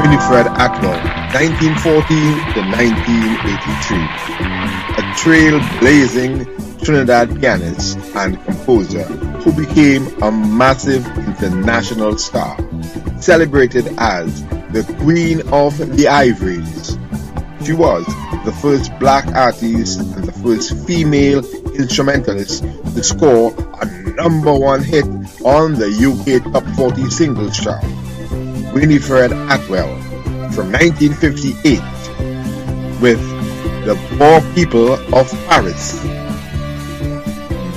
Winifred Atwell, 1940 to 1983. A trailblazing Trinidad pianist and composer who became a massive international star, celebrated as the Queen of the Ivories. She was the first black artist and the first female instrumentalist to score a #1 hit on the UK Top 40 Singles Chart. Winifred Atwell from 1958 with The Poor People of Paris.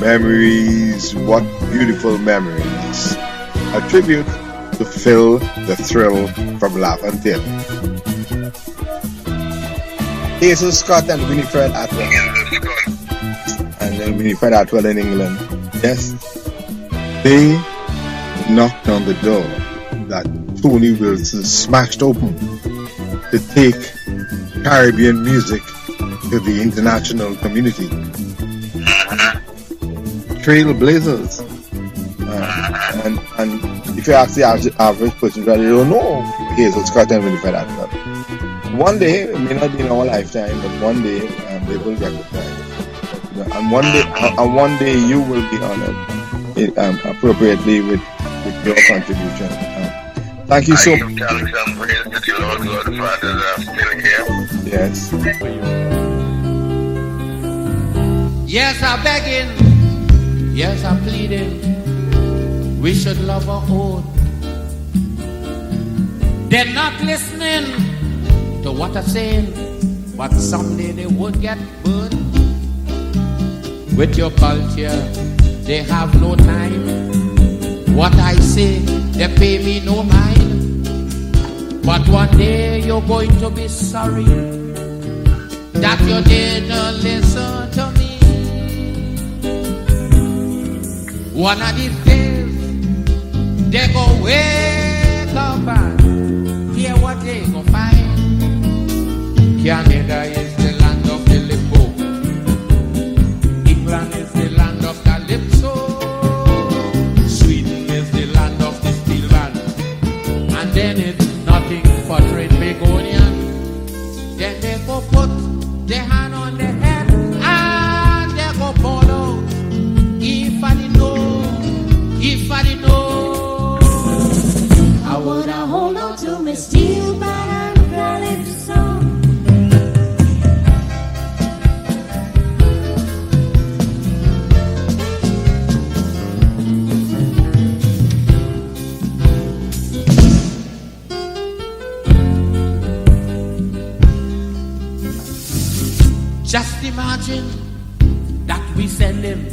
Memories, what beautiful memories. A tribute to Phil the Thrill from Laventille. Hazel Scott and Winifred Atwell. And then Winifred Atwell in England. Yes, they knocked on the door that Tony Wilson smashed open to take Caribbean music to the international community. Trailblazers. And if you ask the average person, they don't know Hazel Scott and Winifred Atwell. One day, it may not be in our lifetime, but one day they will recognize. And one day you will be honored appropriately with your contribution Thank you so much. I give thanks and praise to the Lord God Father that I'm still here. Yes. Yes, I'm begging. Yes, I'm pleading. We should love our own. They're not listening to what I'm saying, but someday they would get burned. With your culture, they have no time. What I say, they pay me no mind. But one day you're going to be sorry that you didn't listen to me. One of these days, they go wake up and hear what they go find. Canada is the land of the limbo. England is the land of calypso. Sweden is the land of the steel band. And then it's nothing for 𝐿. Then they go put their hand on their head and they go pull out. If I didn't know, if I didn't know, I wanna hold on to my steel band and calypso. Just imagine that we send him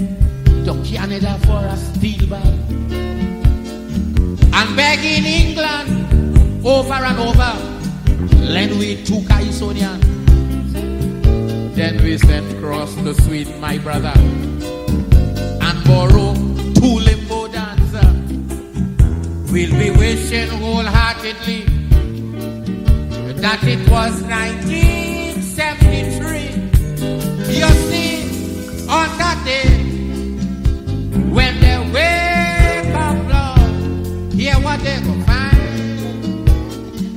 to Canada for a steel band and beg in England over and over, lend we 𝐶𝐈. Then we send cross to Sweden, my brother, and borrow 2 limbo dancer. We'll be wishing wholeheartedly that it was 1973. You see, on that day, when they wake up, Lord, hear what they go find.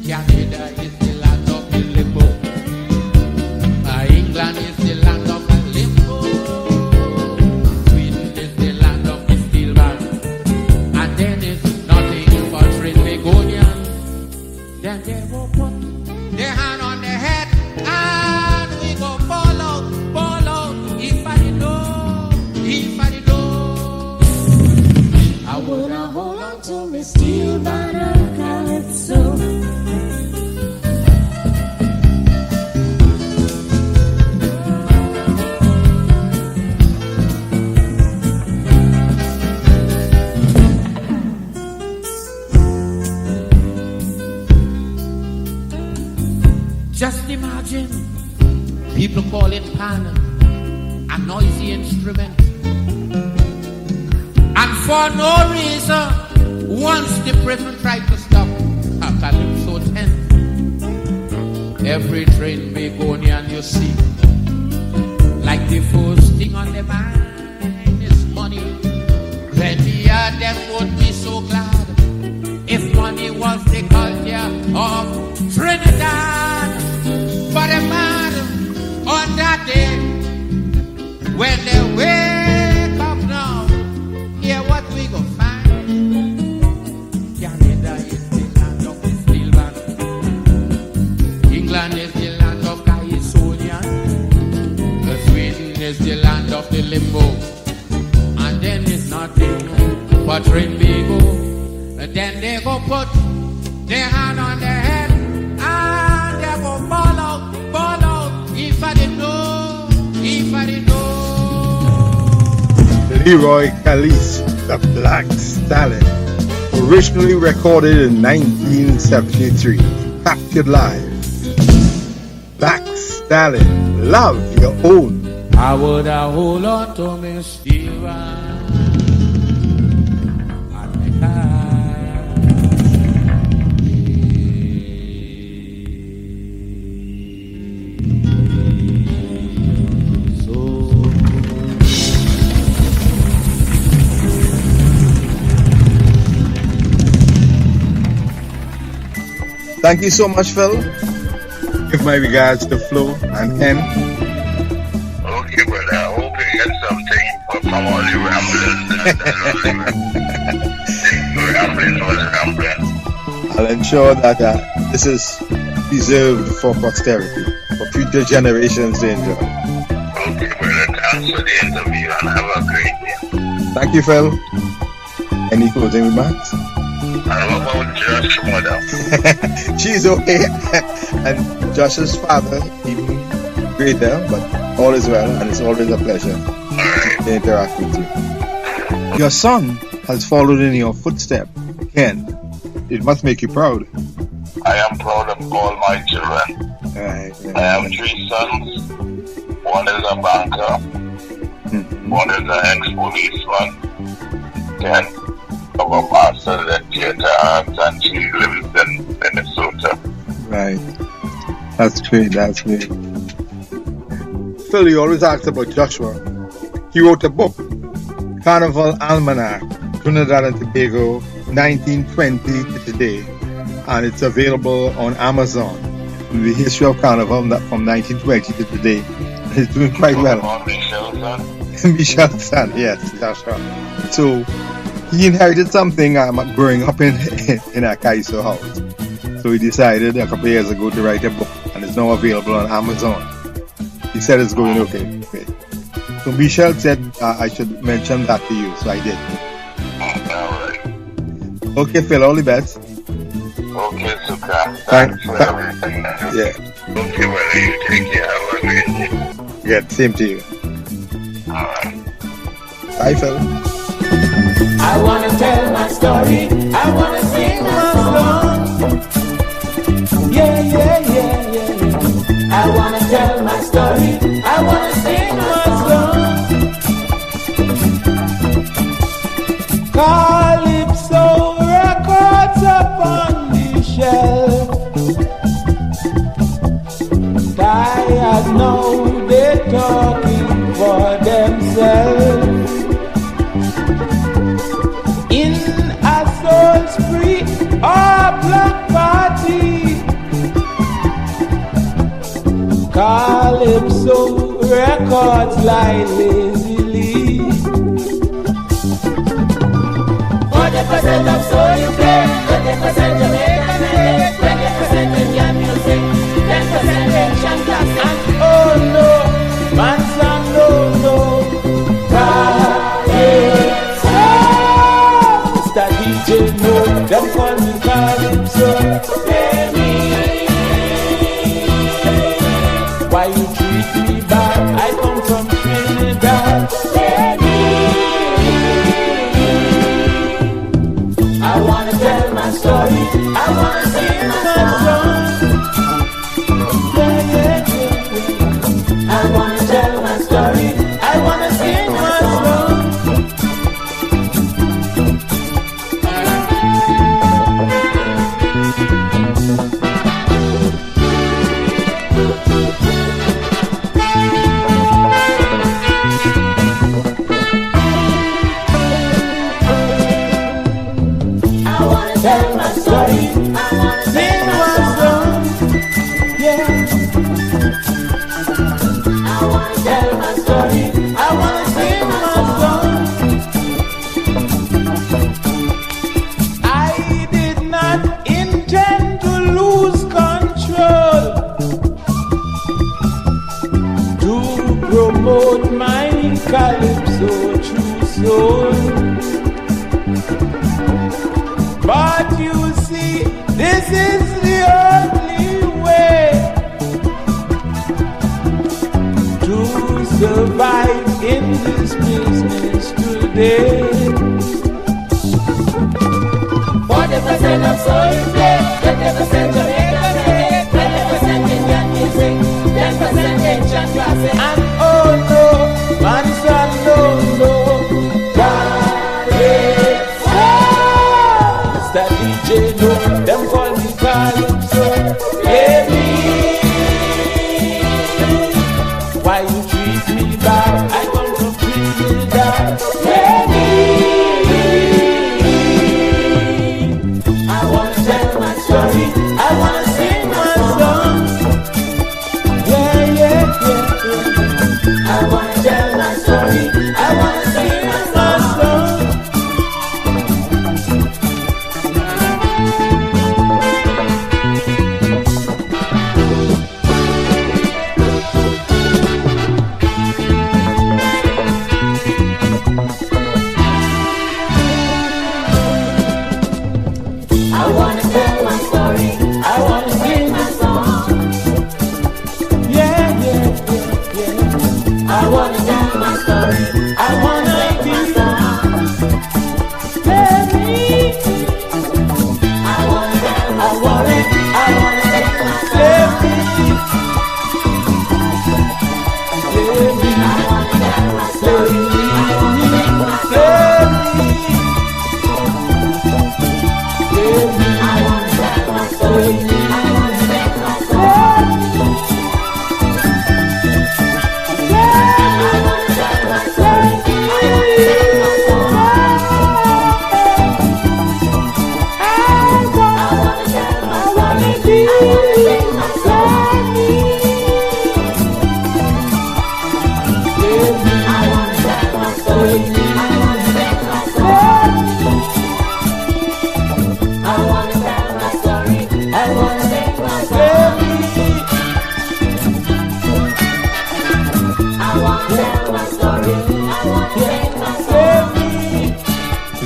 Canada is the land of the limbo. England is the land of the limbo. Sweden is the land of the steel band. And then it's nothing but 𝐿. Then they will put their hand on their head and we go fall out. If I didn't know, if I didn't know, I wanna hold on to my steel band and calypso. Just imagine people call it pan, a noisy instrument, and for no reason, once the president tried to stop a calypso tent, every train 𝐿 you see, like the first thing on their mind is money. Plenty of them would be so glad if money was the culture of Trinidad. But a man on that day, when they wake up now, hear what we go find. Canada is the land of the steel band. England is the land of 𝐶𝐈. Sweden is the land of the limbo. And then it's nothing but 𝐿. Then they go put their hand on their head and they go ball out. If I didn't know, if I didn't know. Leroy Callice, the Black Stallion, originally recorded in 1973, captured live. Black Stallion, love your own. I would have hold on to me steel band and me Thank you so much, Phil. Give my regards to Flo and Ken. Okay, brother. I hope you get something from all the ramblings. Rambling was rambling. I'll ensure that this is preserved for posterity, for future generations to enjoy. Okay, brother. Thanks for the interview and have a great day. Thank you, Phil. Any closing remarks? And what about Josh's mother? She's okay. And Josh's father, even greater, but all is well, and it's always a pleasure to interact with you. Your son has followed in your footsteps, Ken. It must make you proud. I am proud of all my children. Right. I have 3 sons. One is a banker. One is an ex-policeman. Ken, our master at theater arts, and she lives in Minnesota. Right. That's great. That's great. Phil, you always asked about Joshua. He wrote a book, Carnival Almanac, Trinidad and Tobago, 1920 to today, and it's available on Amazon. The history of Carnival from 1920 to today. It's doing quite well. Michel's son, yes, Joshua. So he inherited something growing up in a 𝐂𝐤 house. So he decided a couple of years ago to write a book, and it's now available on Amazon. He said it's going okay. So Michelle said I should mention that to you, so I did. Okay, Phil, all the best. Okay, Suka. Thanks for everything. Yeah. Okay, well, you take care. Have a great day. Yeah, same to you. Alright. Bye, Phil. I wanna tell my story. I wanna sing my song. Yeah, yeah, yeah, yeah. I wanna tell my story. I wanna sing my song. Calypso records upon the shelf. Tired now, they're talking for themselves. In a soul spree or block party, Calypso records lie lazily. 40% of soul you play, 20% Jamaican and 20% Indian music, 10% ancient classic. And oh no, man son, no, no. Calypso, Mr. DJ, no, them call me Calypso. Baby, why you treat me bad? I come from Trinidad. Baby, I wanna tell my story. I wanna sing my song. Yeah, yeah, yeah. I wanna tell my story. I wanna sing my song. Tell my story, I wanna sing my song, yeah. I wanna tell my story, I wanna sing my song. I did not intend to lose control, to promote my calypso true soul. But you see, this is the only way to survive in this business today. 40% of soul you play, 20% Jamaican reggae, 20% Indian music, 10% ancient classic. And oh no, man son, no, no. Mr. DJ, no, them call me Calypso. Baby, why you treat me bad? I come from Trinidad. Baby, I wanna tell my story. I wanna sing my song. Yeah, yeah, yeah, yeah. I wanna tell my story. I wanna sing my song.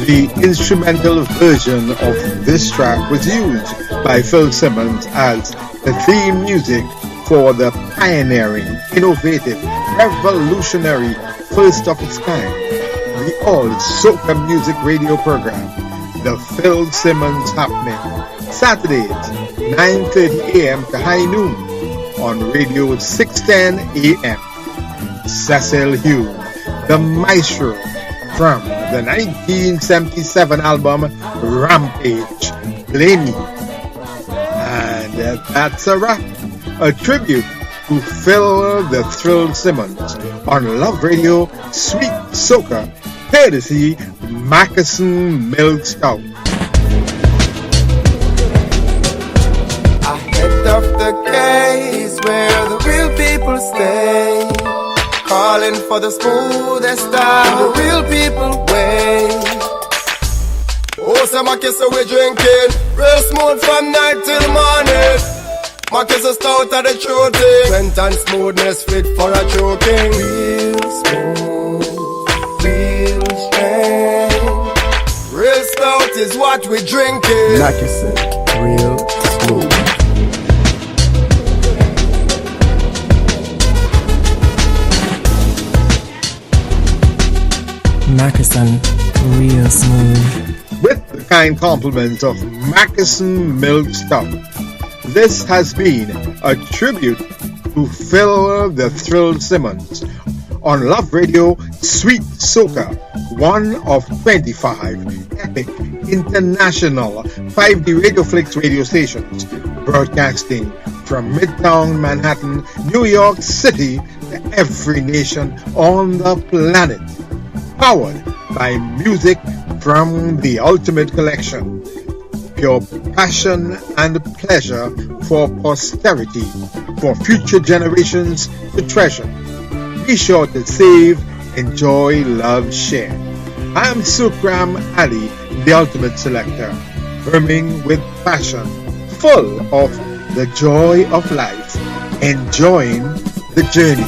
The instrumental version of this track was used by Phil Simmons as the theme music for the pioneering, innovative, revolutionary, first of its kind, the all-soca music radio program, The Phil Simmons Happening, Saturdays, 9:30 a.m. to high noon on radio 610 a.m. Cecil Hughes, the maestro from the 1977 album Rampage, Play Me. And that's a wrap. A tribute to Phil the Thrill Simmons on Love Radio Sweet Soca, courtesy Moccasin Scout. Ahead of the case where the real people stay, calling for the smoothest style, the real people way. Oh, some so we drinking real smooth from night till morning. Marcus is stout at the true thing. Strength and smoothness fit for a choking. Real smooth, real strength. Real stout is what we drinking. Like you said, real smooth. Moccasin, real smooth. With the kind compliments of Moccasin Milk Stout. This has been a tribute to Phil the Thrill Simmons on Love Radio Sweet Soca, one of 25 epic international 5D Radio Flix radio stations, broadcasting from Midtown Manhattan, New York City to every nation on the planet. Powered by music from the Ultimate Collection. Pure passion and pleasure for posterity, for future generations to treasure. Be sure to save, enjoy, love, share. I am Sukram Ali, the Ultimate Selector, brimming with passion, full of the joy of life, enjoying the journey.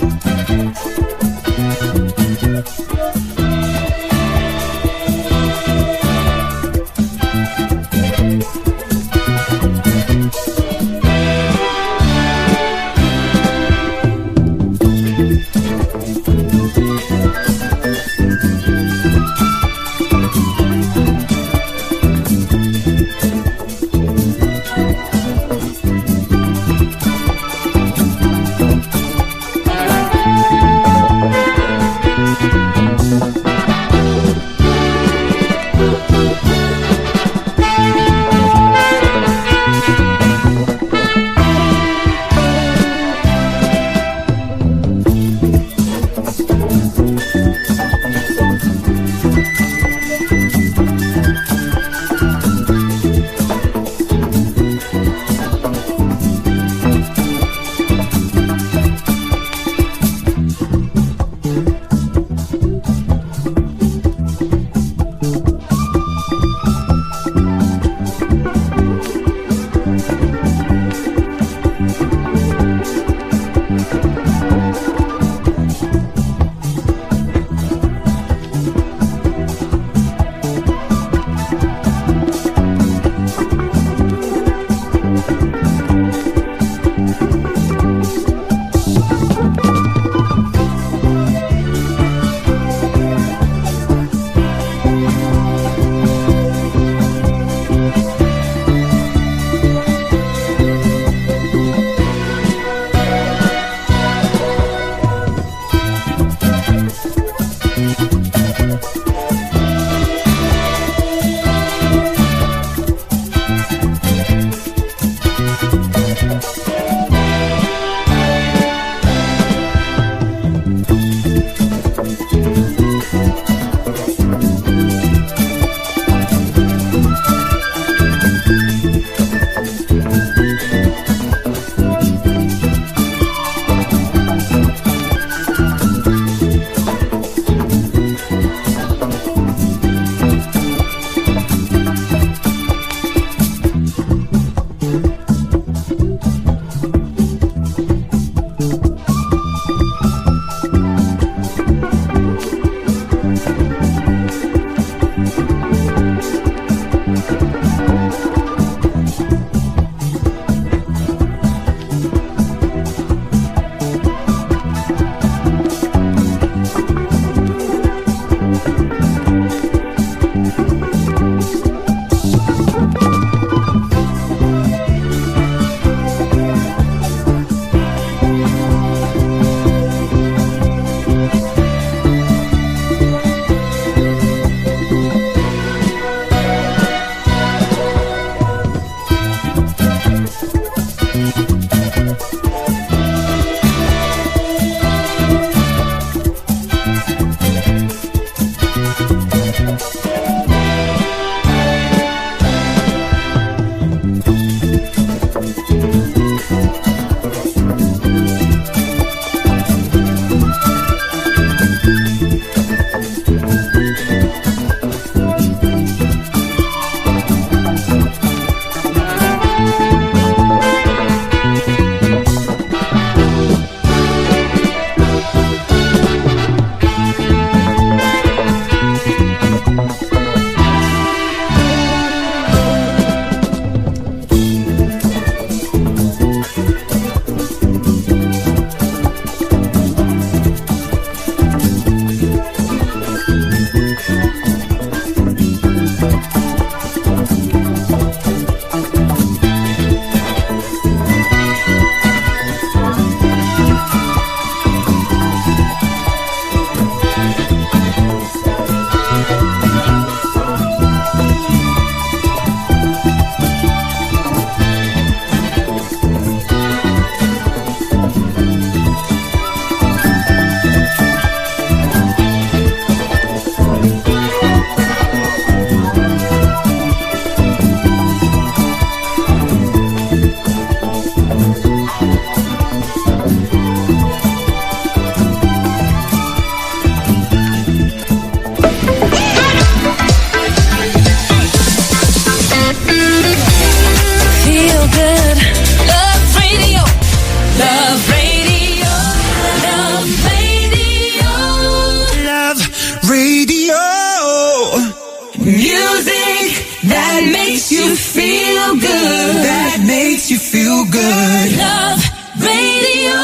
you feel good. That makes you feel good. Love Radio.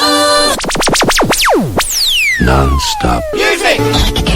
Non-stop. Music.